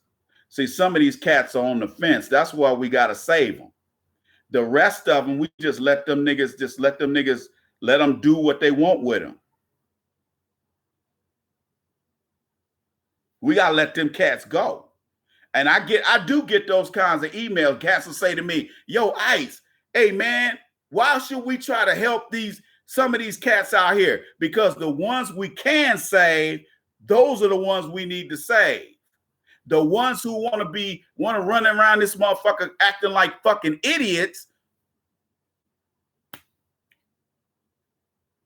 See, some of these cats are on the fence. That's why we got to save them. The rest of them, we just let them niggas let them do what they want with them. We got to let them cats go. And I do get those kinds of emails. Cats will say to me, yo, Ice, hey man, why should we try to help some of these cats out here? Because the ones we can save, those are the ones we need to save. The ones who want to run around this motherfucker acting like fucking idiots,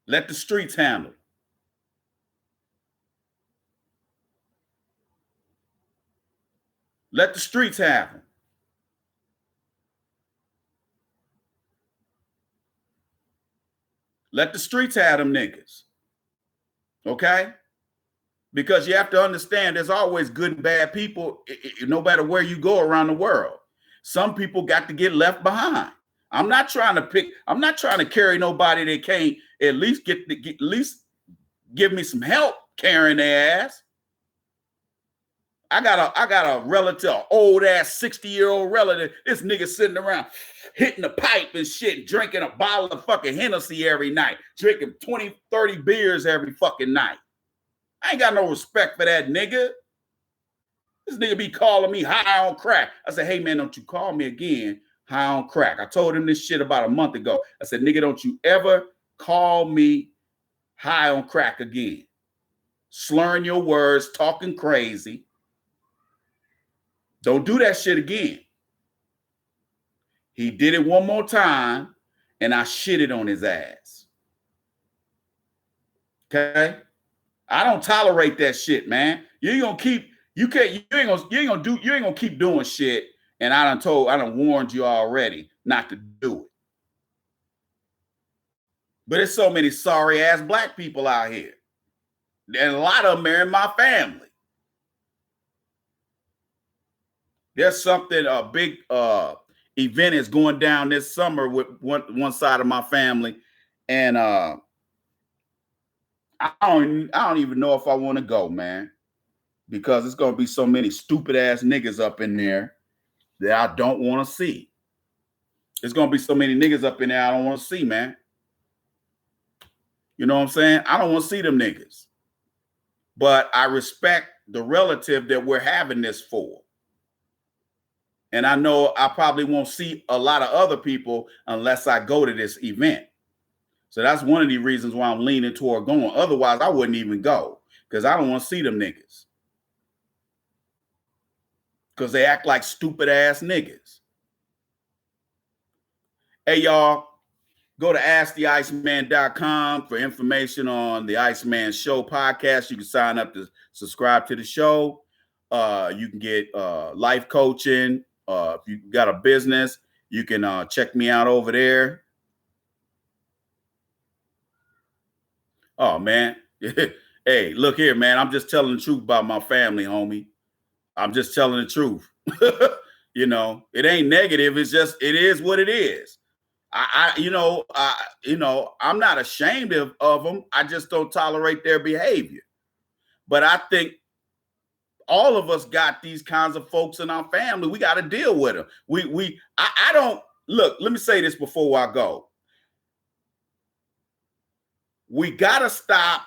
let the streets handle. Let the streets have them. Let the streets have them niggas. Okay? Because you have to understand there's always good and bad people, no matter where you go around the world. Some people got to get left behind. I'm not trying to carry nobody that can't at least at least give me some help carrying their ass. I got a relative, an old ass 60-year-old relative. This nigga sitting around hitting the pipe and shit, drinking a bottle of fucking Hennessy every night, drinking 20, 30 beers every fucking night. I ain't got no respect for that nigga. This nigga be calling me high on crack. I said, hey man, don't you call me again high on crack. I told him this shit about a month ago. I said, nigga, don't you ever call me high on crack again. Slurring your words, talking crazy. Don't do that shit again. He did it one more time, and I shitted on his ass. Okay? I don't tolerate that shit, man. You ain't gonna keep doing shit, and I done warned you already not to do it. But there's so many sorry ass black people out here. And a lot of them are in my family. There's something, a big event is going down this summer with one side of my family. And I don't even know if I want to go, man. Because it's going to be so many stupid ass niggas up in there that I don't want to see. There's going to be so many niggas up in there I don't want to see, man. You know what I'm saying? I don't want to see them niggas. But I respect the relative that we're having this for. And I know I probably won't see a lot of other people unless I go to this event. So that's one of the reasons why I'm leaning toward going. Otherwise, I wouldn't even go because I don't want to see them niggas. Because they act like stupid ass niggas. Hey, y'all, go to AskTheIceman.com for information on the Iceman Show podcast. You can sign up to subscribe to the show. You can get life coaching. If you got a business, you can check me out over there. Oh, man. Hey, look here, man. I'm just telling the truth about my family, homie. I'm just telling the truth. You know, it ain't negative. It's just, it is what it is. I'm not ashamed of them. I just don't tolerate their behavior. But I think all of us got these kinds of folks in our family. We got to deal with them. I don't, look, let me say this before I go. We got to stop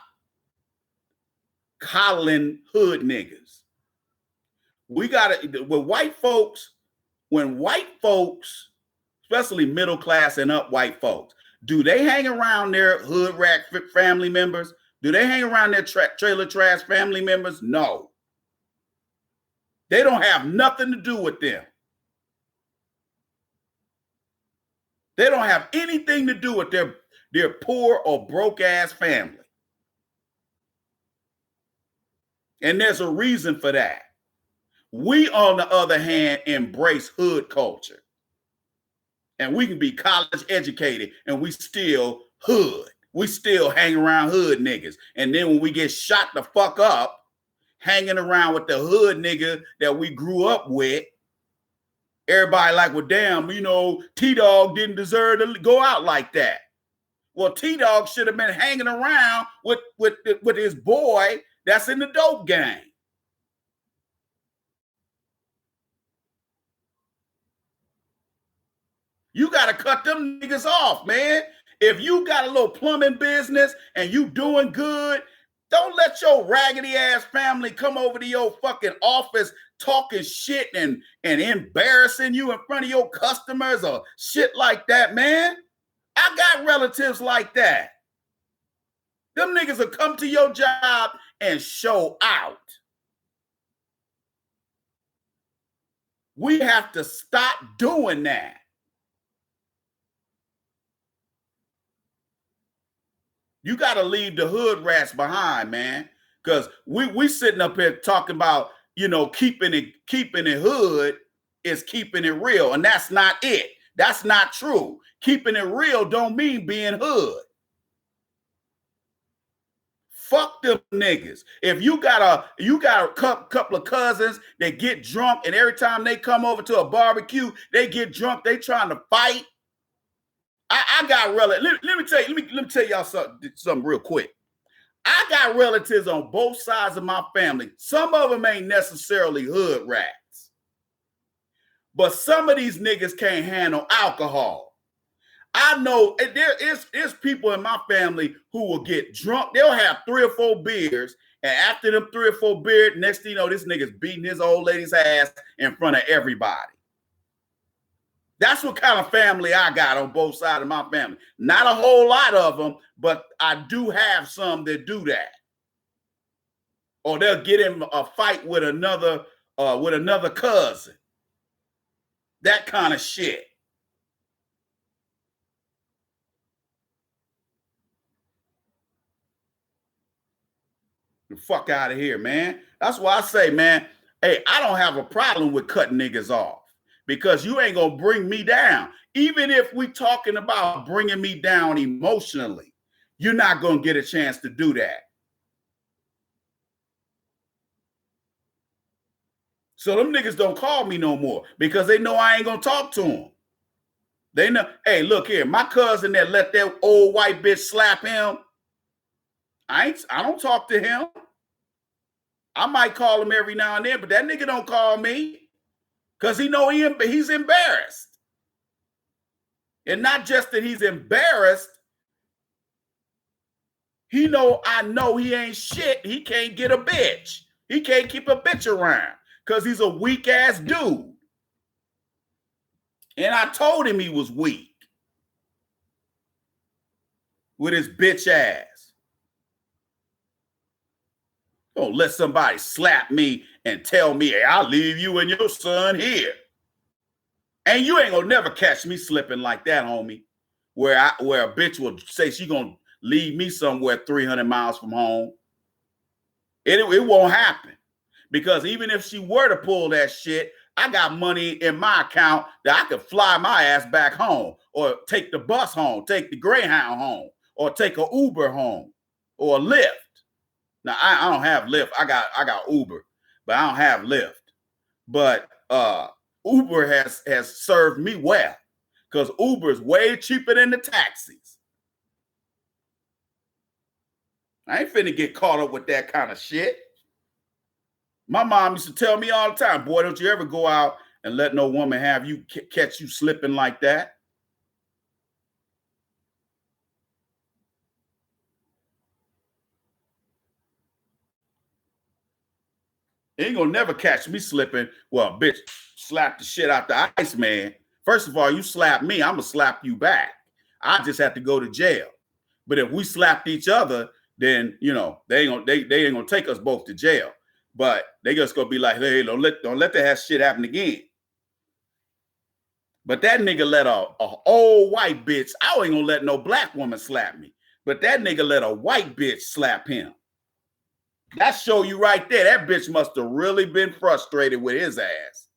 coddling hood niggas. We got to, when white folks, especially middle class and up white folks, do they hang around their hood rat family members? Do they hang around their trailer trash family members? No. They don't have nothing to do with them. They don't have anything to do with their poor or broke ass family. And there's a reason for that. We, on the other hand, embrace hood culture. And we can be college educated and we still hood. We still hang around hood niggas. And then when we get shot the fuck up, hanging around with the hood nigga that we grew up with, everybody like, well, damn, you know, T-Dog didn't deserve to go out like that. Well, T-Dog should have been hanging around with his boy that's in the dope gang. You got to cut them niggas off, man. If you got a little plumbing business and you doing good, don't let your raggedy ass family come over to your fucking office talking shit and embarrassing you in front of your customers or shit like that, man. I got relatives like that. Them niggas will come to your job and show out. We have to stop doing that. You got to leave the hood rats behind, man. Because we sitting up here talking about, you know, keeping it hood is keeping it real. And that's not it. That's not true. Keeping it real don't mean being hood. Fuck them niggas. If you got a couple of cousins that get drunk and every time they come over to a barbecue, they get drunk, they trying to fight. I got relatives. Let me tell you. Let me tell y'all something real quick. I got relatives on both sides of my family. Some of them ain't necessarily hood rats, but some of these niggas can't handle alcohol. I know there is people in my family who will get drunk. They'll have 3 or 4 beers, and after them 3 or 4 beers, next thing you know, this nigga's beating his old lady's ass in front of everybody. That's what kind of family I got on both sides of my family. Not a whole lot of them, but I do have some that do that. Or they'll get in a fight with another cousin. That kind of shit. The fuck out of here, man. That's why I say, man, hey, I don't have a problem with cutting niggas off because you ain't gonna bring me down. Even if we talking about bringing me down emotionally, you're not gonna get a chance to do that. So them niggas don't call me no more because they know I ain't gonna talk to them. They know, hey, look here, my cousin that let that old white bitch slap him, I don't talk to him. I might call him every now and then, but that nigga don't call me because he know he's embarrassed. And not just that he's embarrassed, I know he ain't shit. He can't get a bitch. He can't keep a bitch around because he's a weak ass dude. And I told him he was weak with his bitch ass. Don't let somebody slap me and tell me, hey, I'll leave you and your son here. And you ain't gonna never catch me slipping like that, homie. Where a bitch will say she gonna leave me somewhere 300 miles from home. It won't happen. Because even if she were to pull that shit, I got money in my account that I could fly my ass back home or take the bus home, take the Greyhound home, or take a Uber home or a Lyft. Now, I don't have Lyft. I got Uber, but I don't have Lyft. But Uber has served me well because Uber is way cheaper than the taxis. I ain't finna get caught up with that kind of shit. My mom used to tell me all the time, boy, don't you ever go out and let no woman have you catch you slipping like that. Ain't gonna never catch me slipping. Well, bitch, slap the shit out the ice man. First of all, you slap me, I'm gonna slap you back. I just have to go to jail. But if we slapped each other, then they ain't gonna take us both to jail. But they just gonna be like, hey, don't let that shit happen again. But that nigga let a old white bitch. I ain't gonna let no black woman slap me. But that nigga let a white bitch slap him. That show you right there. That bitch must have really been frustrated with his ass.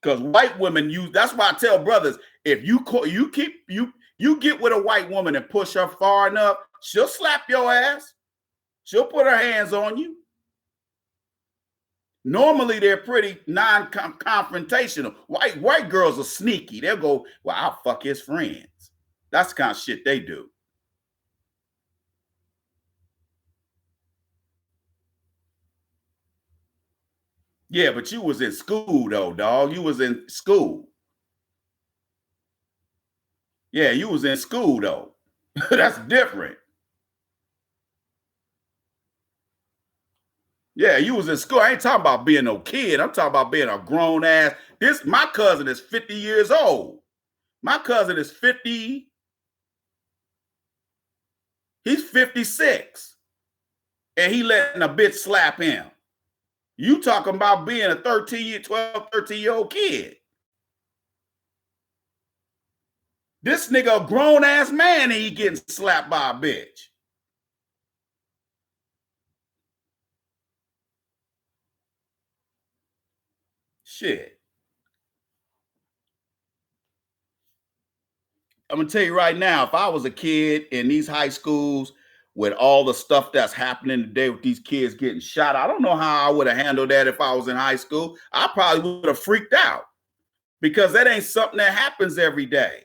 Because white women use. That's why I tell brothers, if you get with a white woman and push her far enough, she'll slap your ass. She'll put her hands on you. Normally, they're pretty non-confrontational. White girls are sneaky. They'll go, well, I'll fuck his friends. That's the kind of shit they do. Yeah, but you was in school, though, dog. You was in school. Yeah, you was in school, though. That's different. Yeah, you was in school. I ain't talking about being no kid. I'm talking about being a grown ass. My cousin is 50 years old. My cousin is 50. He's 56. And he letting a bitch slap him. You talking about being a 13-year-old kid. This nigga a grown ass man and he getting slapped by a bitch. Shit. I'm gonna tell you right now, if I was a kid in these high schools with all the stuff that's happening today with these kids getting shot, I don't know how I would have handled that if I was in high school. I probably would have freaked out because that ain't something that happens every day.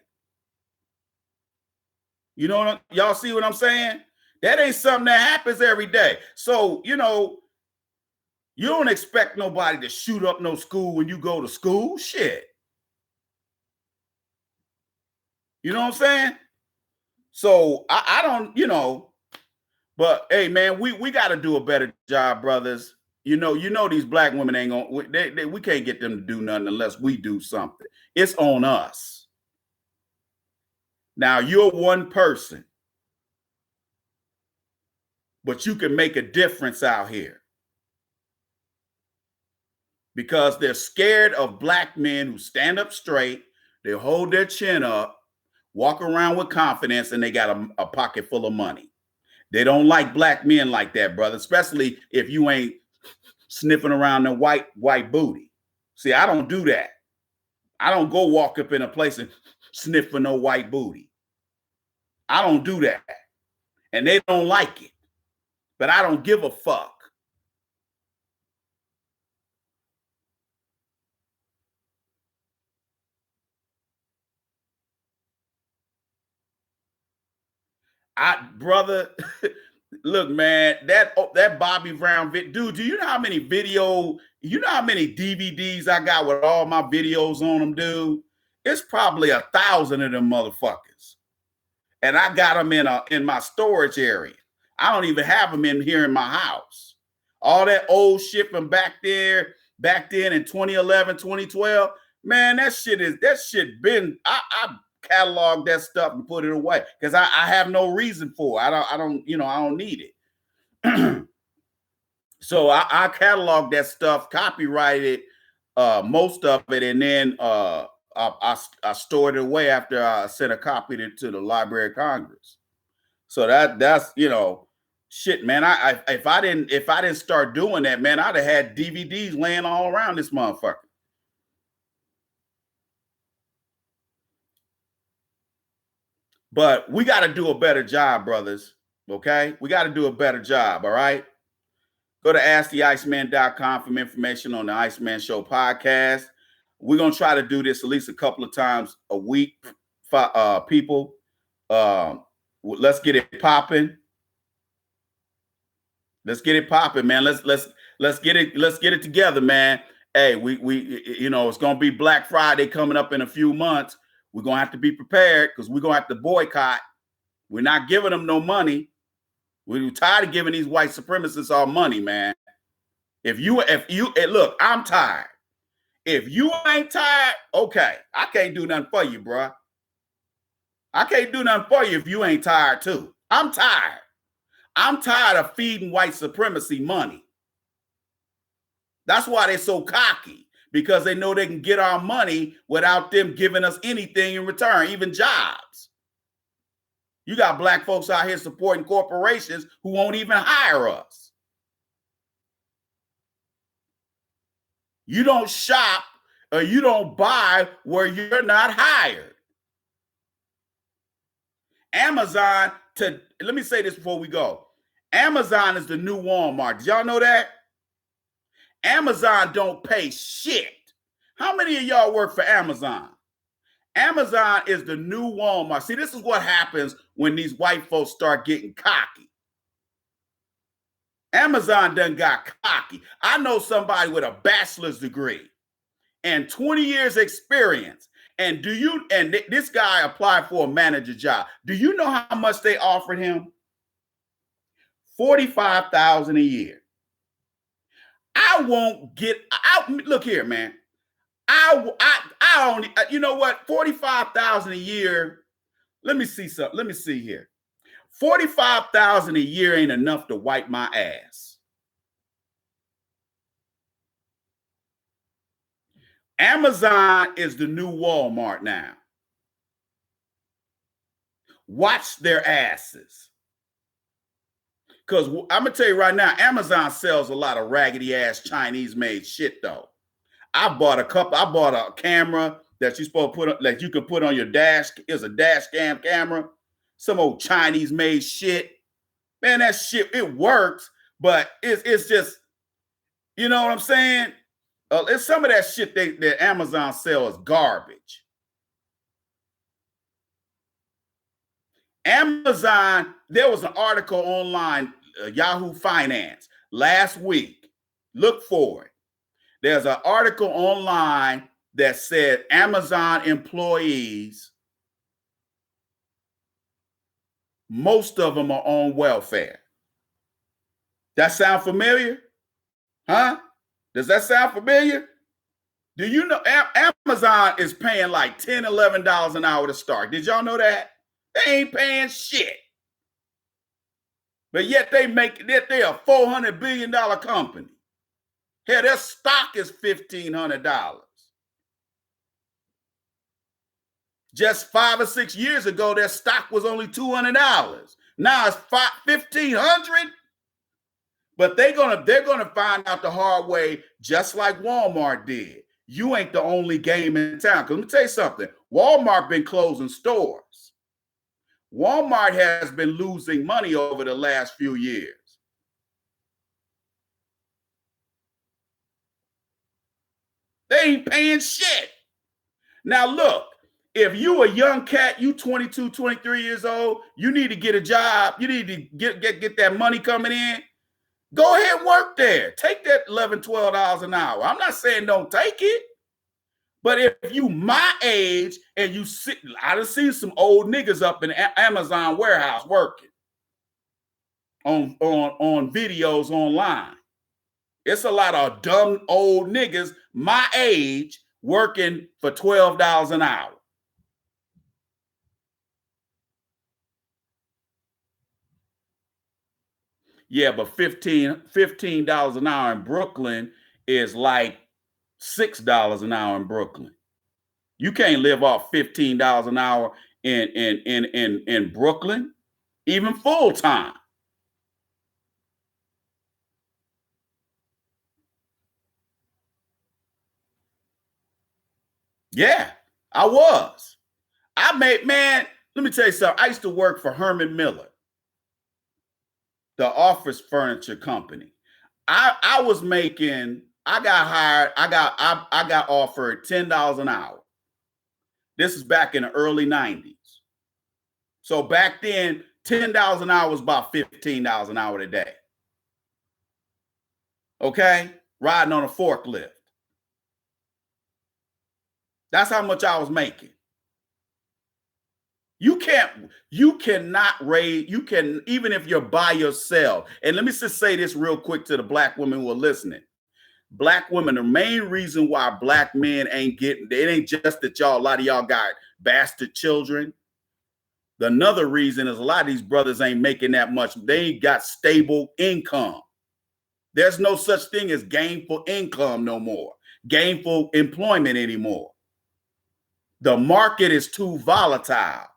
You know, y'all see what I'm saying? That ain't something that happens every day. So, you know, you don't expect nobody to shoot up no school when you go to school. Shit. You know what I'm saying? So I don't, you know, but hey, man, we got to do a better job, brothers. You know, these black women ain't gonna, we can't get them to do nothing unless we do something. It's on us. Now, you're one person, but you can make a difference out here because they're scared of black men who stand up straight, they hold their chin up, walk around with confidence, and they got a pocket full of money. They don't like black men like that, brother, especially if you ain't sniffing around the white booty. See, I don't do that. I don't go walk up in a place and sniff for no white booty. I don't do that. And they don't like it. But I don't give a fuck. Brother, look, man, that Bobby Brown dude, do you know how many DVDs I got with all my videos on them, dude? It's probably 1,000 of them motherfuckers. And I got them in my storage area. I don't even have them in here in my house. All that old shit from back then in 2011, 2012, man, that shit been, I cataloged that stuff and put it away because I have no reason for it. I don't need it. So I cataloged that stuff, copyrighted most of it, and then I stored it away after I sent a copy to the Library of Congress. So that's shit, man. If I didn't start doing that, man, I'd have had DVDs laying all around this motherfucker. But we got to do a better job, brothers. Okay, we got to do a better job. All right. Go to asktheiceman.com for information on the Iceman Show podcast. We're gonna try to do this at least a couple of times a week, people. Let's get it popping. Let's get it popping, man. Let's get it together, man. Hey, we it's gonna be Black Friday coming up in a few months. We're gonna have to be prepared because we're gonna have to boycott. We're not giving them no money. We're tired of giving these white supremacists our money, man. If you look, I'm tired. If you ain't tired, okay, I can't do nothing for you, bro. I can't do nothing for you if you ain't tired too. I'm tired. I'm tired of feeding white supremacy money. That's why they're so cocky, because they know they can get our money without them giving us anything in return, even jobs. You got black folks out here supporting corporations who won't even hire us. You don't shop or you don't buy where you're not hired. Amazon, let me say this before we go. Amazon is the new Walmart. Did y'all know that? Amazon don't pay shit. How many of y'all work for Amazon? Amazon is the new Walmart. See, this is what happens when these white folks start getting cocky. Amazon done got cocky. I know somebody with a bachelor's degree and 20 years experience. And this guy applied for a manager job. Do you know how much they offered him? $45,000 a year. I won't get out. Look here, man. I only, you know what? 45,000 a year. Let me see something. Let me see here. 45,000 a year ain't enough to wipe my ass. Amazon is the new Walmart now. Watch their asses. Because I'm going to tell you right now, Amazon sells a lot of raggedy ass Chinese made shit though. I bought a camera that you're supposed to put, that you can put on your dash. It's a dash cam camera. Some old Chinese made shit. Man, that shit, it works, but it's just, you know what I'm saying? It's some of that shit that Amazon sells garbage. Amazon, there was an article online, Yahoo Finance, last week. Look for it. There's an article online that said Amazon employees, most of them are on welfare. That sound familiar? Huh? Does that sound familiar? Do you know Amazon is paying like $10, $11 an hour to start? Did y'all know that? They ain't paying shit. But yet they're a $400 billion company. Hell, their stock is $1,500. Just 5 or 6 years ago, their stock was only $200. Now it's $1,500. But they're gonna find out the hard way, just like Walmart did. You ain't the only game in town. Because let me tell you something. Walmart been closing stores. Walmart has been losing money over the last few years. They ain't paying shit. Now look, if you a young cat, you 22, 23 years old, you need to get a job, you need to get that money coming in, go ahead and work there. Take that $11, $12 an hour. I'm not saying don't take it. But if you my age and you sit, I done seen some old niggas up in Amazon warehouse working on videos online. It's a lot of dumb old niggas my age working for $12 an hour. Yeah, but $15 an hour in Brooklyn is like $6 an hour in Brooklyn. You can't live off $15 an hour in Brooklyn, even full time. Yeah, I was. Man, let me tell you something. I used to work for Herman Miller, the office furniture company. I was making, I got hired, I got offered $10 an hour. This is back in the early 90s. So back then, $10 an hour was about $15 an hour today. Okay? Riding on a forklift. That's how much I was making. You cannot raise, even if you're by yourself. And let me just say this real quick to the black women who are listening. Black women, the main reason why black men ain't getting, it ain't just that a lot of y'all got bastard children. Another reason is a lot of these brothers ain't making that much. They ain't got stable income. There's no such thing as gainful income no more, gainful employment anymore. The market is too volatile.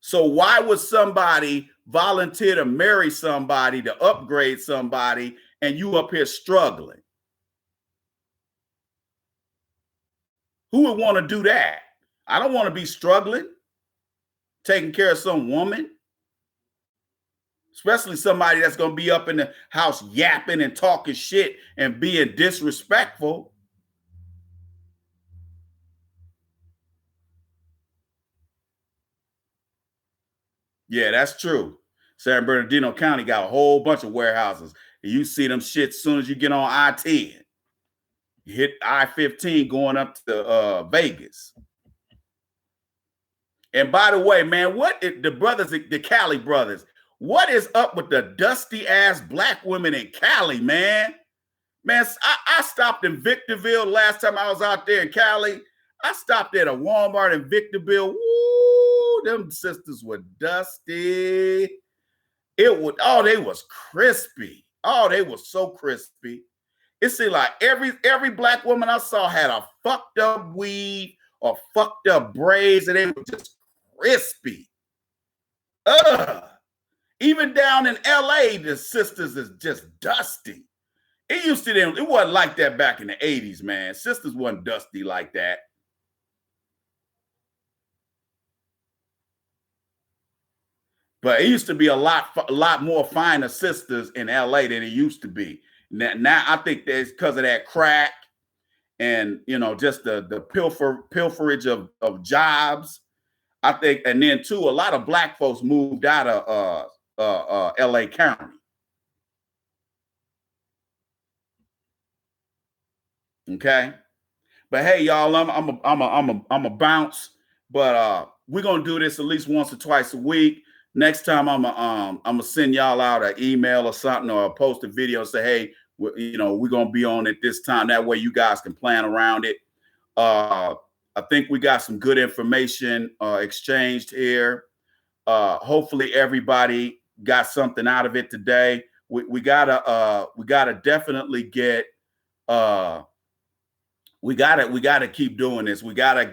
So why would somebody volunteer to marry somebody, to upgrade somebody, and you up here struggling? Who would want to do that? I don't want to be struggling, taking care of some woman, especially somebody that's going to be up in the house yapping and talking shit and being disrespectful. Yeah, that's true. San Bernardino County got a whole bunch of warehouses. And you see them shit as soon as you get on I-10. You hit I-15 going up to Vegas. And by the way, man, what is the brothers, the Cali brothers, what is up with the dusty ass black women in Cali, man? Man, I stopped in Victorville last time I was out there in Cali. I stopped at a Walmart in Victorville. Woo, them sisters were dusty. They was crispy. Oh, they were so crispy. It seemed like every black woman I saw had a fucked up weave or fucked up braids, and they were just crispy. Even down in LA, the sisters is just dusty. It wasn't like that back in the 80s, man. Sisters wasn't dusty like that. But it used to be a lot more finer sisters in LA than it used to be. Now I think that's because of that crack and just the pilferage of jobs. I think, and then too, a lot of black folks moved out of LA County. Okay. But hey, y'all, I'm a bounce. But we're gonna do this at least once or twice a week. Next time, I'm gonna send y'all out an email or something, or post a video and say, hey, we're gonna be on at this time. That way, you guys can plan around it. I think we got some good information exchanged here. Hopefully, everybody got something out of it today. We gotta definitely get. We gotta keep doing this. We gotta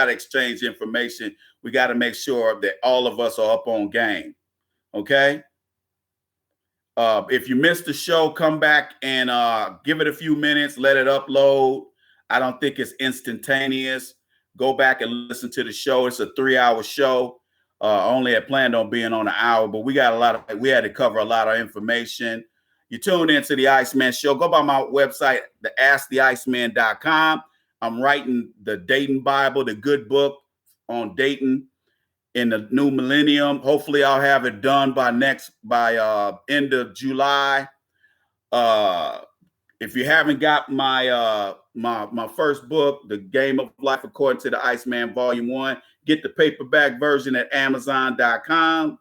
exchange information. We gotta make sure that all of us are up on game. Okay. If you missed the show, come back and give it a few minutes, let it upload. I don't think it's instantaneous. Go back and listen to the show. It's a 3-hour show. Only had planned on being on an hour, but we had to cover a lot of information. You tuned into the Iceman Show. Go by my website, the asktheiceman.com. I'm writing the Dating Bible, the good book on dating in the new millennium. Hopefully I'll have it done by end of July. If you haven't got my my first book, The Game of Life According to the Iceman Volume 1, get the paperback version at Amazon.com.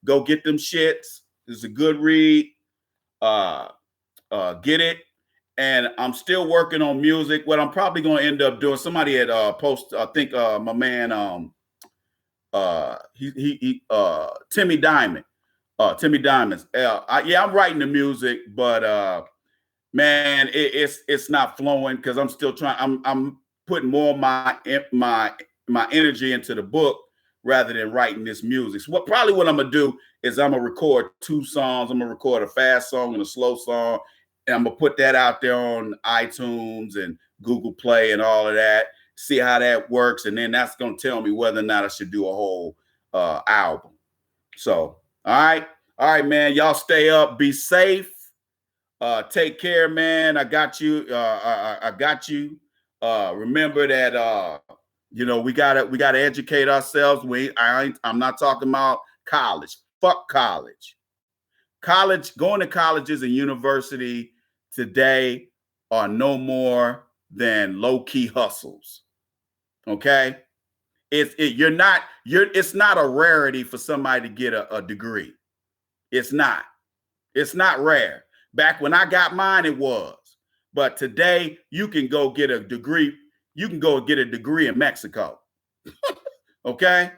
Go get them shits. It's a good read. Get it. And I'm still working on music. What I'm probably going to end up doing, somebody had posted, I think my man Timmy Diamond. Timmy Diamonds. I'm writing the music, but man, it's not flowing because I'm still trying. I'm putting more of my energy into the book rather than writing this music. So what I'm gonna do is I'm gonna record 2 songs. I'm gonna record a fast song and a slow song, and I'm gonna put that out there on iTunes and Google Play and all of that. See how that works, and then that's gonna tell me whether or not I should do a whole album. So, all right, man. Y'all stay up, be safe. Take care, man. I got you. I got you. Remember that we gotta educate ourselves. I'm not talking about college. Fuck college. Going to colleges and university today are no more than low-key hustles. Okay? It's not a rarity for somebody to get a degree. It's not. It's not rare. Back when I got mine, it was. But today, you can go get a degree. You can go get a degree in Mexico. Okay?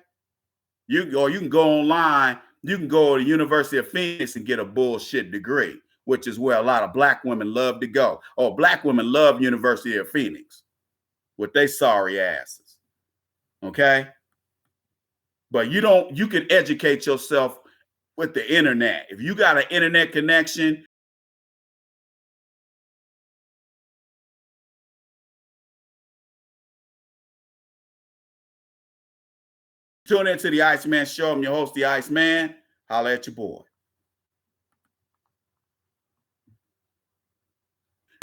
You can go online. You can go to the University of Phoenix and get a bullshit degree, which is where a lot of black women love to go. Oh, black women love University of Phoenix with they sorry asses. Okay? But you can educate yourself with the internet. If you got an internet connection, tune into the Iceman Show. I'm your host, the Iceman. Holla at your boy.